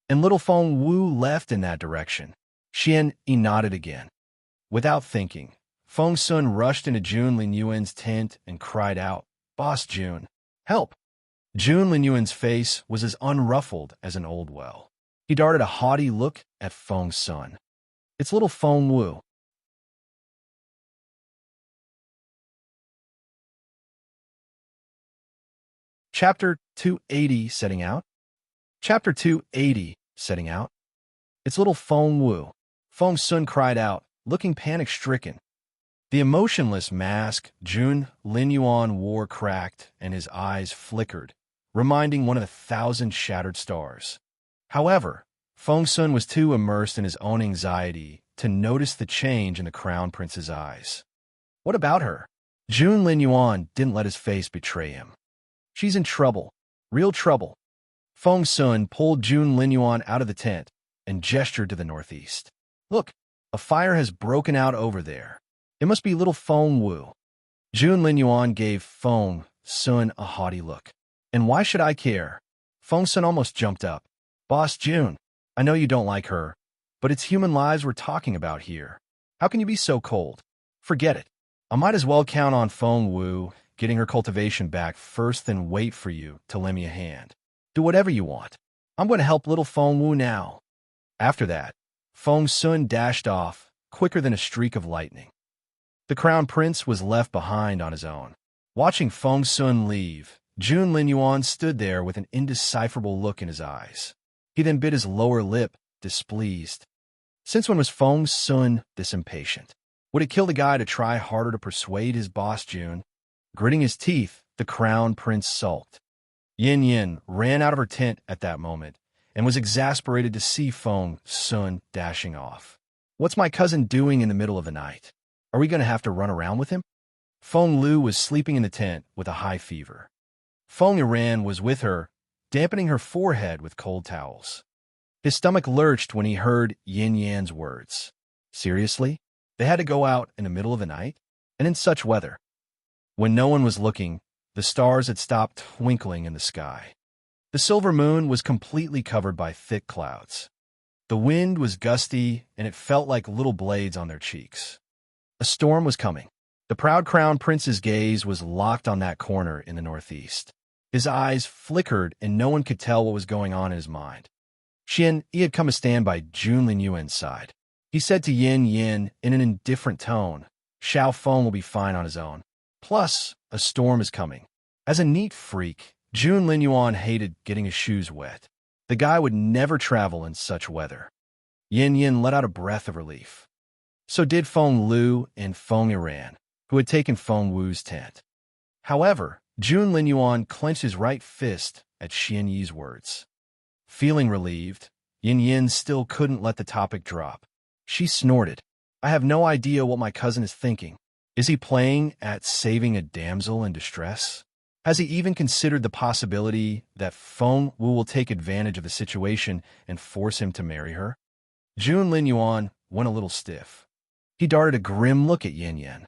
And little Feng Wu left in that direction. Xian nodded again. Without thinking, Feng Sun rushed into Jun Lin Yuan's tent and cried out, "Boss Jun, help!" Jun Lin Yuan's face was as unruffled as an old well. He darted a haughty look at Feng Sun. "It's little Feng Wu." Chapter 280, Setting Out. Chapter 280, Setting Out. "It's little Feng Wu." Feng Sun cried out, looking panic-stricken. The emotionless mask Jun Lin Yuan wore cracked and his eyes flickered, reminding one of 1,000 shattered stars. However, Feng Sun was too immersed in his own anxiety to notice the change in the crown prince's eyes. What about her? Jun Lin Yuan didn't let his face betray him. "She's in trouble. Real trouble." Feng Sun pulled Jun Lin Yuan out of the tent and gestured to the northeast. "Look, a fire has broken out over there. It must be little Feng Wu." Jun Lin Yuan gave Feng Sun a haughty look. And why should I care? Feng Sun almost jumped up. Boss June, I know you don't like her, but it's human lives we're talking about here. How can you be so cold? Forget it. I might as well count on Feng Wu getting her cultivation back first than wait for you to lend me a hand. Do whatever you want. I'm going to help little Feng Wu now. After that, Feng Sun dashed off, quicker than a streak of lightning. The crown prince was left behind on his own. Watching Feng Sun leave, Jun Linyuan stood there with an indecipherable look in his eyes. He then bit his lower lip, displeased. Since when was Feng Sun this impatient? Would it kill the guy to try harder to persuade his boss Jun? Gritting his teeth, the crown prince sulked. Yin Yin ran out of her tent at that moment and was exasperated to see Feng Sun dashing off. What's my cousin doing in the middle of the night? Are we going to have to run around with him? Feng Lu was sleeping in the tent with a high fever. Feng Yiran was with her, dampening her forehead with cold towels. His stomach lurched when he heard Yin Yan's words. Seriously? They had to go out in the middle of the night? And in such weather? When no one was looking, the stars had stopped twinkling in the sky. The silver moon was completely covered by thick clouds. The wind was gusty, and it felt like little blades on their cheeks. A storm was coming. The proud crown prince's gaze was locked on that corner in the northeast. His eyes flickered, and no one could tell what was going on in his mind. He had come to stand by Jun Linyuan's side. He said to Yin Yin in an indifferent tone, Xiao Feng will be fine on his own. Plus, a storm is coming. As a neat freak, Jun Linyuan hated getting his shoes wet. The guy would never travel in such weather. Yin Yin let out a breath of relief. So did Feng Lu and Feng Yiran, who had taken Feng Wu's tent. However, Jun Linyuan clenched his right fist at Xian Yi's words. Feeling relieved, Yin Yin still couldn't let the topic drop. She snorted. I have no idea what my cousin is thinking. Is he playing at saving a damsel in distress? Has he even considered the possibility that Feng Wu will take advantage of the situation and force him to marry her? Jun Linyuan went a little stiff. He darted a grim look at Yin Yin.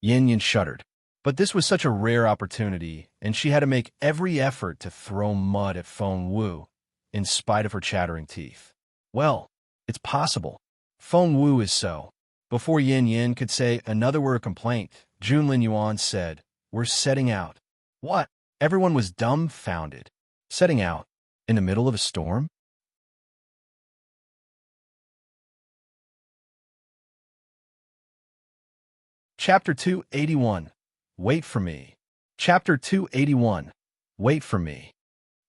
Yin Yin shuddered. But this was such a rare opportunity, and she had to make every effort to throw mud at Feng Wu, in spite of her chattering teeth. Well, it's possible. Feng Wu is so. Before Yin Yin could say another word of complaint, Jun Linyuan said, We're setting out. What? Everyone was dumbfounded. Setting out? In the middle of a storm? Chapter 281. Wait for me. Chapter 281. Wait for me.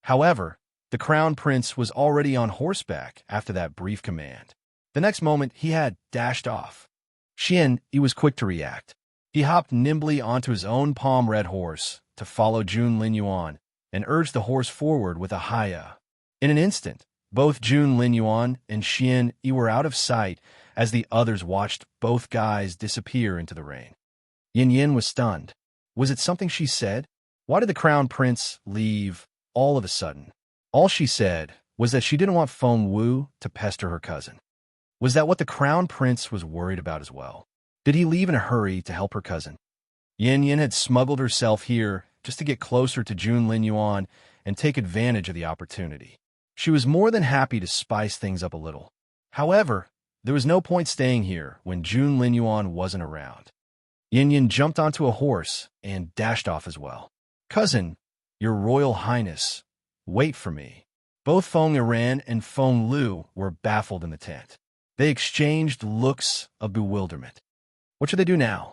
However, the crown prince was already on horseback after that brief command. The next moment, he had dashed off. Xian Yi was quick to react. He hopped nimbly onto his own palm-red horse to follow Jun Linyuan and urged the horse forward with a hi-ya. In an instant, both Jun Linyuan and Xian Yi were out of sight as the others watched both guys disappear into the rain. Yin Yin was stunned. Was it something she said? Why did the crown prince leave all of a sudden? All she said was that she didn't want Feng Wu to pester her cousin. Was that what the crown prince was worried about as well? Did he leave in a hurry to help her cousin? Yin Yin had smuggled herself here just to get closer to Jun Linyuan and take advantage of the opportunity. She was more than happy to spice things up a little. However, there was no point staying here when Jun Linyuan wasn't around. Yin Yin jumped onto a horse and dashed off as well. Cousin, your royal highness, wait for me. Both Feng Yiran and Feng Lu were baffled in the tent. They exchanged looks of bewilderment. What should they do now?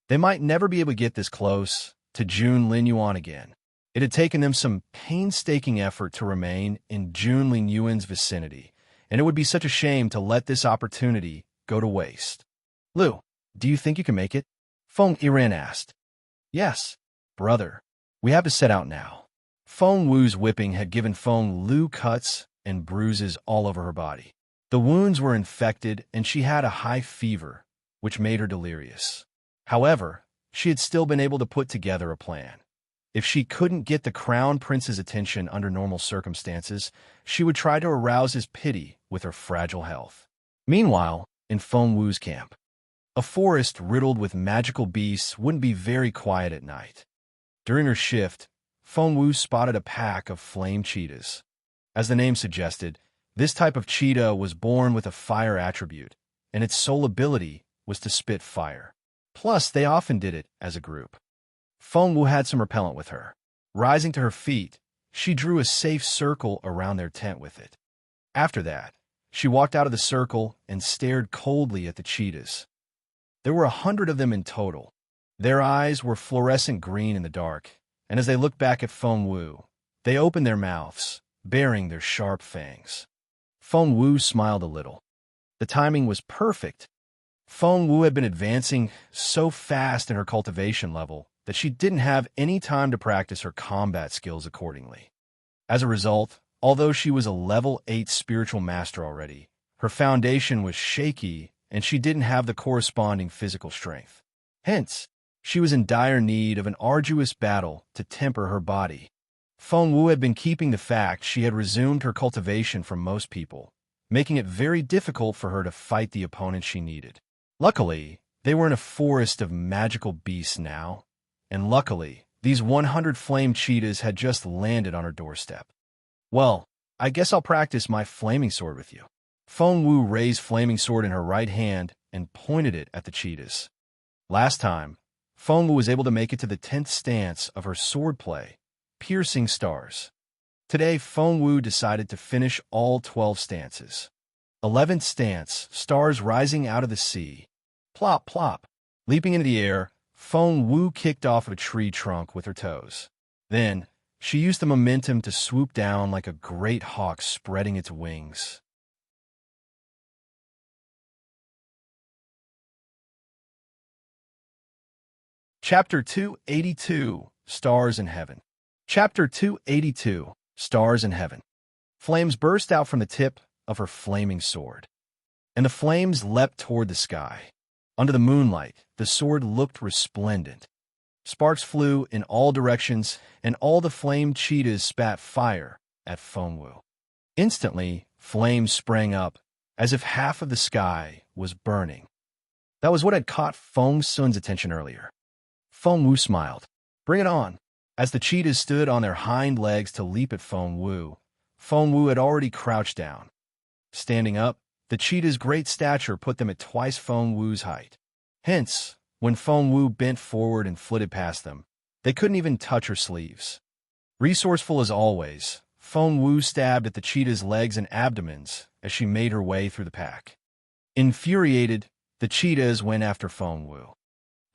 They might never be able to get this close to Jun Linyuan again. It had taken them some painstaking effort to remain in Jun Linyuan's vicinity, and it would be such a shame to let this opportunity go to waste. Lu, do you think you can make it? Feng Yiran asked. Yes, brother. We have to set out now. Feng Wu's whipping had given Feng Lu cuts and bruises all over her body. The wounds were infected, and she had a high fever, which made her delirious. However, she had still been able to put together a plan. If she couldn't get the crown prince's attention under normal circumstances, she would try to arouse his pity with her fragile health. Meanwhile, in Feng Wu's camp, a forest riddled with magical beasts wouldn't be very quiet at night. During her shift, Feng Wu spotted a pack of flame cheetahs. As the name suggested, this type of cheetah was born with a fire attribute, and its sole ability was to spit fire. Plus, they often did it as a group. Feng Wu had some repellent with her. Rising to her feet, she drew a safe circle around their tent with it. After that, she walked out of the circle and stared coldly at the cheetahs. There were 100 of them in total. Their eyes were fluorescent green in the dark, and as they looked back at Feng Wu, they opened their mouths, baring their sharp fangs. Feng Wu smiled a little. The timing was perfect. Feng Wu had been advancing so fast in her cultivation level that she didn't have any time to practice her combat skills accordingly. As a result, although she was a level 8 spiritual master already, her foundation was shaky and she didn't have the corresponding physical strength. Hence, she was in dire need of an arduous battle to temper her body. Feng Wu had been keeping the fact she had resumed her cultivation from most people, making it very difficult for her to fight the opponent she needed. Luckily, they were in a forest of magical beasts now, and luckily, these 100 flame cheetahs had just landed on her doorstep. Well, I guess I'll practice my flaming sword with you. Feng Wu raised flaming sword in her right hand and pointed it at the cheetahs. Last time, Feng Wu was able to make it to the 10th stance of her sword play, piercing stars. Today, Feng Wu decided to finish all 12 stances. 11th stance, stars rising out of the sea. Plop, plop. Leaping into the air, Feng Wu kicked off a tree trunk with her toes. Then, she used the momentum to swoop down like a great hawk spreading its wings. Chapter 282, Stars in Heaven. Chapter 282, Stars in Heaven. Flames burst out from the tip of her flaming sword, and the flames leapt toward the sky. Under the moonlight, the sword looked resplendent. Sparks flew in all directions, and all the flame cheetahs spat fire at Feng Wu. Instantly, flames sprang up, as if half of the sky was burning. That was what had caught Feng Sun's attention earlier. Feng Wu smiled. Bring it on. As the cheetahs stood on their hind legs to leap at Feng Wu had already crouched down. Standing up, the cheetah's great stature put them at twice Feng Wu's height. Hence, when Feng Wu bent forward and flitted past them, they couldn't even touch her sleeves. Resourceful as always, Feng Wu stabbed at the cheetah's legs and abdomens as she made her way through the pack. Infuriated, the cheetahs went after Feng Wu.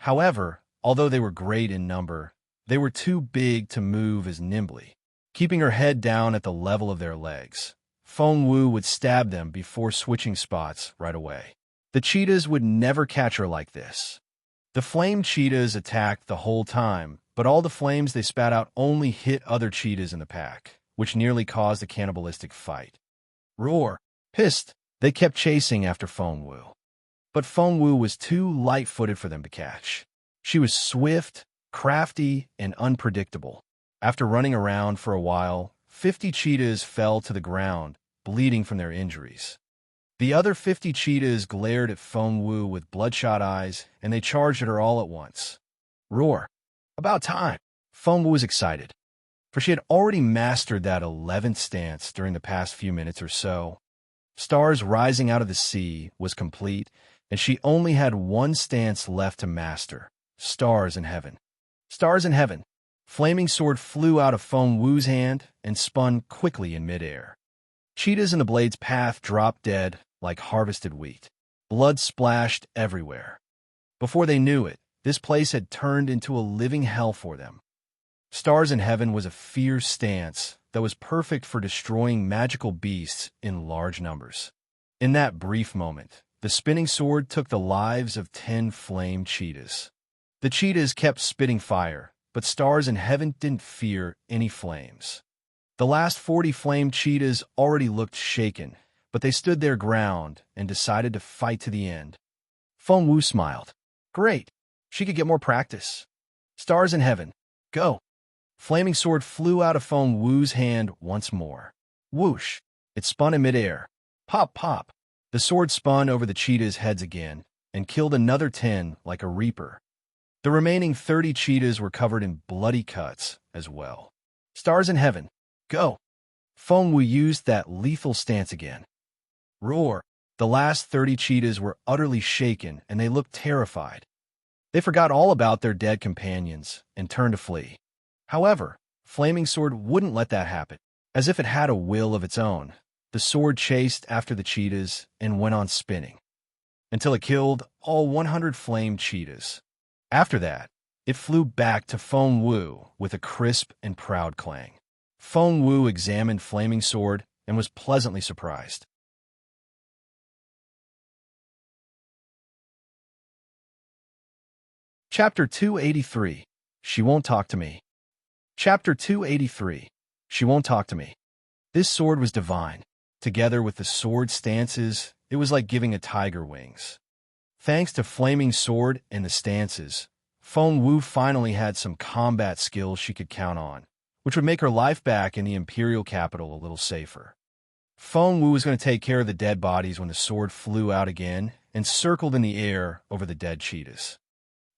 However, although they were great in number, they were too big to move as nimbly. Keeping her head down at the level of their legs, Feng Wu would stab them before switching spots right away. The cheetahs would never catch her like this. The flame cheetahs attacked the whole time, but all the flames they spat out only hit other cheetahs in the pack, which nearly caused a cannibalistic fight. Roar! Pissed, they kept chasing after Feng Wu. But Feng Wu was too light-footed for them to catch. She was swift, crafty, and unpredictable. After running around for a while, 50 cheetahs fell to the ground, bleeding from their injuries. The other 50 cheetahs glared at Feng Wu with bloodshot eyes, and they charged at her all at once. Roar! About time! Feng Wu was excited, for she had already mastered that 11th stance during the past few minutes or so. Stars rising out of the sea was complete, and she only had one stance left to master. Stars in Heaven. Stars in Heaven. Flaming sword flew out of Feng Wu's hand and spun quickly in midair. Cheetahs in the blade's path dropped dead like harvested wheat. Blood splashed everywhere. Before they knew it, this place had turned into a living hell for them. Stars in Heaven was a fierce stance that was perfect for destroying magical beasts in large numbers. In that brief moment, the spinning sword took the lives of 10 flame cheetahs. The cheetahs kept spitting fire, but Stars in Heaven didn't fear any flames. The last 40 flame cheetahs already looked shaken, but they stood their ground and decided to fight to the end. Feng Wu smiled. Great, she could get more practice. Stars in Heaven, go. Flaming sword flew out of Feng Wu's hand once more. Whoosh, it spun in midair. Pop, pop. The sword spun over the cheetahs' heads again and killed another 10 like a reaper. The remaining 30 cheetahs were covered in bloody cuts as well. Stars in heaven, go! Feng Wu used that lethal stance again. Roar! The last 30 cheetahs were utterly shaken, and they looked terrified. They forgot all about their dead companions and turned to flee. However, Flaming Sword wouldn't let that happen. As if it had a will of its own, the sword chased after the cheetahs and went on spinning, until it killed all 100 flamed cheetahs. After that, it flew back to Feng Wu with a crisp and proud clang. Feng Wu examined Flaming Sword and was pleasantly surprised. Chapter 283. She Won't Talk to Me. Chapter 283. She Won't Talk to Me. This sword was divine. Together with the sword stances, it was like giving a tiger wings. Thanks to Flaming Sword and the stances, Feng Wu finally had some combat skills she could count on, which would make her life back in the Imperial capital a little safer. Feng Wu was going to take care of the dead bodies when the sword flew out again and circled in the air over the dead cheetahs.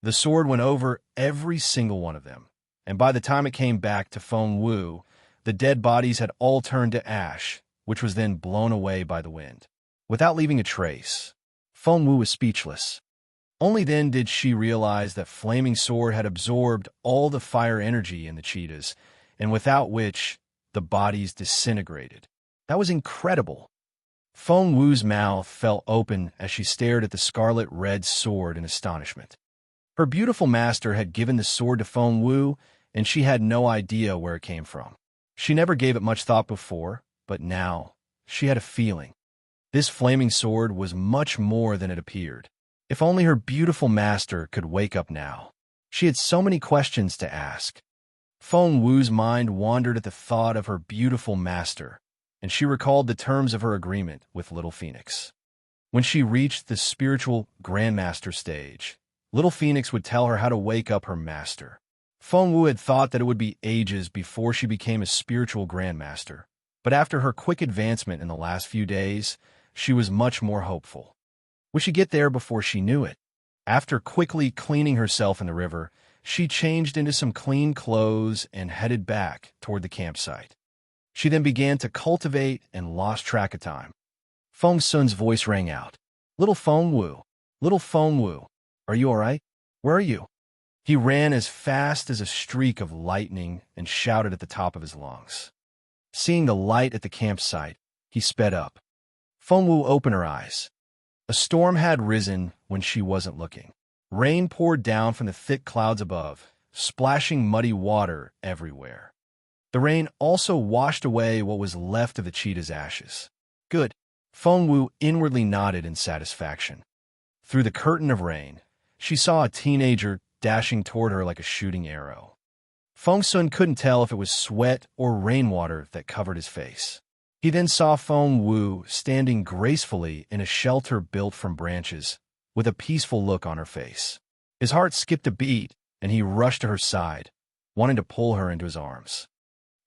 The sword went over every single one of them, and by the time it came back to Feng Wu, the dead bodies had all turned to ash, which was then blown away by the wind. Without leaving a trace, Feng Wu was speechless. Only then did she realize that Flaming Sword had absorbed all the fire energy in the cheetahs, and without which the bodies disintegrated. That was incredible. Feng Wu's mouth fell open as she stared at the scarlet-red sword in astonishment. Her beautiful master had given the sword to Feng Wu, and she had no idea where it came from. She never gave it much thought before, but now she had a feeling. This Flaming Sword was much more than it appeared. If only her beautiful master could wake up now. She had so many questions to ask. Feng Wu's mind wandered at the thought of her beautiful master, and she recalled the terms of her agreement with Little Phoenix. When she reached the spiritual Grandmaster stage, Little Phoenix would tell her how to wake up her master. Feng Wu had thought that it would be ages before she became a spiritual Grandmaster, but after her quick advancement in the last few days, she was much more hopeful. Would she get there before she knew it? After quickly cleaning herself in the river, she changed into some clean clothes and headed back toward the campsite. She then began to cultivate and lost track of time. Feng Sun's voice rang out. Little Feng Wu, Little Feng Wu, are you all right? Where are you? He ran as fast as a streak of lightning and shouted at the top of his lungs. Seeing the light at the campsite, he sped up. Feng Wu opened her eyes. A storm had risen when she wasn't looking. Rain poured down from the thick clouds above, splashing muddy water everywhere. The rain also washed away what was left of the cheetah's ashes. Good. Feng Wu inwardly nodded in satisfaction. Through the curtain of rain, she saw a teenager dashing toward her like a shooting arrow. Feng Sun couldn't tell if it was sweat or rainwater that covered his face. He then saw Feng Wu standing gracefully in a shelter built from branches, with a peaceful look on her face. His heart skipped a beat, and he rushed to her side, wanting to pull her into his arms.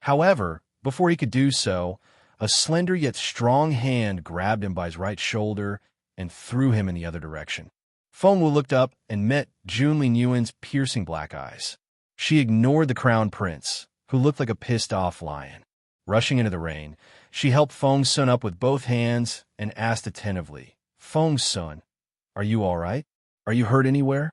However, before he could do so, a slender yet strong hand grabbed him by his right shoulder and threw him in the other direction. Feng Wu looked up and met Jun Linyuan's piercing black eyes. She ignored the crown prince, who looked like a pissed-off lion. Rushing into the rain, she helped Feng Sun up with both hands and asked attentively, Feng Sun, are you all right? Are you hurt anywhere?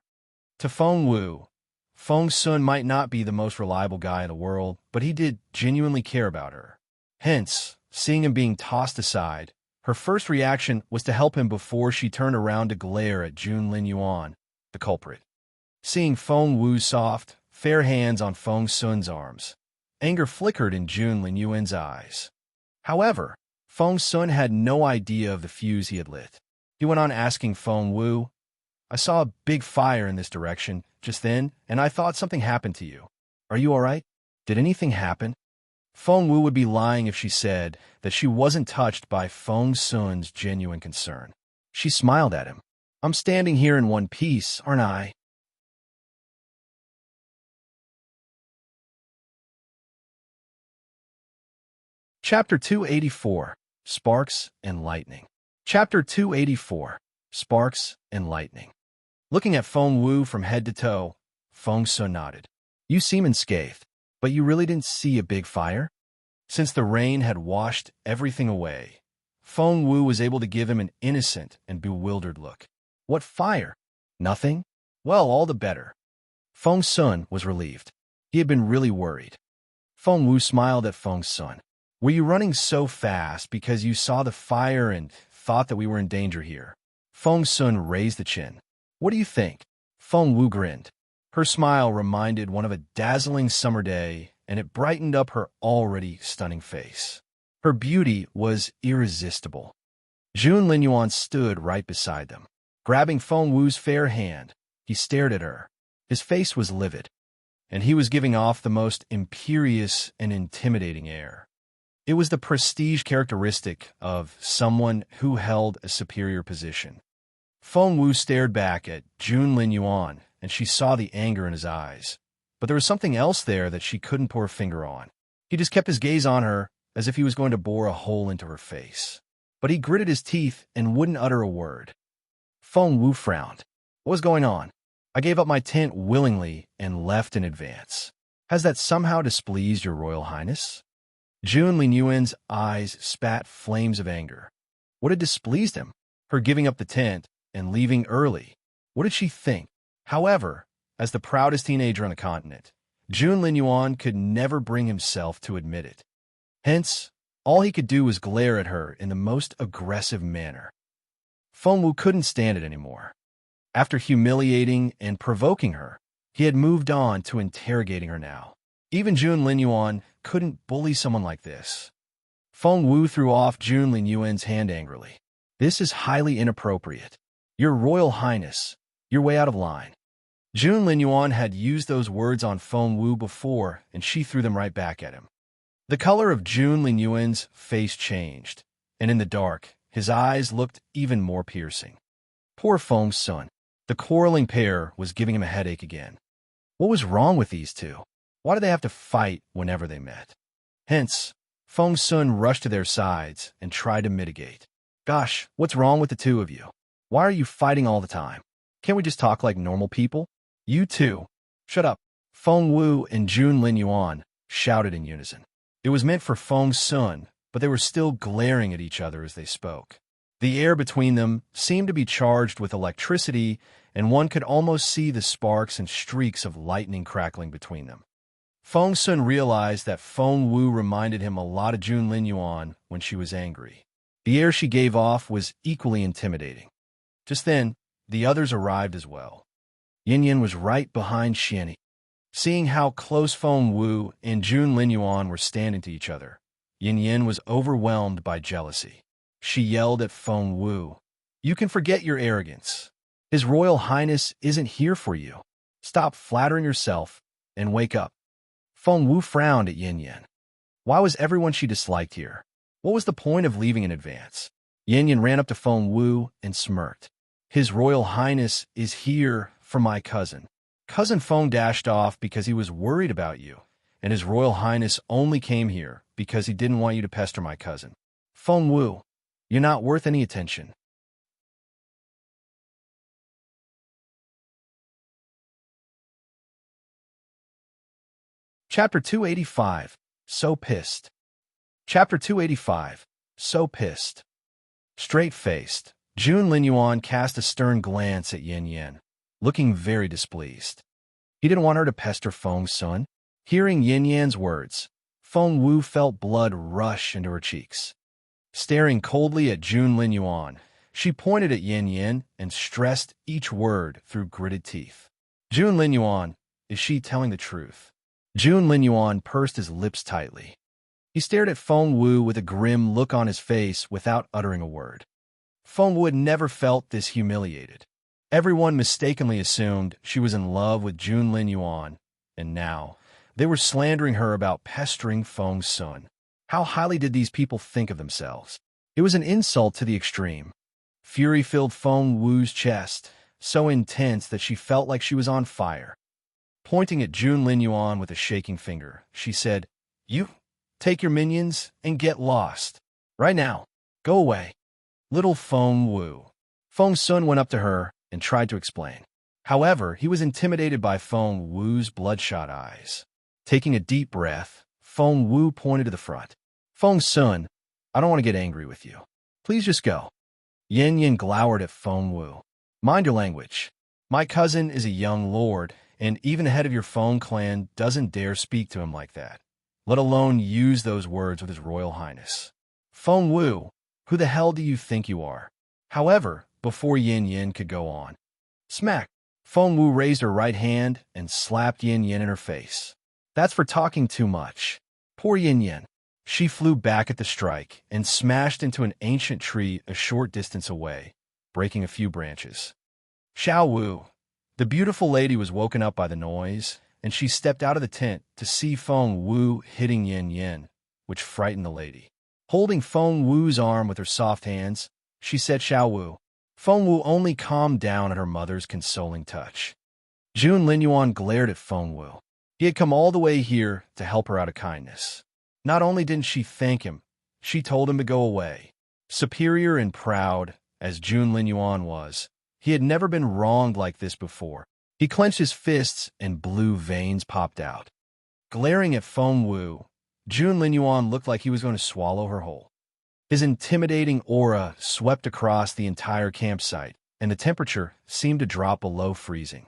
To Feng Wu, Feng Sun might not be the most reliable guy in the world, but he did genuinely care about her. Hence, seeing him being tossed aside, her first reaction was to help him before she turned around to glare at Jun Linyuan, the culprit. Seeing Feng Wu's soft, fair hands on Feng Sun's arms, anger flickered in Jun Linyuan's eyes. However, Feng Sun had no idea of the fuse he had lit. He went on asking Feng Wu, I saw a big fire in this direction just then, and I thought something happened to you. Are you all right? Did anything happen? Feng Wu would be lying if she said that she wasn't touched by Feng Sun's genuine concern. She smiled at him. I'm standing here in one piece, aren't I? Chapter 284, Sparks and Lightning. Chapter 284, Sparks and Lightning. Looking at Feng Wu from head to toe, Feng Sun nodded. You seem unscathed, but you really didn't see a big fire? Since the rain had washed everything away, Feng Wu was able to give him an innocent and bewildered look. What fire? Nothing? Well, all the better. Feng Sun was relieved. He had been really worried. Feng Wu smiled at Feng Sun. Were you running so fast because you saw the fire and thought that we were in danger here? Feng Sun raised the chin. What do you think? Feng Wu grinned. Her smile reminded one of a dazzling summer day, and it brightened up her already stunning face. Her beauty was irresistible. Jun Linyuan stood right beside them. Grabbing Feng Wu's fair hand, he stared at her. His face was livid, and he was giving off the most imperious and intimidating air. It was the prestige characteristic of someone who held a superior position. Feng Wu stared back at Jun Linyuan, and she saw the anger in his eyes. But there was something else there that she couldn't put her finger on. He just kept his gaze on her, as if he was going to bore a hole into her face. But he gritted his teeth and wouldn't utter a word. Feng Wu frowned. What was going on? I gave up my tent willingly and left in advance. Has that somehow displeased your Royal Highness? Jun Linyuan's eyes spat flames of anger. What had displeased him? Her giving up the tent and leaving early. What did she think? However, as the proudest teenager on the continent, Jun Linyuan could never bring himself to admit it. Hence, all he could do was glare at her in the most aggressive manner. Feng Wu couldn't stand it anymore. After humiliating and provoking her, he had moved on to interrogating her now. Even Jun Linyuan couldn't bully someone like this. Feng Wu threw off Jun Linyuan's hand angrily. This is highly inappropriate. Your Royal Highness, you're way out of line. Jun Linyuan had used those words on Feng Wu before, and she threw them right back at him. The color of Jun Linyuan's face changed, and in the dark, his eyes looked even more piercing. Poor Feng Sun. The quarreling pair was giving him a headache again. What was wrong with these two? Why did they have to fight whenever they met? Hence, Feng Sun rushed to their sides and tried to mitigate. Gosh, what's wrong with the two of you? Why are you fighting all the time? Can't we just talk like normal people? You two. Shut up. Feng Wu and Jun Linyuan shouted in unison. It was meant for Feng Sun, but they were still glaring at each other as they spoke. The air between them seemed to be charged with electricity, and one could almost see the sparks and streaks of lightning crackling between them. Feng Sun realized that Feng Wu reminded him a lot of Jun Linyuan when she was angry. The air she gave off was equally intimidating. Just then, the others arrived as well. Yin Yin was right behind Xianyi. Seeing how close Feng Wu and Jun Linyuan were standing to each other, Yin Yin was overwhelmed by jealousy. She yelled at Feng Wu, "You can forget your arrogance. His Royal Highness isn't here for you. Stop flattering yourself and wake up." Feng Wu frowned at Yin Yin. Why was everyone she disliked here? What was the point of leaving in advance? Yin Yin ran up to Feng Wu and smirked. His Royal Highness is here for my cousin. Cousin Feng dashed off because he was worried about you, and His Royal Highness only came here because he didn't want you to pester my cousin. Feng Wu, you're not worth any attention. Chapter 285. So Pissed. Chapter 285. So Pissed. Straight-faced, Jun Linyuan cast a stern glance at Yin Yin, looking very displeased. He didn't want her to pester Feng Sun. Hearing Yin Yan's words, Feng Wu felt blood rush into her cheeks. Staring coldly at Jun Linyuan, she pointed at Yin Yin and stressed each word through gritted teeth. Jun Linyuan, is she telling the truth? Jun Linyuan pursed his lips tightly. He stared at Feng Wu with a grim look on his face without uttering a word. Feng Wu had never felt this humiliated. Everyone mistakenly assumed she was in love with Jun Linyuan, and now they were slandering her about pestering Feng Sun. How highly did these people think of themselves? It was an insult to the extreme. Fury filled Feng Wu's chest, so intense that she felt like she was on fire. Pointing at Jun Linyuan with a shaking finger, she said, "You, take your minions and get lost. Right now. Go away." Little Feng Wu. Feng Sun went up to her and tried to explain. However, he was intimidated by Feng Wu's bloodshot eyes. Taking a deep breath, Feng Wu pointed to the front. Feng Sun, I don't want to get angry with you. Please just go. Yin Yin glowered at Feng Wu. Mind your language. My cousin is a young lord, and even the head of your Feng clan doesn't dare speak to him like that, let alone use those words with his royal highness. Feng Wu, who the hell do you think you are? However, before Yin Yin could go on, smack! Feng Wu raised her right hand and slapped Yin Yin in her face. That's for talking too much. Poor Yin Yin. She flew back at the strike and smashed into an ancient tree a short distance away, breaking a few branches. Xiao Wu, the beautiful lady, was woken up by the noise, and she stepped out of the tent to see Feng Wu hitting Yin Yin, which frightened the lady. Holding Feng Wu's arm with her soft hands, she said, Xiao Wu. Feng Wu only calmed down at her mother's consoling touch. Jun Linyuan glared at Feng Wu. He had come all the way here to help her out of kindness. Not only didn't she thank him, she told him to go away. Superior and proud, as Jun Linyuan was, he had never been wronged like this before. He clenched his fists and blue veins popped out. Glaring at Feng Wu, Jun Linyuan looked like he was going to swallow her whole. His intimidating aura swept across the entire campsite, and the temperature seemed to drop below freezing.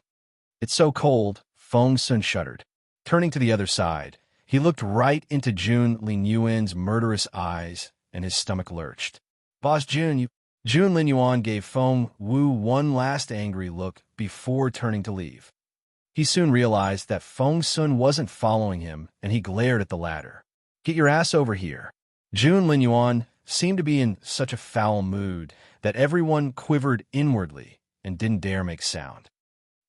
It's so cold, Feng Sun shuddered. Turning to the other side, he looked right into Jun Linyuan's murderous eyes, and his stomach lurched. Boss Jun, you... Jun Linyuan gave Feng Wu one last angry look before turning to leave. He soon realized that Feng Sun wasn't following him, and he glared at the latter. Get your ass over here. Jun Linyuan seemed to be in such a foul mood that everyone quivered inwardly and didn't dare make sound.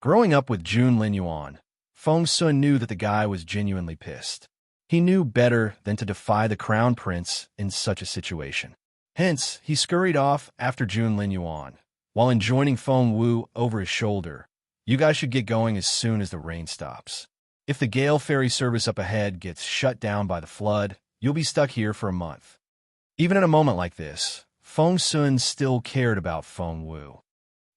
Growing up with Jun Linyuan, Feng Sun knew that the guy was genuinely pissed. He knew better than to defy the crown prince in such a situation. Hence, he scurried off after Jun Linyuan, while enjoining Feng Wu over his shoulder. You guys should get going as soon as the rain stops. If the Gale ferry service up ahead gets shut down by the flood, you'll be stuck here for a month. Even at a moment like this, Feng Sun still cared about Feng Wu.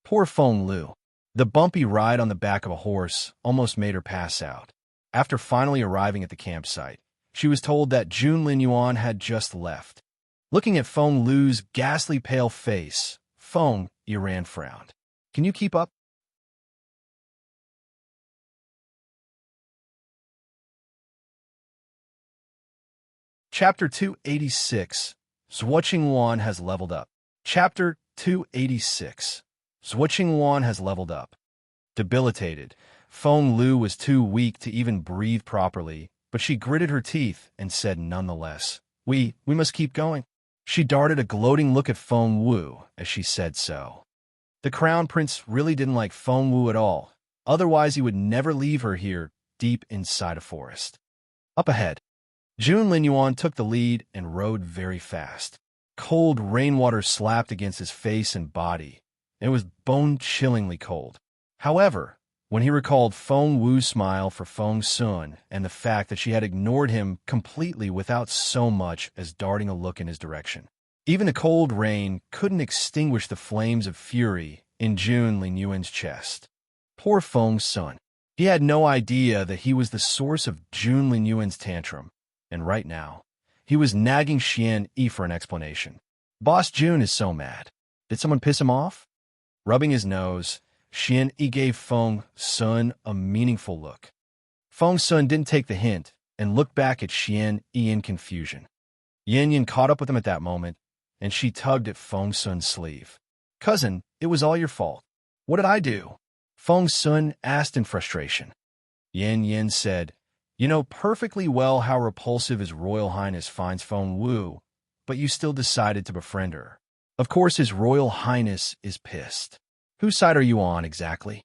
Poor Feng Lu. The bumpy ride on the back of a horse almost made her pass out. After finally arriving at the campsite, she was told that Jun Linyuan had just left. Looking at Feng Lu's ghastly pale face, Feng Yuan frowned. Can you keep up? Chapter 286. Zhuoqingwan has leveled up. Chapter 286. Zhuoqingwan has leveled up. Debilitated, Feng Lu was too weak to even breathe properly, but she gritted her teeth and said nonetheless, We must keep going. She darted a gloating look at Feng Wu as she said so. The crown prince really didn't like Feng Wu at all, otherwise he would never leave her here deep inside a forest. Up ahead, Jun Linyuan took the lead and rode very fast. Cold rainwater slapped against his face and body. It was bone-chillingly cold. However, when he recalled Feng Wu's smile for Feng Sun and the fact that she had ignored him completely without so much as darting a look in his direction, even the cold rain couldn't extinguish the flames of fury in Jun Linyuan's chest. Poor Feng Sun. He had no idea that he was the source of Jun Linyuan's tantrum, and right now, he was nagging Xian Yi for an explanation. Boss Jun is so mad. Did someone piss him off? Rubbing his nose, Xian Yi gave Feng Sun a meaningful look. Feng Sun didn't take the hint and looked back at Xian Yi in confusion. Yin Yin caught up with him at that moment, and she tugged at Feng Sun's sleeve. Cousin, it was all your fault. What did I do? Feng Sun asked in frustration. Yin Yin said, You know perfectly well how repulsive His Royal Highness finds Feng Wu, but you still decided to befriend her. Of course His Royal Highness is pissed. Whose side are you on, exactly?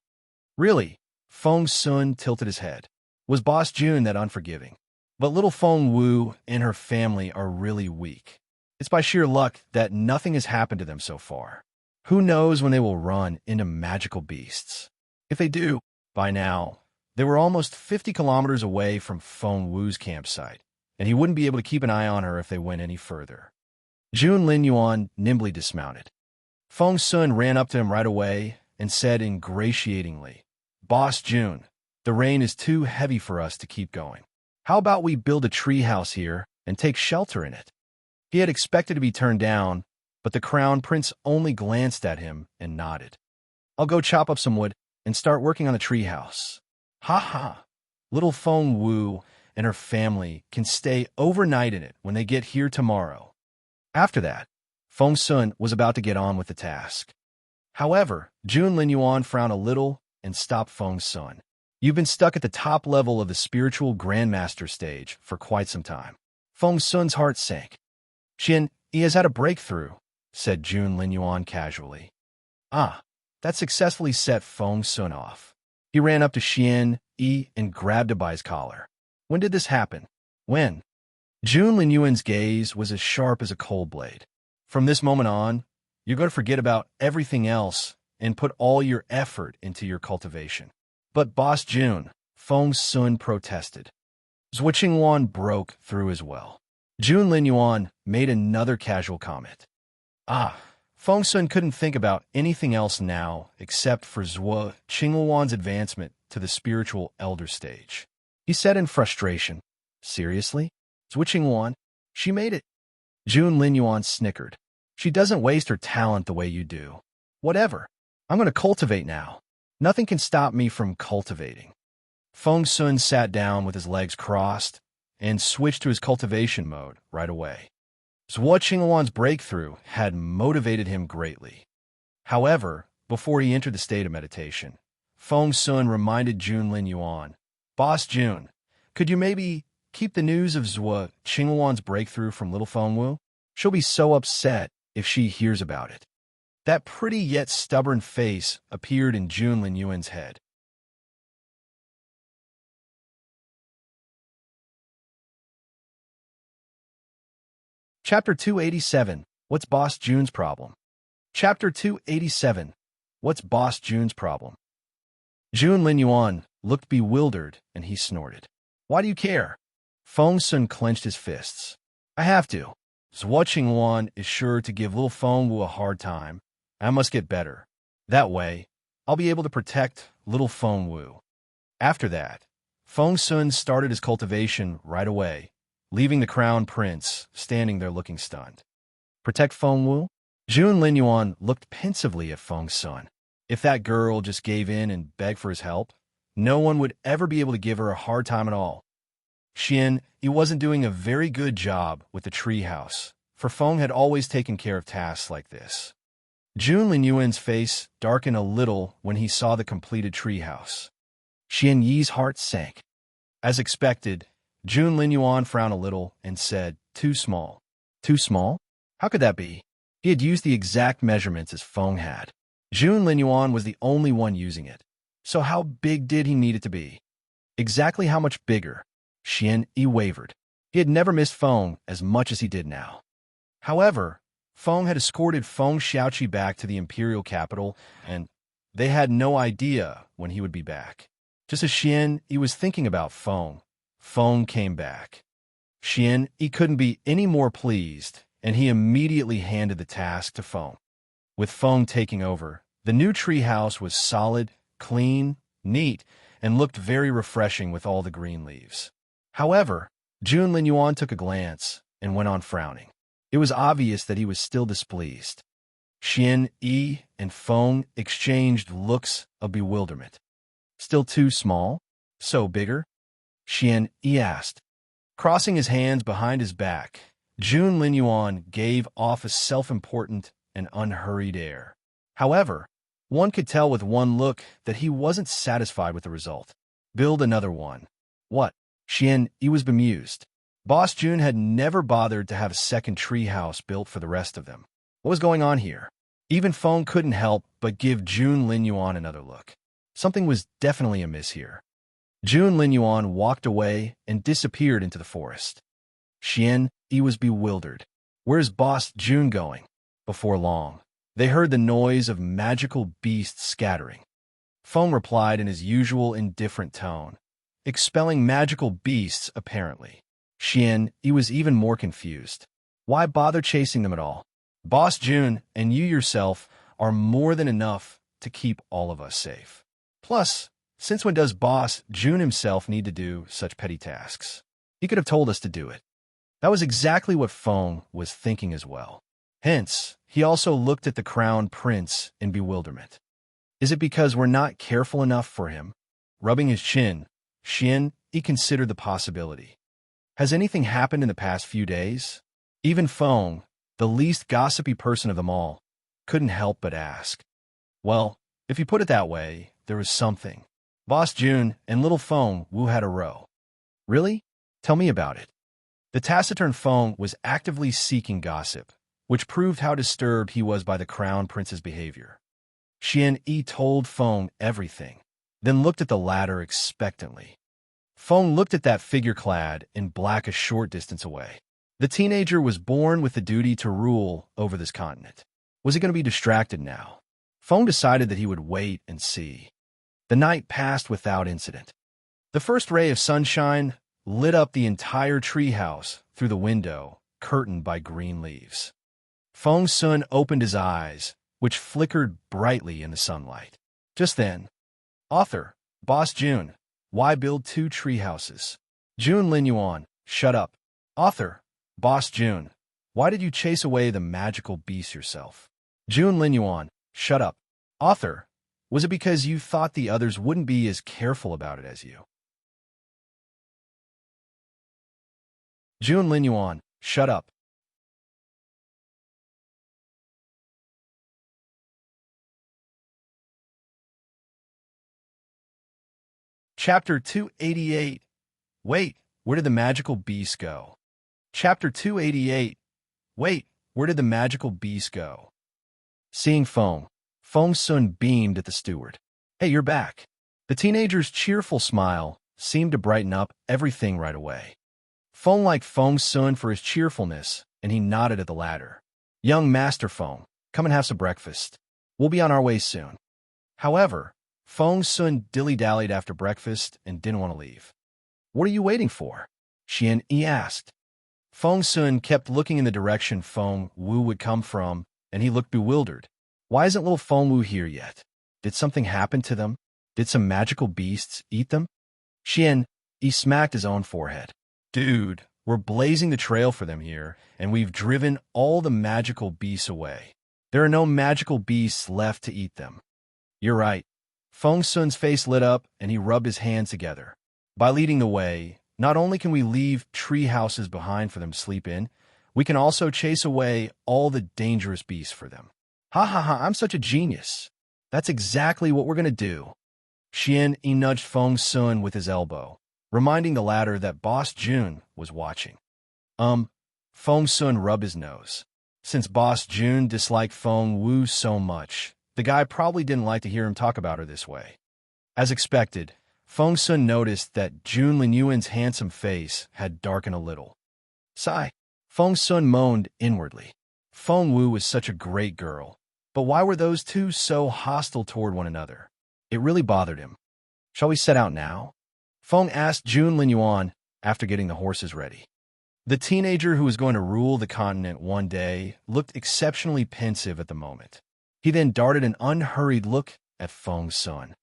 Really? Feng Sun tilted his head. Was Boss Jun that unforgiving? But little Feng Wu and her family are really weak. It's by sheer luck that nothing has happened to them so far. Who knows when they will run into magical beasts? If they do, by now, they were almost 50 kilometers away from Feng Wu's campsite, and he wouldn't be able to keep an eye on her if they went any further. Jun Linyuan nimbly dismounted. Feng Sun ran up to him right away and said ingratiatingly, Boss June, the rain is too heavy for us to keep going. How about we build a tree house here and take shelter in it? He had expected to be turned down, but the crown prince only glanced at him and nodded. I'll go chop up some wood and start working on the tree house. Ha ha! Little Feng Wu and her family can stay overnight in it when they get here tomorrow. After that, Feng Sun was about to get on with the task. However, Jun Linyuan frowned a little and stopped Feng Sun. You've been stuck at the top level of the spiritual grandmaster stage for quite some time. Feng Sun's heart sank. Xin, he has had a breakthrough, said Jun Linyuan casually. Ah, that successfully set Feng Sun off. He ran up to Xian Yi and grabbed him by his collar. When did this happen? When? Jun Linyuan's gaze was as sharp as a cold blade. From this moment on, you're going to forget about everything else and put all your effort into your cultivation. But Boss Jun, Feng Sun protested. Zhuo Qingwan broke through as well. Jun Linyuan made another casual comment. Ah, Feng Sun couldn't think about anything else now except for Zhuo Qingwan's advancement to the spiritual elder stage. He said in frustration, Seriously? Zhuo Qingwan? She made it. Jun Linyuan snickered. She doesn't waste her talent the way you do. Whatever. I'm going to cultivate now. Nothing can stop me from cultivating. Feng Sun sat down with his legs crossed and switched to his cultivation mode right away. Zhuo Qingwan's breakthrough had motivated him greatly. However, before he entered the state of meditation, Feng Sun reminded Jun Linyuan, Boss Jun, could you maybe keep the news of Zhuo Qingwan's breakthrough from little Feng Wu? She'll be so upset if she hears about it. That pretty yet stubborn face appeared in Jun Linyuan's head. Chapter 287, What's Boss Jun's Problem? Chapter 287, What's Boss Jun's Problem? Jun Linyuan looked bewildered and he snorted. Why do you care? Feng Sun clenched his fists. I have to. Zhuo Qingwan is sure to give little Feng Wu a hard time. I must get better. That way, I'll be able to protect little Feng Wu. After that, Feng Sun started his cultivation right away, leaving the crown prince standing there looking stunned. Protect Feng Wu? Jun Linyuan looked pensively at Feng Sun. If that girl just gave in and begged for his help, no one would ever be able to give her a hard time at all. Xian, he wasn't doing a very good job with the tree house, for Feng had always taken care of tasks like this. Jun Linyuan's face darkened a little when he saw the completed tree house. Xian Yi's heart sank. As expected, Jun Linyuan frowned a little and said, Too small. Too small? How could that be? He had used the exact measurements as Feng had. Jun Linyuan was the only one using it. So how big did he need it to be? Exactly how much bigger? Xian Yi wavered. He had never missed Feng as much as he did now. However, Feng had escorted Feng Xiaoqi back to the Imperial capital, and they had no idea when he would be back. Just as Xian Yi was thinking about Feng came back. Xian Yi couldn't be any more pleased, and he immediately handed the task to Feng. With Feng taking over, the new treehouse was solid, clean, neat, and looked very refreshing with all the green leaves. However, Jun Linyuan took a glance and went on frowning. It was obvious that he was still displeased. Xian Yi and Feng exchanged looks of bewilderment. Still too small? So bigger? Xian Yi asked. Crossing his hands behind his back, Jun Linyuan gave off a self-important and unhurried air. However, one could tell with one look that he wasn't satisfied with the result. Build another one. What? Xian Yi was bemused. Boss Jun had never bothered to have a second treehouse built for the rest of them. What was going on here? Even Feng couldn't help but give Jun Linyuan another look. Something was definitely amiss here. Jun Linyuan walked away and disappeared into the forest. Xian Yi was bewildered. Where's Boss Jun going? Before long, they heard the noise of magical beasts scattering. Feng replied in his usual indifferent tone, expelling magical beasts apparently. Xian Yi was even more confused. Why bother chasing them at all? Boss Jun and you yourself are more than enough to keep all of us safe. Plus, Since when does Boss June himself need to do such petty tasks? He could have told us to do it. That was exactly what Feng was thinking as well. Hence, he also looked at the crown prince in bewilderment. Is it because we're not careful enough for him? Rubbing his chin, he considered the possibility. Has anything happened in the past few days? Even Feng, the least gossipy person of them all, couldn't help but ask. Well, if you put it that way, there was something. Boss June and little Feng Wu had a row. Really? Tell me about it. The taciturn Feng was actively seeking gossip, which proved how disturbed he was by the crown prince's behavior. Yi told Feng everything, then looked at the latter expectantly. Feng looked at that figure clad in black a short distance away. The teenager was born with the duty to rule over this continent. Was he going to be distracted now? Feng decided that he would wait and see. The night passed without incident. The first ray of sunshine lit up the entire treehouse through the window, curtained by green leaves. Feng Sun opened his eyes, which flickered brightly in the sunlight. Just then, author, Boss June, why build 2 tree houses? June Linyuan, shut up. Author, Boss June, why did you chase away the magical beast yourself? June Linyuan, shut up. Author, was it because you thought the others wouldn't be as careful about it as you? June Linyuan, shut up. Chapter 288. Wait, where did the magical beast go? Chapter 288. Wait, where did the magical beast go? Seeing Feng Sun beamed at the steward. Hey, you're back. The teenager's cheerful smile seemed to brighten up everything right away. Feng liked Feng Sun for his cheerfulness, and he nodded at the latter. Young Master Feng, come and have some breakfast. We'll be on our way soon. However, Feng Sun dilly-dallied after breakfast and didn't want to leave. What are you waiting for? Yi asked. Feng Sun kept looking in the direction Feng Wu would come from, and he looked bewildered. Why isn't little Feng Wu here yet? Did something happen to them? Did some magical beasts eat them? He smacked his own forehead. Dude, we're blazing the trail for them here, and we've driven all the magical beasts away. There are no magical beasts left to eat them. You're right. Feng Sun's face lit up, and he rubbed his hands together. By leading the way, not only can we leave tree houses behind for them to sleep in, we can also chase away all the dangerous beasts for them. Ha ha ha, I'm such a genius. That's exactly what we're going to do. He nudged Feng Sun with his elbow, reminding the latter that Boss June was watching. Feng Sun rubbed his nose. Since Boss June disliked Feng Wu so much, the guy probably didn't like to hear him talk about her this way. As expected, Feng Sun noticed that June Linyuan's handsome face had darkened a little. Sigh. Feng Sun moaned inwardly. Feng Wu was such a great girl, but why were those two so hostile toward one another? It really bothered him. Shall we set out now? Feng asked June Linyuan after getting the horses ready. The teenager who was going to rule the continent one day looked exceptionally pensive at the moment. He then darted an unhurried look at Feng Sun.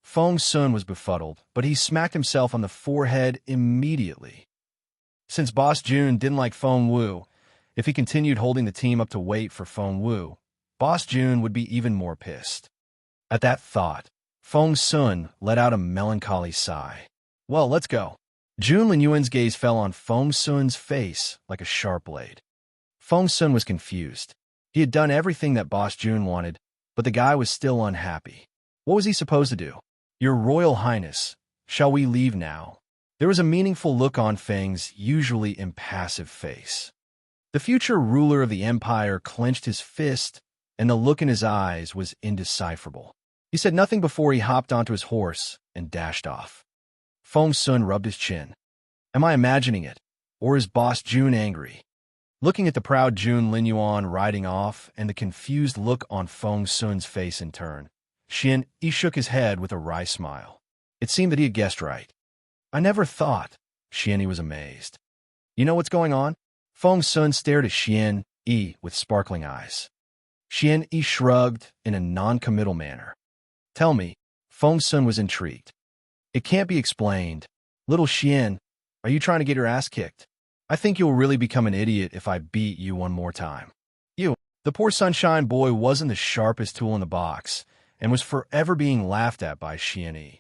Feng Sun was befuddled, but he smacked himself on the forehead immediately. Since Boss June didn't like Feng Wu, if he continued holding the team up to wait for Feng Wu, Boss June would be even more pissed. At that thought, Feng Sun let out a melancholy sigh. Well, let's go. June Linyuan's gaze fell on Feng Sun's face like a sharp blade. Feng Sun was confused. He had done everything that Boss June wanted, but the guy was still unhappy. What was he supposed to do? Your Royal Highness, shall we leave now? There was a meaningful look on Feng's usually impassive face. The future ruler of the empire clenched his fist, and the look in his eyes was indecipherable. He said nothing before he hopped onto his horse and dashed off. Feng Sun rubbed his chin. Am I imagining it, or is Boss June angry? Looking at the proud June Linyuan riding off and the confused look on Feng Sun's face in turn, he shook his head with a wry smile. It seemed that he had guessed right. I never thought. He was amazed. You know what's going on? Feng Sun stared at Yi with sparkling eyes. Yi shrugged in a non-committal manner. Tell me. Feng Sun was intrigued. It can't be explained. Little Xian, are you trying to get your ass kicked? I think you'll really become an idiot if I beat you one more time. You. The poor sunshine boy wasn't the sharpest tool in the box and was forever being laughed at by Xian.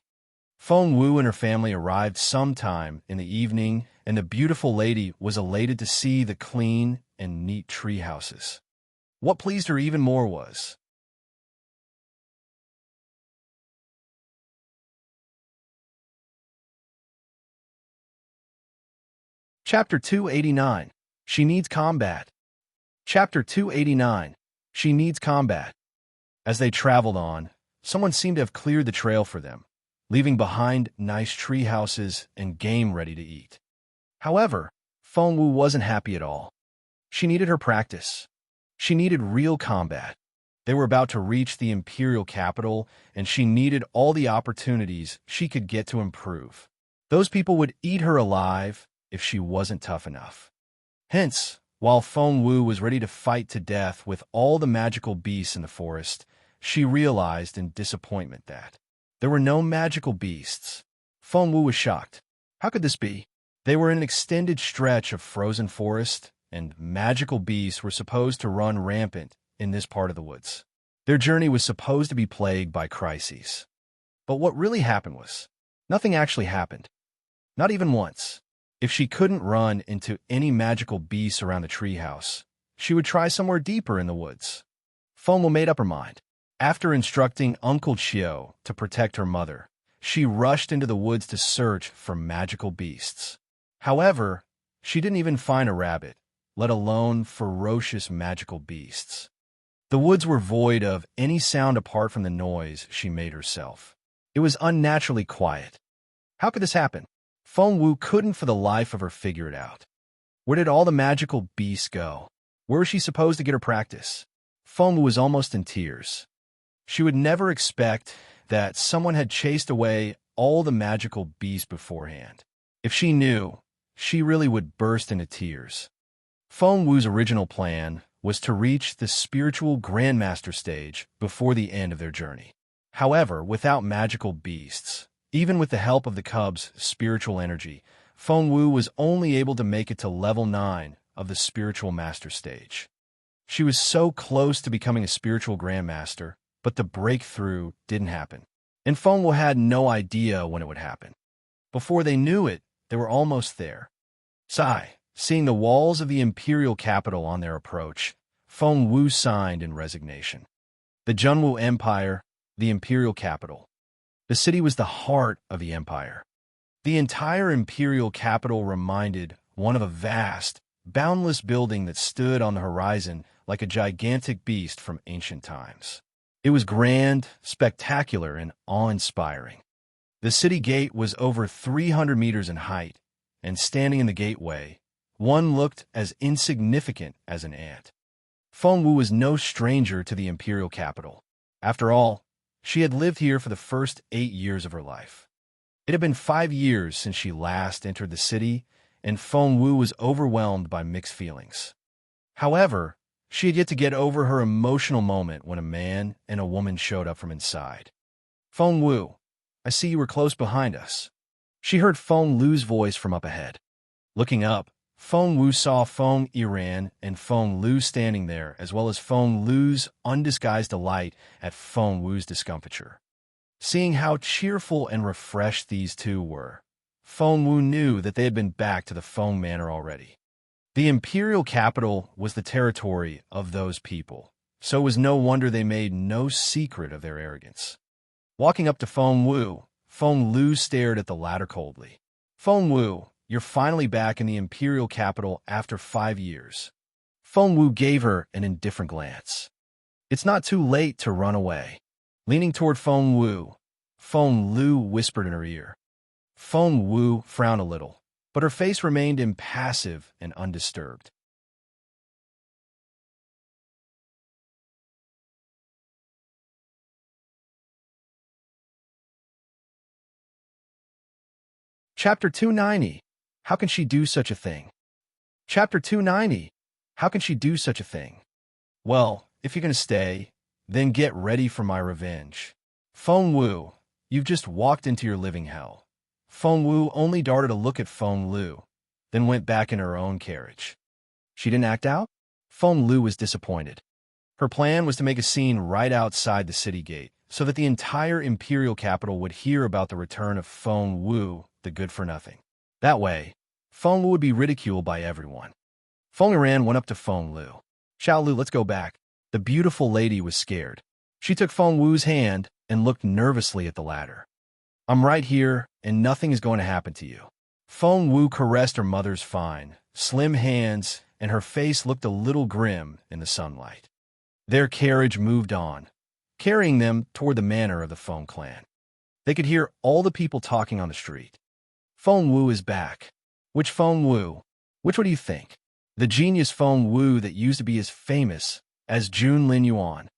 Feng Wu and her family arrived sometime in the evening, and the beautiful lady was elated to see the clean and neat tree houses. What pleased her even more was Chapter 289. She Needs Combat. Chapter 289. She Needs Combat. As they traveled on, someone seemed to have cleared the trail for them, leaving behind nice tree houses and game ready to eat. However, Feng Wu wasn't happy at all. She needed her practice. She needed real combat. They were about to reach the Imperial capital, and she needed all the opportunities she could get to improve. Those people would eat her alive if she wasn't tough enough. Hence, while Feng Wu was ready to fight to death with all the magical beasts in the forest, she realized in disappointment that there were no magical beasts. Feng Wu was shocked. How could this be? They were in an extended stretch of frozen forest, and magical beasts were supposed to run rampant in this part of the woods. Their journey was supposed to be plagued by crises. But what really happened was, nothing actually happened. Not even once. If she couldn't run into any magical beasts around the treehouse, she would try somewhere deeper in the woods. Feng Wu made up her mind. After instructing Uncle Chiu to protect her mother, she rushed into the woods to search for magical beasts. However, she didn't even find a rabbit, let alone ferocious magical beasts. The woods were void of any sound apart from the noise she made herself. It was unnaturally quiet. How could this happen? Feng Wu couldn't for the life of her figure it out. Where did all the magical beasts go? Where was she supposed to get her practice? Feng Wu was almost in tears. She would never expect that someone had chased away all the magical beasts beforehand. If she knew, she really would burst into tears. Feng Wu's original plan was to reach the spiritual Grandmaster stage before the end of their journey. However, without magical beasts, even with the help of the cub's spiritual energy, Feng Wu was only able to make it to level 9 of the spiritual master stage. She was so close to becoming a spiritual grandmaster, but the breakthrough didn't happen. And Feng Wu had no idea when it would happen. Before they knew it, they were almost there. Sigh, seeing the walls of the Imperial capital on their approach, Feng Wu signed in resignation. The Junwu Empire, the Imperial capital. The city was the heart of the empire. The entire imperial capital reminded one of a vast, boundless building that stood on the horizon like a gigantic beast from ancient times. It was grand, spectacular, and awe-inspiring. The city gate was over 300 meters in height, and standing in the gateway, one looked as insignificant as an ant. Feng Wu was no stranger to the imperial capital. After all, she had lived here for the first 8 years of her life. It had been 5 years since she last entered the city, and Feng Wu was overwhelmed by mixed feelings. However, she had yet to get over her emotional moment when a man and a woman showed up from inside. Feng Wu, I see you were close behind us. She heard Feng Lu's voice from up ahead. Looking up, Feng Wu saw Feng Yiran and Feng Lu standing there, as well as Feng Lu's undisguised delight at Feng Wu's discomfiture. Seeing how cheerful and refreshed these two were, Feng Wu knew that they had been back to the Feng Manor already. The imperial capital was the territory of those people, so it was no wonder they made no secret of their arrogance. Walking up to Feng Wu, Feng Lu stared at the latter coldly. Feng Wu, you're finally back in the imperial capital after 5 years. Feng Wu gave her an indifferent glance. It's not too late to run away. Leaning toward Feng Wu, Feng Lu whispered in her ear. Feng Wu frowned a little, but her face remained impassive and undisturbed. Chapter 290. How can she do such a thing? Chapter 290. How can she do such a thing? Well, if you're going to stay, then get ready for my revenge. Feng Wu, you've just walked into your living hell. Feng Wu only darted a look at Feng Lu, then went back in her own carriage. She didn't act out? Feng Lu was disappointed. Her plan was to make a scene right outside the city gate, so that the entire Imperial capital would hear about the return of Feng Wu, the good-for-nothing. That way, Feng Wu would be ridiculed by everyone. Feng Yuan went up to Feng Lu. Xiao Lu, let's go back. The beautiful lady was scared. She took Feng Wu's hand and looked nervously at the latter. I'm right here, and nothing is going to happen to you. Feng Wu caressed her mother's fine, slim hands, and her face looked a little grim in the sunlight. Their carriage moved on, carrying them toward the manor of the Feng clan. They could hear all the people talking on the street. Feng Wu is back. Which Feng Wu? Which one do you think? The genius Feng Wu that used to be as famous as Jun Lin Yuan.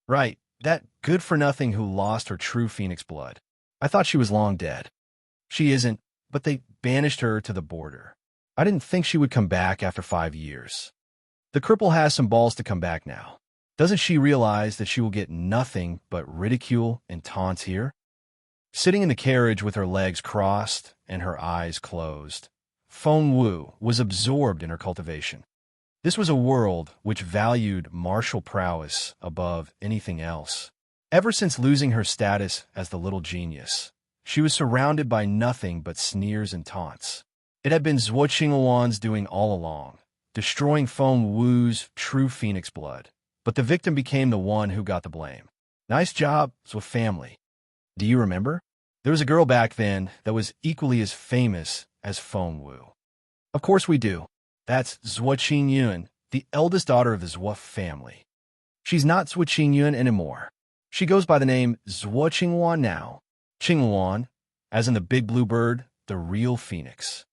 Right, that good-for-nothing who lost her true phoenix blood. I thought she was long dead. She isn't, but they banished her to the border. I didn't think she would come back after 5 years. The cripple has some balls to come back now. Doesn't she realize that she will get nothing but ridicule and taunts here? Sitting in the carriage with her legs crossed and her eyes closed, Feng Wu was absorbed in her cultivation. This was a world which valued martial prowess above anything else. Ever since losing her status as the little genius, she was surrounded by nothing but sneers and taunts. It had been Zhuo Qingluan's doing all along, destroying Feng Wu's true phoenix blood. But the victim became the one who got the blame. Nice job, Zhuo family. Do you remember? There was a girl back then that was equally as famous as Feng Wu. Of course we do. That's Zhuo Qingyun, the eldest daughter of the Zhuo family. She's not Zhuo Qingyun anymore. She goes by the name Zhuo Qingluan now. Qingluan, as in the big blue bird, the real phoenix.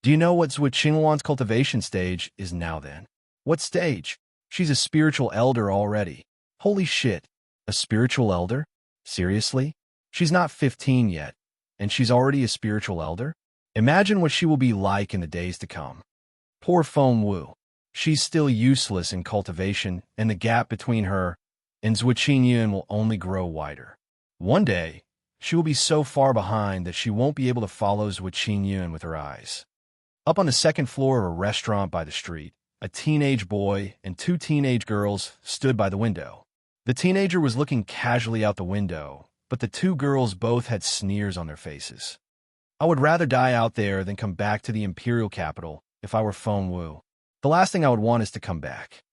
Do you know what Zhuo Qingluan's cultivation stage is now then? What stage? She's a spiritual elder already. Holy shit, a spiritual elder? Seriously? She's not 15 yet, and she's already a spiritual elder? Imagine what she will be like in the days to come. Poor Feng Wu. She's still useless in cultivation, and the gap between her and Zhuo Qingyun will only grow wider. One day, she will be so far behind that she won't be able to follow Zhuo Qingyun with her eyes. Up on the second floor of a restaurant by the street, a teenage boy and 2 teenage girls stood by the window. The teenager was looking casually out the window, but the 2 girls both had sneers on their faces. I would rather die out there than come back to the Imperial capital if I were Feng Wu. The last thing I would want is to come back.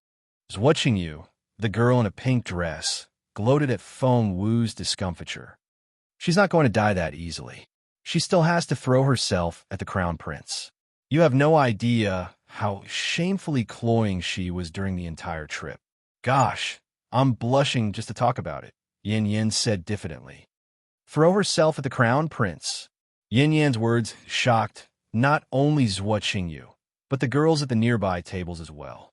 Zhuo Qingyu, the girl in a pink dress, gloated at Feng Wu's discomfiture. She's not going to die that easily. She still has to throw herself at the crown prince. You have no idea how shamefully cloying she was during the entire trip. Gosh, I'm blushing just to talk about it, Yin Yin said diffidently. Throw herself at the crown prince. Yin Yan's words shocked not only Zhuo Qingyu, but the girls at the nearby tables as well.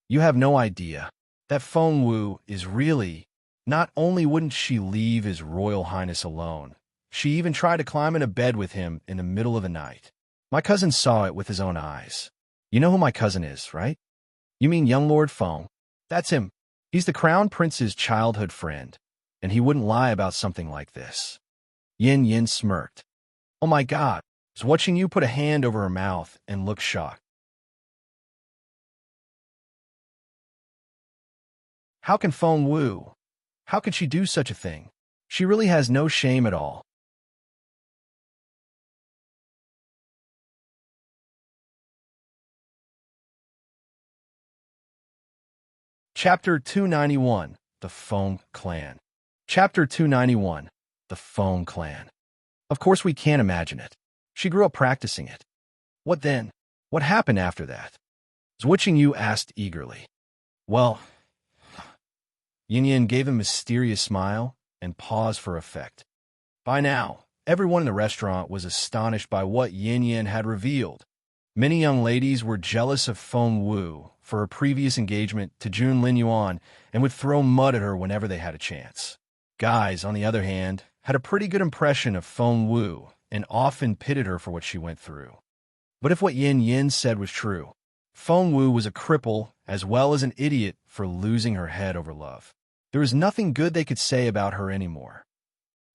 You have no idea. That Feng Wu is really... Not only wouldn't she leave His Royal Highness alone, she even tried to climb into bed with him in the middle of the night. My cousin saw it with his own eyes. You know who my cousin is, right? You mean young Lord Feng? That's him. He's the Crown Prince's childhood friend, and he wouldn't lie about something like this. Yin Yin smirked. Oh my God, was watching you put a hand over her mouth and look shocked. How can Feng Wu? How could she do such a thing? She really has no shame at all. Chapter 291, The Feng Clan. Chapter 291, The Feng Clan. Of course we can't imagine it. She grew up practicing it. What then? What happened after that? Zhuo Qingyu asked eagerly. Well, Yin Yin gave a mysterious smile and paused for effect. By now, everyone in the restaurant was astonished by what Yin Yin had revealed. Many young ladies were jealous of Feng Wu for her previous engagement to Jun Lin Yuan and would throw mud at her whenever they had a chance. Guys, on the other hand, had a pretty good impression of Feng Wu and often pitied her for what she went through. But if what Yin Yin said was true, Feng Wu was a cripple as well as an idiot for losing her head over love. There was nothing good they could say about her anymore.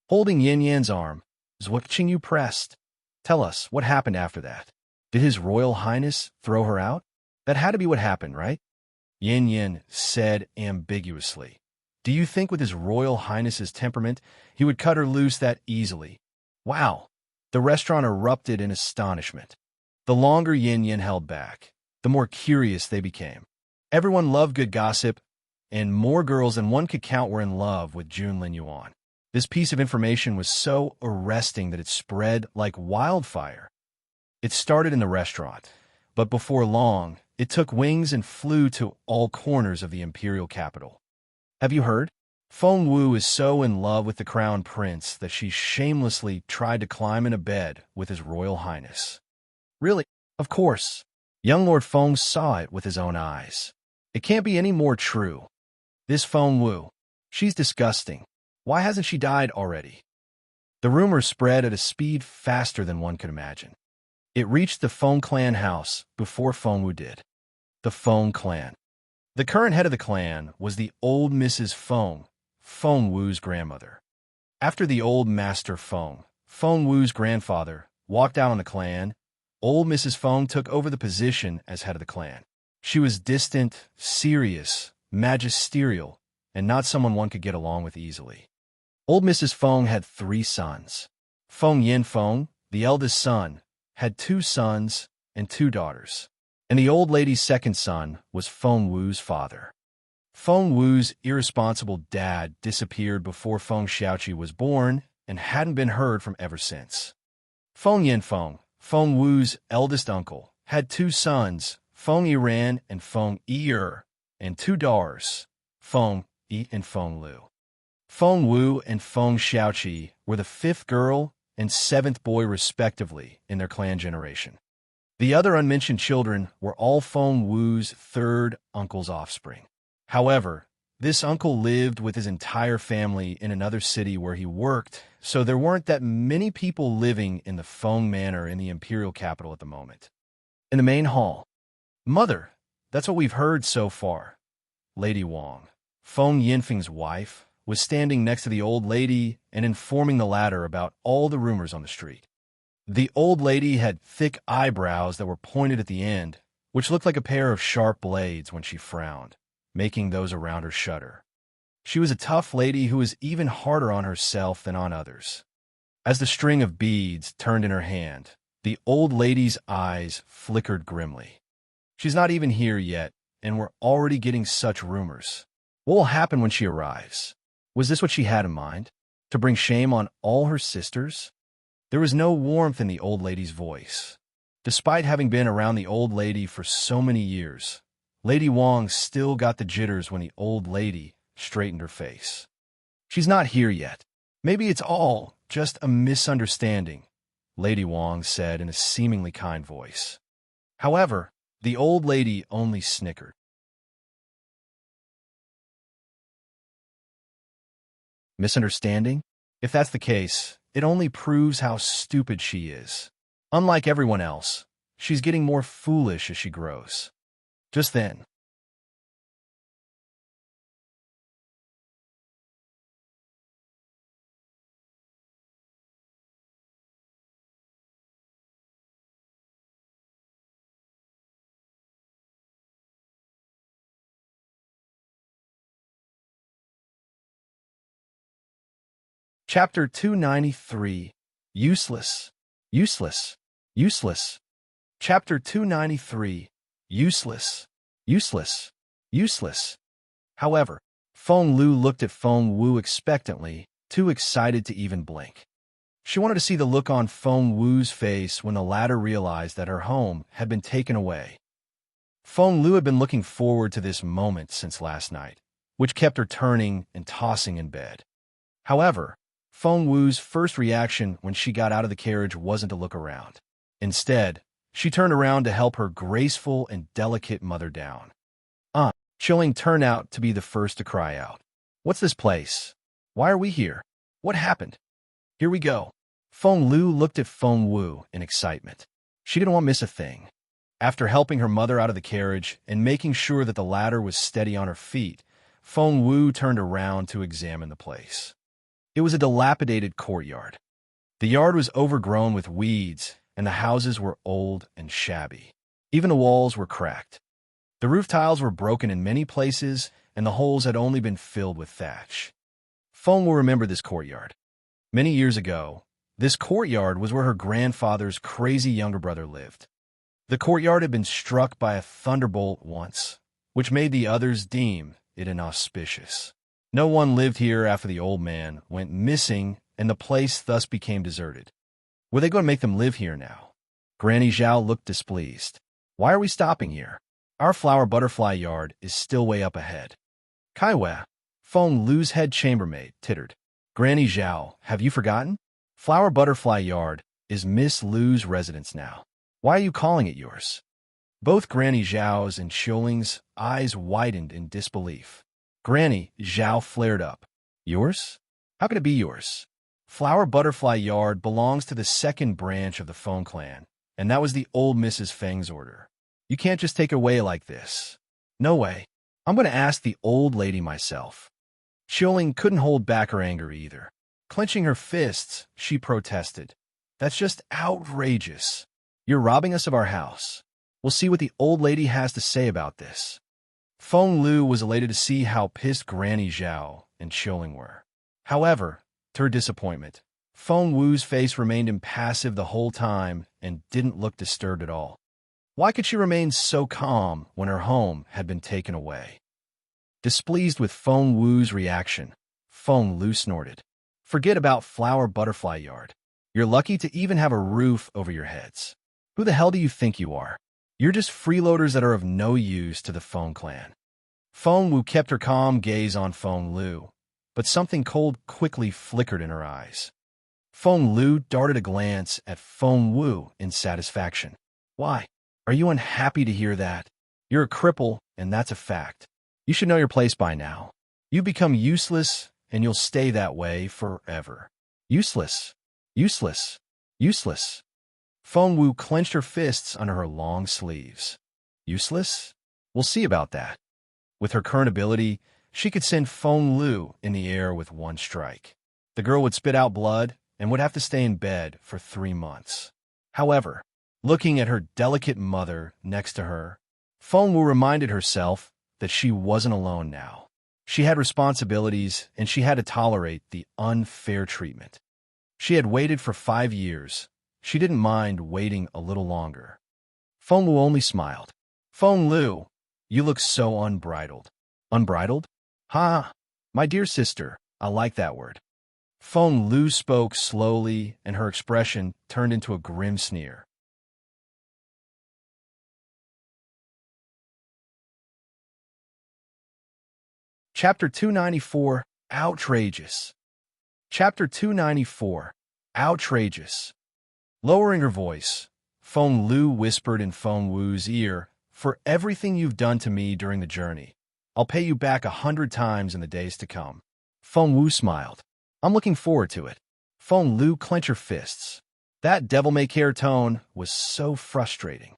Holding Yin Yan's arm, is watching you pressed. Tell us, what happened after that? Did His Royal Highness throw her out? That had to be what happened, right? Yin Yan said ambiguously. Do you think with His Royal Highness's temperament, he would cut her loose that easily? Wow! The restaurant erupted in astonishment. The longer Yin Yan held back, the more curious they became. Everyone loved good gossip, and more girls than one could count were in love with Junlin Yuan. This piece of information was so arresting that it spread like wildfire. It started in the restaurant, but before long, it took wings and flew to all corners of the Imperial capital. Have you heard? Feng Wu is so in love with the Crown Prince that she shamelessly tried to climb in a bed with His Royal Highness. Really? Of course. Young Lord Feng saw it with his own eyes. It can't be any more true. This Feng Wu, she's disgusting. Why hasn't she died already? The rumor spread at a speed faster than one could imagine. It reached the Feng clan house before Feng Wu did. The Feng clan. The current head of the clan was the old Mrs. Feng, Feng Wu's grandmother. After the old Master Feng, Feng Wu's grandfather, walked out on the clan, old Mrs. Feng took over the position as head of the clan. She was distant, serious, magisterial, and not someone one could get along with easily. Old Mrs. Feng had 3 sons. Feng Yin Feng, the eldest son, had 2 sons and 2 daughters. And the old lady's second son was Feng Wu's father. Feng Wu's irresponsible dad disappeared before Feng Xiaoqi was born and hadn't been heard from ever since. Feng Yin Feng, Feng Wu's eldest uncle, had 2 sons, Feng Yiran and Feng Yi, and 2 daughters, Feng Yi and Feng Lu. Feng Wu and Feng Xiaoqi were the 5th girl and 7th boy respectively in their clan generation. The other unmentioned children were all Feng Wu's 3rd uncle's offspring. However, this uncle lived with his entire family in another city where he worked, so there weren't that many people living in the Feng Manor in the Imperial capital at the moment. In the main hall, Mother, that's what we've heard so far. Lady Wang, Feng Yinfeng's wife, was standing next to the old lady and informing the latter about all the rumors on the street. The old lady had thick eyebrows that were pointed at the end, which looked like a pair of sharp blades when she frowned, making those around her shudder. She was a tough lady who was even harder on herself than on others. As the string of beads turned in her hand, the old lady's eyes flickered grimly. She's not even here yet, and we're already getting such rumors. What will happen when she arrives? Was this what she had in mind? To bring shame on all her sisters? There was no warmth in the old lady's voice. Despite having been around the old lady for so many years, Lady Wang still got the jitters when the old lady straightened her face. She's not here yet. Maybe it's all just a misunderstanding, Lady Wang said in a seemingly kind voice. However, the old lady only snickered. Misunderstanding? If that's the case, it only proves how stupid she is. Unlike everyone else, she's getting more foolish as she grows. Just then, Chapter 293, Useless, Useless, Useless. Chapter 293, Useless, Useless, Useless. However, Feng Lu looked at Feng Wu expectantly, too excited to even blink. She wanted to see the look on Feng Wu's face when the latter realized that her home had been taken away. Feng Lu had been looking forward to this moment since last night, which kept her turning and tossing in bed. However, Feng Wu's first reaction when she got out of the carriage wasn't to look around. Instead, she turned around to help her graceful and delicate mother down. Chilling turned out to be the first to cry out. What's this place? Why are we here? What happened? Here we go. Feng Lu looked at Feng Wu in excitement. She didn't want to miss a thing. After helping her mother out of the carriage and making sure that the latter was steady on her feet, Feng Wu turned around to examine the place. It was a dilapidated courtyard. The yard was overgrown with weeds, and the houses were old and shabby. Even the walls were cracked. The roof tiles were broken in many places, and the holes had only been filled with thatch. Feng will remember this courtyard. Many years ago, this courtyard was where her grandfather's crazy younger brother lived. The courtyard had been struck by a thunderbolt once, which made the others deem it inauspicious. No one lived here after the old man went missing, and the place thus became deserted. Were they going to make them live here now? Granny Zhao looked displeased. Why are we stopping here? Our flower butterfly yard is still way up ahead. Kaiwa, Feng Lu's head chambermaid, tittered. Granny Zhao, have you forgotten? Flower butterfly yard is Miss Lu's residence now. Why are you calling it yours? Both Granny Zhao's and Xiuling's eyes widened in disbelief. Granny Zhao flared up. Yours? How can it be yours? Flower butterfly yard belongs to the second branch of the Feng clan, and that was the old Mrs. Feng's order. You can't just take it away like this. No way. I'm going to ask the old lady myself. Xiuling couldn't hold back her anger either. Clenching her fists, she protested. That's just outrageous. You're robbing us of our house. We'll see what the old lady has to say about this. Feng Lu was elated to see how pissed Granny Zhao and Xiuling were. However, to her disappointment, Feng Wu's face remained impassive the whole time and didn't look disturbed at all. Why could she remain so calm when her home had been taken away? Displeased with Feng Wu's reaction, Feng Lu snorted. Forget about flower butterfly yard. You're lucky to even have a roof over your heads. Who the hell do you think you are? You're just freeloaders that are of no use to the Feng clan. Feng Wu kept her calm gaze on Feng Lu, but something cold quickly flickered in her eyes. Feng Lu darted a glance at Feng Wu in satisfaction. Why? Are you unhappy to hear that? You're a cripple, and that's a fact. You should know your place by now. You've become useless, and you'll stay that way forever. Useless. Useless. Useless. Feng Wu clenched her fists under her long sleeves. Useless? We'll see about that. With her current ability, she could send Feng Lu in the air with one strike. The girl would spit out blood and would have to stay in bed for 3 months. However, looking at her delicate mother next to her, Feng Wu reminded herself that she wasn't alone now. She had responsibilities, and she had to tolerate the unfair treatment. She had waited for 5 years. She didn't mind waiting a little longer. Feng Wu only smiled. Feng Lu, you look so unbridled. Unbridled? Ha! My dear sister, I like that word. Feng Lu spoke slowly, and her expression turned into a grim sneer. Chapter 294, Outrageous. Chapter 294, Outrageous. Lowering her voice, Feng Lu whispered in Feng Wu's ear, For everything you've done to me during the journey, I'll pay you back 100 times in the days to come. Feng Wu smiled. I'm looking forward to it. Feng Lu clenched her fists. That devil-may-care tone was so frustrating.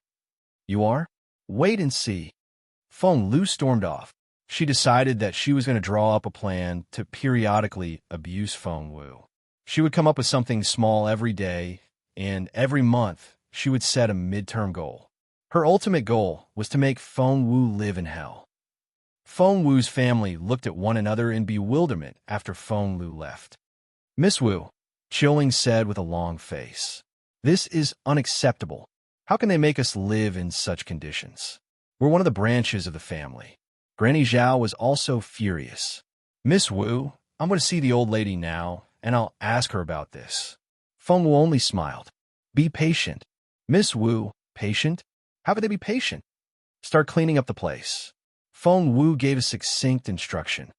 You are? Wait and see. Feng Lu stormed off. She decided that she was going to draw up a plan to periodically abuse Feng Wu. She would come up with something small every day, and every month she would set a midterm goal. Her ultimate goal was to make Feng Wu live in hell. Feng Wu's family looked at one another in bewilderment after Feng Lu left. Miss Wu, Xiuling said with a long face. This is unacceptable. How can they make us live in such conditions? We're one of the branches of the family. Granny Zhao was also furious. Miss Wu, I'm going to see the old lady now, and I'll ask her about this. Feng Wu only smiled. Be patient. Miss Wu, patient? How could they be patient? Start cleaning up the place. Feng Wu gave a succinct instruction.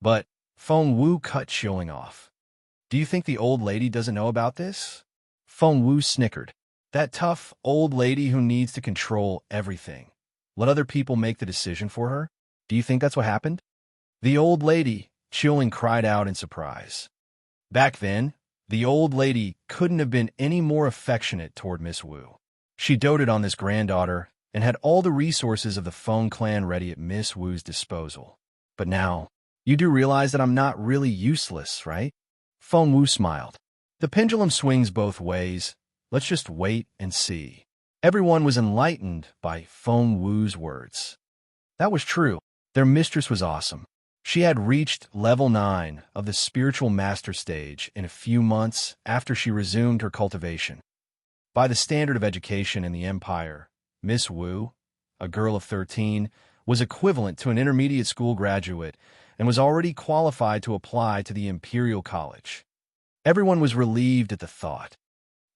But Feng Wu cut Xiuling off. Do you think the old lady doesn't know about this? Feng Wu snickered. That tough old lady who needs to control everything. Let other people make the decision for her? Do you think that's what happened? The old lady, Xiuling cried out in surprise. Back then, the old lady couldn't have been any more affectionate toward Miss Wu. She doted on this granddaughter and had all the resources of the Feng clan ready at Miss Wu's disposal. But now, you do realize that I'm not really useless, right? Feng Wu smiled. The pendulum swings both ways. Let's just wait and see. Everyone was enlightened by Feng Wu's words. That was true. Their mistress was awesome. She had reached level 9 of the spiritual master stage in a few months after she resumed her cultivation. By the standard of education in the Empire, Miss Wu, a girl of 13, was equivalent to an intermediate school graduate and was already qualified to apply to the Imperial College. Everyone was relieved at the thought.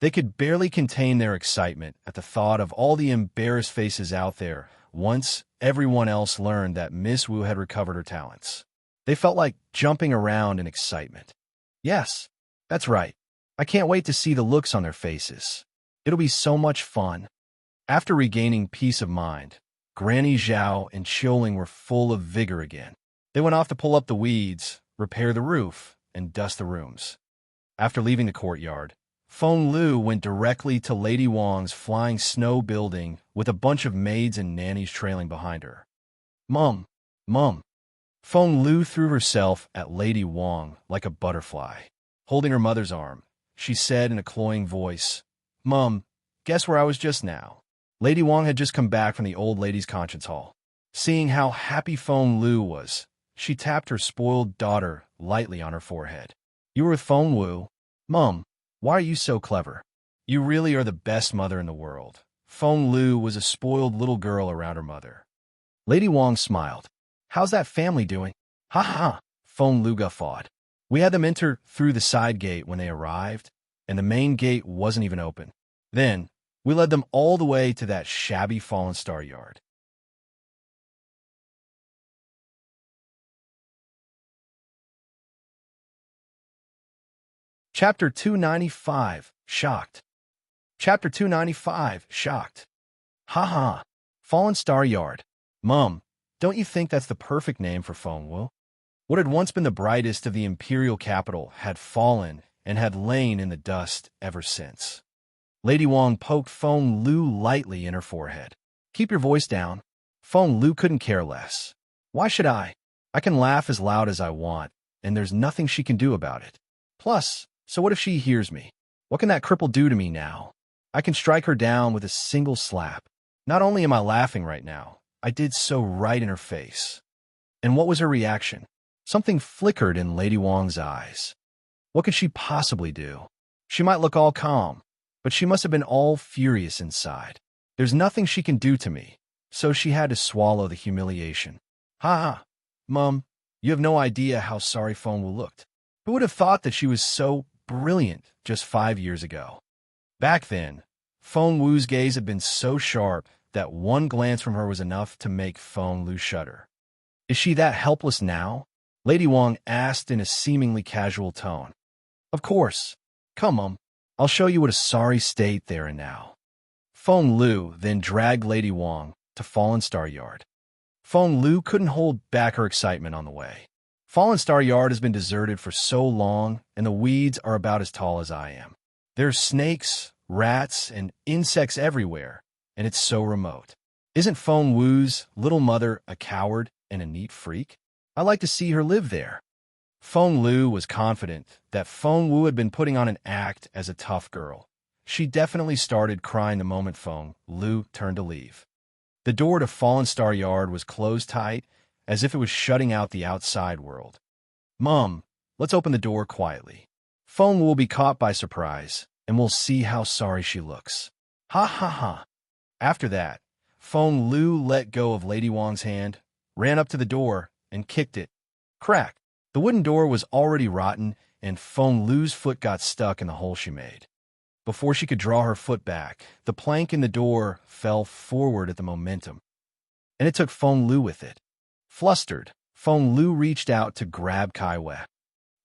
They could barely contain their excitement at the thought of all the embarrassed faces out there once everyone else learned that Miss Wu had recovered her talents. They felt like jumping around in excitement. Yes, that's right. I can't wait to see the looks on their faces. It'll be so much fun. After regaining peace of mind, Granny Zhao and Qiuling were full of vigor again. They went off to pull up the weeds, repair the roof, and dust the rooms. After leaving the courtyard, Feng Lu went directly to Lady Wang's flying snow building with a bunch of maids and nannies trailing behind her. Mum, Mum. Feng Lu threw herself at Lady Wang like a butterfly. Holding her mother's arm, she said in a cloying voice, Mum, guess where I was just now? Lady Wang had just come back from the old lady's conscience hall. Seeing how happy Feng Lu was, she tapped her spoiled daughter lightly on her forehead. You were with Feng Wu? Mum, why are you so clever? You really are the best mother in the world. Feng Lu was a spoiled little girl around her mother. Lady Wang smiled. How's that family doing? Ha ha, Feng Lu guffawed. We had them enter through the side gate when they arrived, and the main gate wasn't even open. Then, we led them all the way to that shabby fallen star yard. Chapter 295, Shocked. Chapter 295, Shocked. Ha ha, Fallen Star Yard. Mum, don't you think that's the perfect name for Feng Wu? What had once been the brightest of the Imperial capital had fallen and had lain in the dust ever since. Lady Wang poked Feng Lu lightly in her forehead. Keep your voice down. Feng Lu couldn't care less. Why should I? I can laugh as loud as I want, and there's nothing she can do about it. Plus, so what if she hears me? What can that cripple do to me now? I can strike her down with a single slap. Not only am I laughing right now, I did so right in her face. And what was her reaction? Something flickered in Lady Wang's eyes. What could she possibly do? She might look all calm, but she must have been all furious inside. There's nothing she can do to me, so she had to swallow the humiliation. Ha ha, Mum, you have no idea how sorry Feng Wu looked. Who would have thought that she was so brilliant just 5 years ago? Back then, Feng Wu's gaze had been so sharp that one glance from her was enough to make Feng Lu shudder. Is she that helpless now? Lady Wang asked in a seemingly casual tone. Of course. Come, Mum. I'll show you what a sorry state they're in now. Feng Lu then dragged Lady Wang to Fallen Star Yard. Feng Lu couldn't hold back her excitement on the way. Fallen Star Yard has been deserted for so long, and the weeds are about as tall as I am. There's snakes, rats, and insects everywhere, and it's so remote. Isn't Feng Wu's little mother a coward and a neat freak? I like to see her live there. Feng Lu was confident that Feng Wu had been putting on an act as a tough girl. She definitely started crying the moment Feng Lu turned to leave. The door to Fallen Star Yard was closed tight, as if it was shutting out the outside world. Mum, let's open the door quietly. Feng Wu will be caught by surprise, and we'll see how sorry she looks. Ha ha ha. After that, Feng Lu let go of Lady Wang's hand, ran up to the door, and kicked it. Crack! The wooden door was already rotten, and Feng Lu's foot got stuck in the hole she made. Before she could draw her foot back, the plank in the door fell forward at the momentum, and it took Feng Lu with it. Flustered, Feng Lu reached out to grab Kai Wei.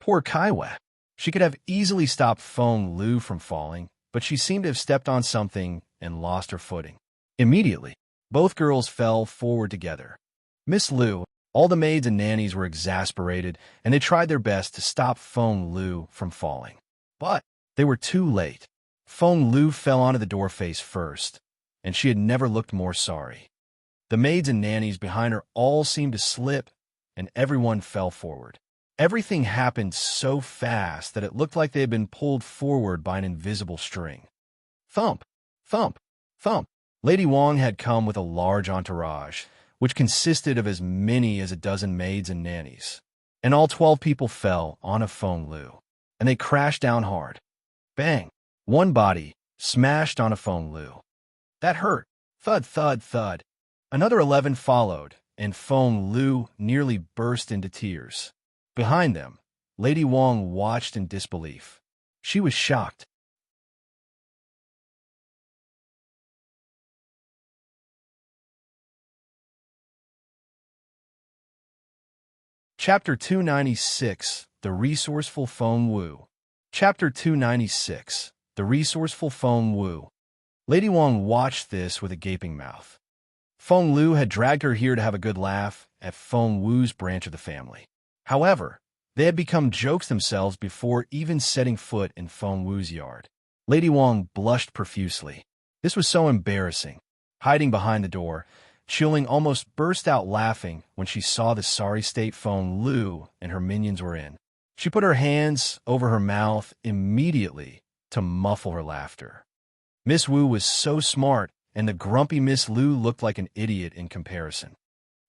Poor Kai Wei. She could have easily stopped Feng Lu from falling, but she seemed to have stepped on something and lost her footing. Immediately, both girls fell forward together. Miss Lu, all the maids and nannies were exasperated, and they tried their best to stop Feng Lu from falling. But they were too late. Feng Lu fell onto the door face first, and she had never looked more sorry. The maids and nannies behind her all seemed to slip, and everyone fell forward. Everything happened so fast that it looked like they had been pulled forward by an invisible string. Thump, thump, thump. Lady Wong had come with a large entourage, which consisted of as many as a dozen maids and nannies. And all 12 people fell on a Feng Lu, and they crashed down hard. Bang! One body smashed on a Feng Lu. That hurt. Thud, thud, thud. Another 11 followed, and Feng Lu nearly burst into tears. Behind them, Lady Wong watched in disbelief. She was shocked. Chapter 296, The Resourceful Feng Wu. Chapter 296, The Resourceful Feng Wu. Lady Wong watched this with a gaping mouth. Feng Lu had dragged her here to have a good laugh at Feng Wu's branch of the family. However, they had become jokes themselves before even setting foot in Feng Wu's yard. Lady Wong blushed profusely. This was so embarrassing. Hiding behind the door, Chilling almost burst out laughing when she saw the sorry state Feng Lu and her minions were in. She put her hands over her mouth immediately to muffle her laughter. Miss Wu was so smart, and the grumpy Miss Lu looked like an idiot in comparison.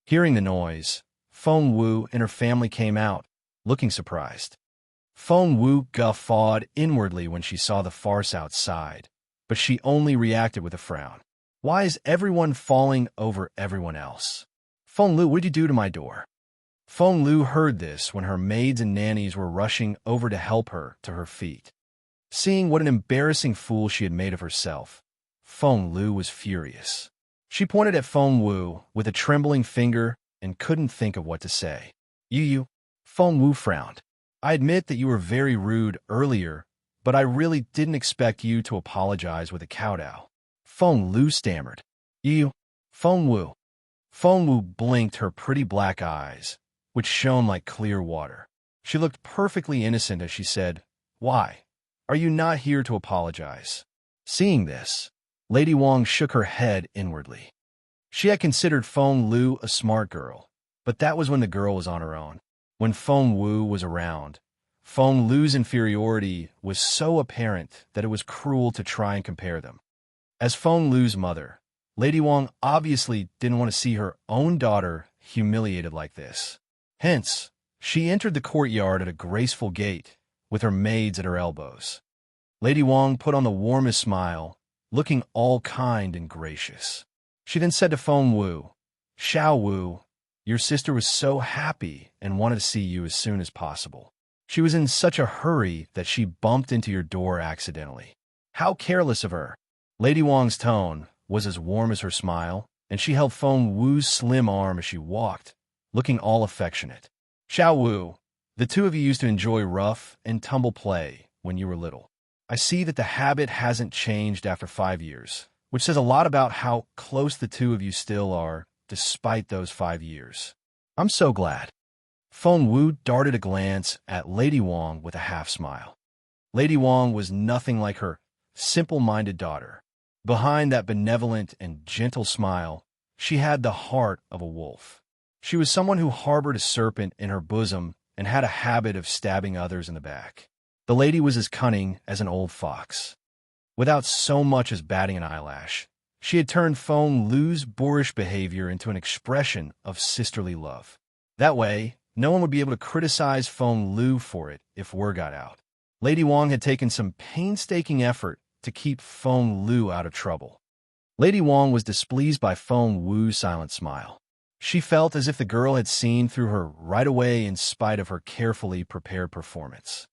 Hearing the noise, Feng Wu and her family came out, looking surprised. Feng Wu guffawed inwardly when she saw the farce outside, but she only reacted with a frown. Why is everyone falling over everyone else? Feng Lu, what'd you do to my door? Feng Lu heard this when her maids and nannies were rushing over to help her to her feet. Seeing what an embarrassing fool she had made of herself, Feng Lu was furious. She pointed at Feng Wu with a trembling finger and couldn't think of what to say. You. Feng Wu frowned. I admit that you were very rude earlier, but I really didn't expect you to apologize with a kowtow. Feng Lu stammered. You. Feng Wu. Feng Wu blinked her pretty black eyes, which shone like clear water. She looked perfectly innocent as she said, Why? Are you not here to apologize? Seeing this, Lady Wong shook her head inwardly. She had considered Feng Lu a smart girl, but that was when the girl was on her own. When Feng Wu was around, Feng Lu's inferiority was so apparent that it was cruel to try and compare them. As Feng Lu's mother, Lady Wong obviously didn't want to see her own daughter humiliated like this. Hence, she entered the courtyard at a graceful gait, with her maids at her elbows. Lady Wong put on the warmest smile, looking all kind and gracious. She then said to Feng Wu, Xiao Wu, your sister was so happy and wanted to see you as soon as possible. She was in such a hurry that she bumped into your door accidentally. How careless of her! Lady Wong's tone was as warm as her smile, and she held Feng Wu's slim arm as she walked, looking all affectionate. Xiao Wu, the two of you used to enjoy rough and tumble play when you were little. I see that the habit hasn't changed after 5 years, which says a lot about how close the two of you still are, despite those 5 years. I'm so glad. Feng Wu darted a glance at Lady Wong with a half-smile. Lady Wong was nothing like her simple-minded daughter. Behind that benevolent and gentle smile, she had the heart of a wolf. She was someone who harbored a serpent in her bosom and had a habit of stabbing others in the back. The lady was as cunning as an old fox. Without so much as batting an eyelash, she had turned Feng Lu's boorish behavior into an expression of sisterly love. That way, no one would be able to criticize Feng Lu for it if word got out. Lady Wong had taken some painstaking effort to keep Feng Lu out of trouble. Lady Wong was displeased by Feng Wu's silent smile. She felt as if the girl had seen through her right away in spite of her carefully prepared performance.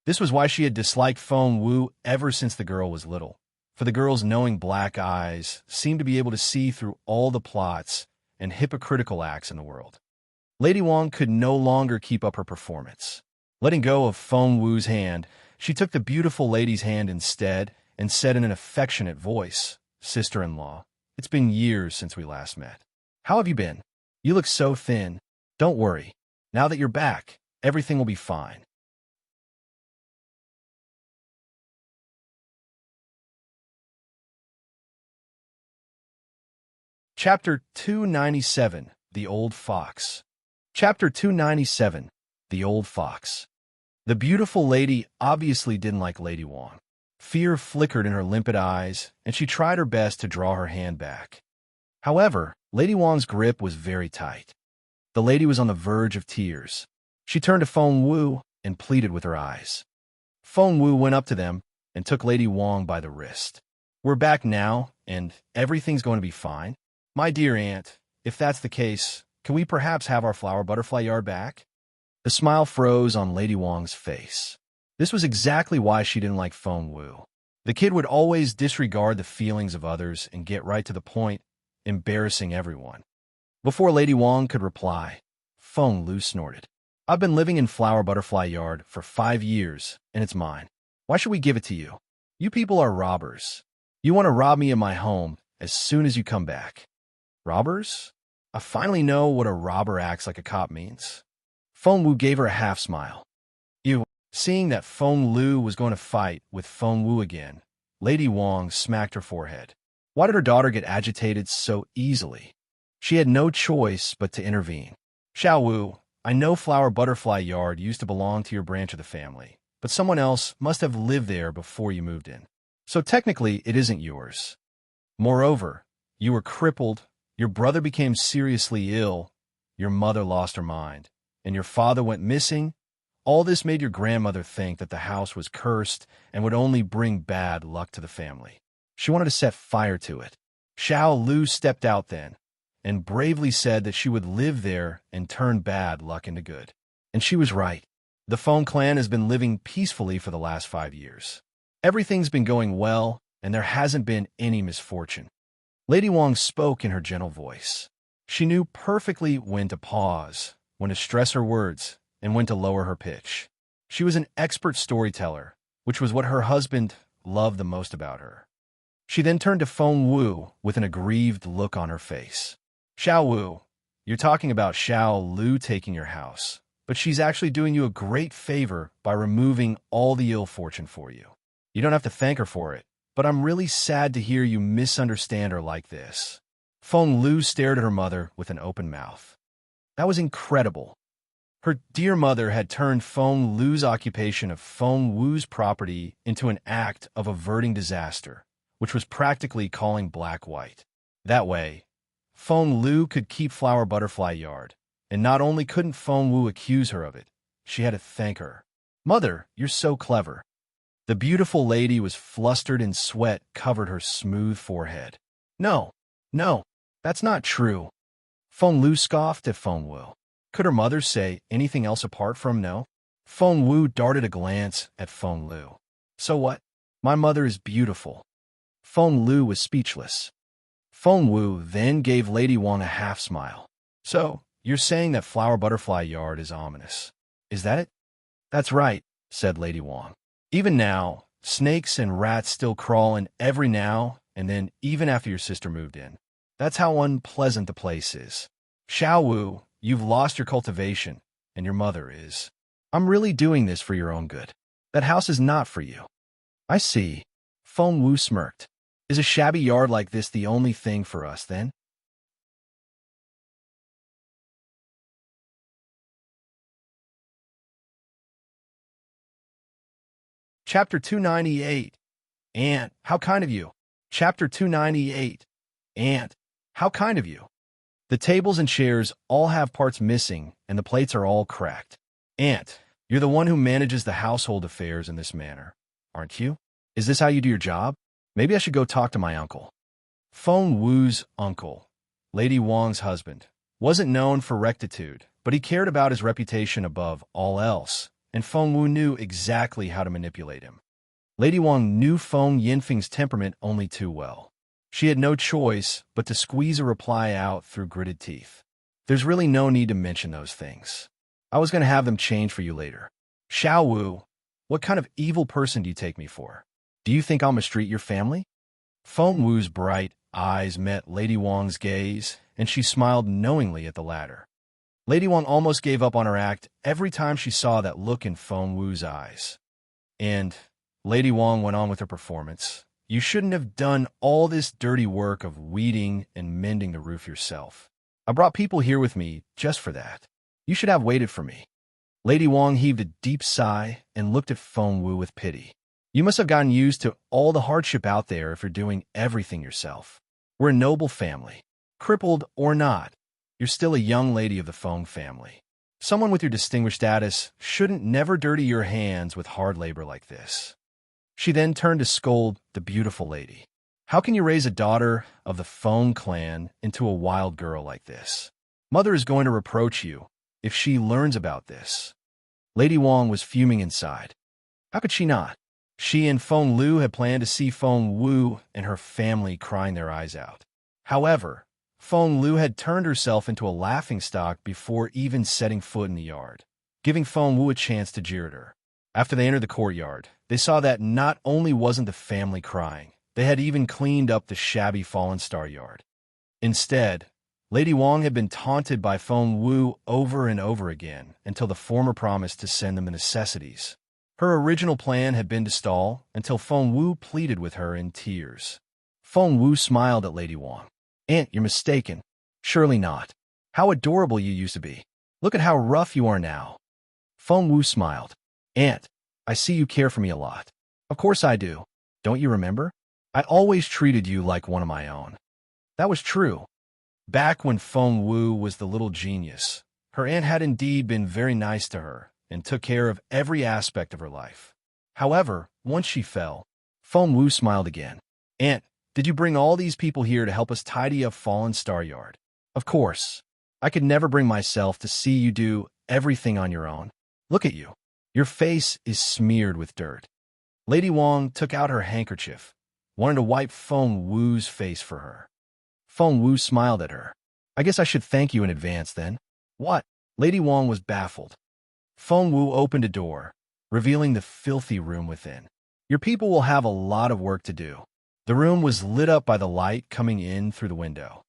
This was why she had disliked Feng Wu ever since the girl was little, for the girl's knowing black eyes seemed to be able to see through all the plots and hypocritical acts in the world. Lady Wong could no longer keep up her performance. Letting go of Feng Wu's hand, she took the beautiful lady's hand instead and said in an affectionate voice, Sister-in-law, it's been years since we last met. How have you been? You look so thin. Don't worry. Now that you're back, everything will be fine. Chapter 297, The Old Fox. Chapter 297, the old fox. The beautiful lady obviously didn't like Lady Wong. Fear flickered in her limpid eyes, and she tried her best to draw her hand back. However, Lady Wong's grip was very tight. The lady was on the verge of tears. She turned to Feng Wu and pleaded with her eyes. Feng Wu went up to them and took Lady Wong by the wrist. "We're back now, and everything's going to be fine. My dear aunt, if that's the case, can we perhaps have our flower butterfly yard back?" The smile froze on Lady Wong's face. This was exactly why she didn't like Feng Wu. The kid would always disregard the feelings of others and get right to the point, embarrassing everyone. Before Lady Wong could reply, Feng Lu snorted. "I've been living in Flower Butterfly Yard for 5 years, and it's mine. Why should we give it to you? You people are robbers. You want to rob me of my home as soon as you come back." "Robbers? I finally know what a robber acts like a cop means." Feng Wu gave her a half smile. Seeing that Feng Lu was going to fight with Feng Wu again, Lady Wong smacked her forehead. Why did her daughter get agitated so easily? She had no choice but to intervene. "Xiao Wu, I know Flower Butterfly Yard used to belong to your branch of the family, but someone else must have lived there before you moved in. So technically, it isn't yours. Moreover, you were crippled, your brother became seriously ill, your mother lost her mind, and your father went missing. All this made your grandmother think that the house was cursed and would only bring bad luck to the family. She wanted to set fire to it. Xiao Lu stepped out then and bravely said that she would live there and turn bad luck into good. And she was right. The Feng clan has been living peacefully for the last 5 years. Everything's been going well, and there hasn't been any misfortune." Lady Wong spoke in her gentle voice. She knew perfectly when to pause, when to stress her words, and when to lower her pitch. She was an expert storyteller, which was what her husband loved the most about her. She then turned to Feng Wu with an aggrieved look on her face. "Xiao Wu, you're talking about Xiao Lu taking your house, but she's actually doing you a great favor by removing all the ill fortune for you. You don't have to thank her for it, but I'm really sad to hear you misunderstand her like this." Feng Lu stared at her mother with an open mouth. That was incredible. Her dear mother had turned Feng Lu's occupation of Feng Wu's property into an act of averting disaster, which was practically calling black white. That way, Feng Lu could keep Flower Butterfly Yard, and not only couldn't Feng Wu accuse her of it, she had to thank her. "Mother, you're so clever." The beautiful lady was flustered and sweat covered her smooth forehead. No, that's not true." Feng Lu scoffed at Feng Wu. Could her mother say anything else apart from no? Feng Wu darted a glance at Feng Lu. "So what? My mother is beautiful." Feng Lu was speechless. Feng Wu then gave Lady Wong a half smile. "So, you're saying that Flower Butterfly Yard is ominous. Is that it?" "That's right," said Lady Wong. "Even now, snakes and rats still crawl in every now and then, even after your sister moved in. That's how unpleasant the place is. Xiao Wu, you've lost your cultivation, and your mother is. I'm really doing this for your own good. That house is not for you." "I see." Feng Wu smirked. "Is a shabby yard like this the only thing for us, then?" Chapter 298. Aunt, how kind of you. Chapter 298. Aunt, how kind of you. The tables and chairs all have parts missing, and the plates are all cracked. "Aunt, you're the one who manages the household affairs in this manner, aren't you? Is this how you do your job? Maybe I should go talk to my uncle." Feng Wu's uncle, Lady Wong's husband, wasn't known for rectitude, but he cared about his reputation above all else, and Feng Wu knew exactly how to manipulate him. Lady Wong knew Feng Yinfeng's temperament only too well. She had no choice but to squeeze a reply out through gritted teeth. "There's really no need to mention those things. I was going to have them changed for you later. Xiao Wu, what kind of evil person do you take me for? Do you think I'll mistreat your family?" Feng Wu's bright eyes met Lady Wong's gaze, and she smiled knowingly at the latter. Lady Wong almost gave up on her act every time she saw that look in Feng Wu's eyes. And Lady Wong went on with her performance. "You shouldn't have done all this dirty work of weeding and mending the roof yourself. I brought people here with me just for that. You should have waited for me." Lady Wong heaved a deep sigh and looked at Feng Wu with pity. You must have gotten used to all the hardship out there if you're doing everything yourself. We're a noble family. Crippled or not, you're still a young lady of the Feng family. Someone with your distinguished status shouldn't never dirty your hands with hard labor like this. She then turned to scold the beautiful lady. How can you raise a daughter of the Feng clan into a wild girl like this? Mother is going to reproach you if she learns about this. Lady Wong was fuming inside. How could she not? She and Feng Lu had planned to see Feng Wu and her family crying their eyes out. However, Feng Lu had turned herself into a laughingstock before even setting foot in the yard, giving Feng Wu a chance to jeer at her. After they entered the courtyard, they saw that not only wasn't the family crying, they had even cleaned up the shabby fallen star yard. Instead, Lady Wong had been taunted by Feng Wu over and over again until the former promised to send them the necessities. Her original plan had been to stall until Feng Wu pleaded with her in tears. Feng Wu smiled at Lady Wong. Aunt, you're mistaken. Surely not. How adorable you used to be. Look at how rough you are now. Feng Wu smiled. Aunt, I see you care for me a lot. Of course I do. Don't you remember? I always treated you like one of my own. That was true. Back when Feng Wu was the little genius, her aunt had indeed been very nice to her and took care of every aspect of her life. However, once she fell, Feng Wu smiled again. Aunt, did you bring all these people here to help us tidy up Fallen Star Yard? Of course. I could never bring myself to see you do everything on your own. Look at you. Your face is smeared with dirt. Lady Wong took out her handkerchief, wanted to wipe Feng Wu's face for her. Feng Wu smiled at her. I guess I should thank you in advance then. What? Lady Wong was baffled. Feng Wu opened a door, revealing the filthy room within. Your people will have a lot of work to do. The room was lit up by the light coming in through the window.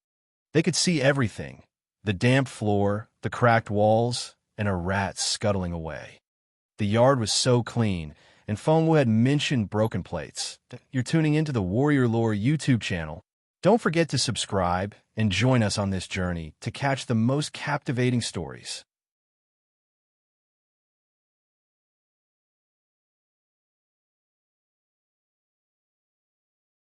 They could see everything, the damp floor, the cracked walls, and a rat scuttling away. The yard was so clean, and Feng Wu had mentioned broken plates. You're tuning into the Warrior Lore YouTube channel. Don't forget to subscribe and join us on this journey to catch the most captivating stories.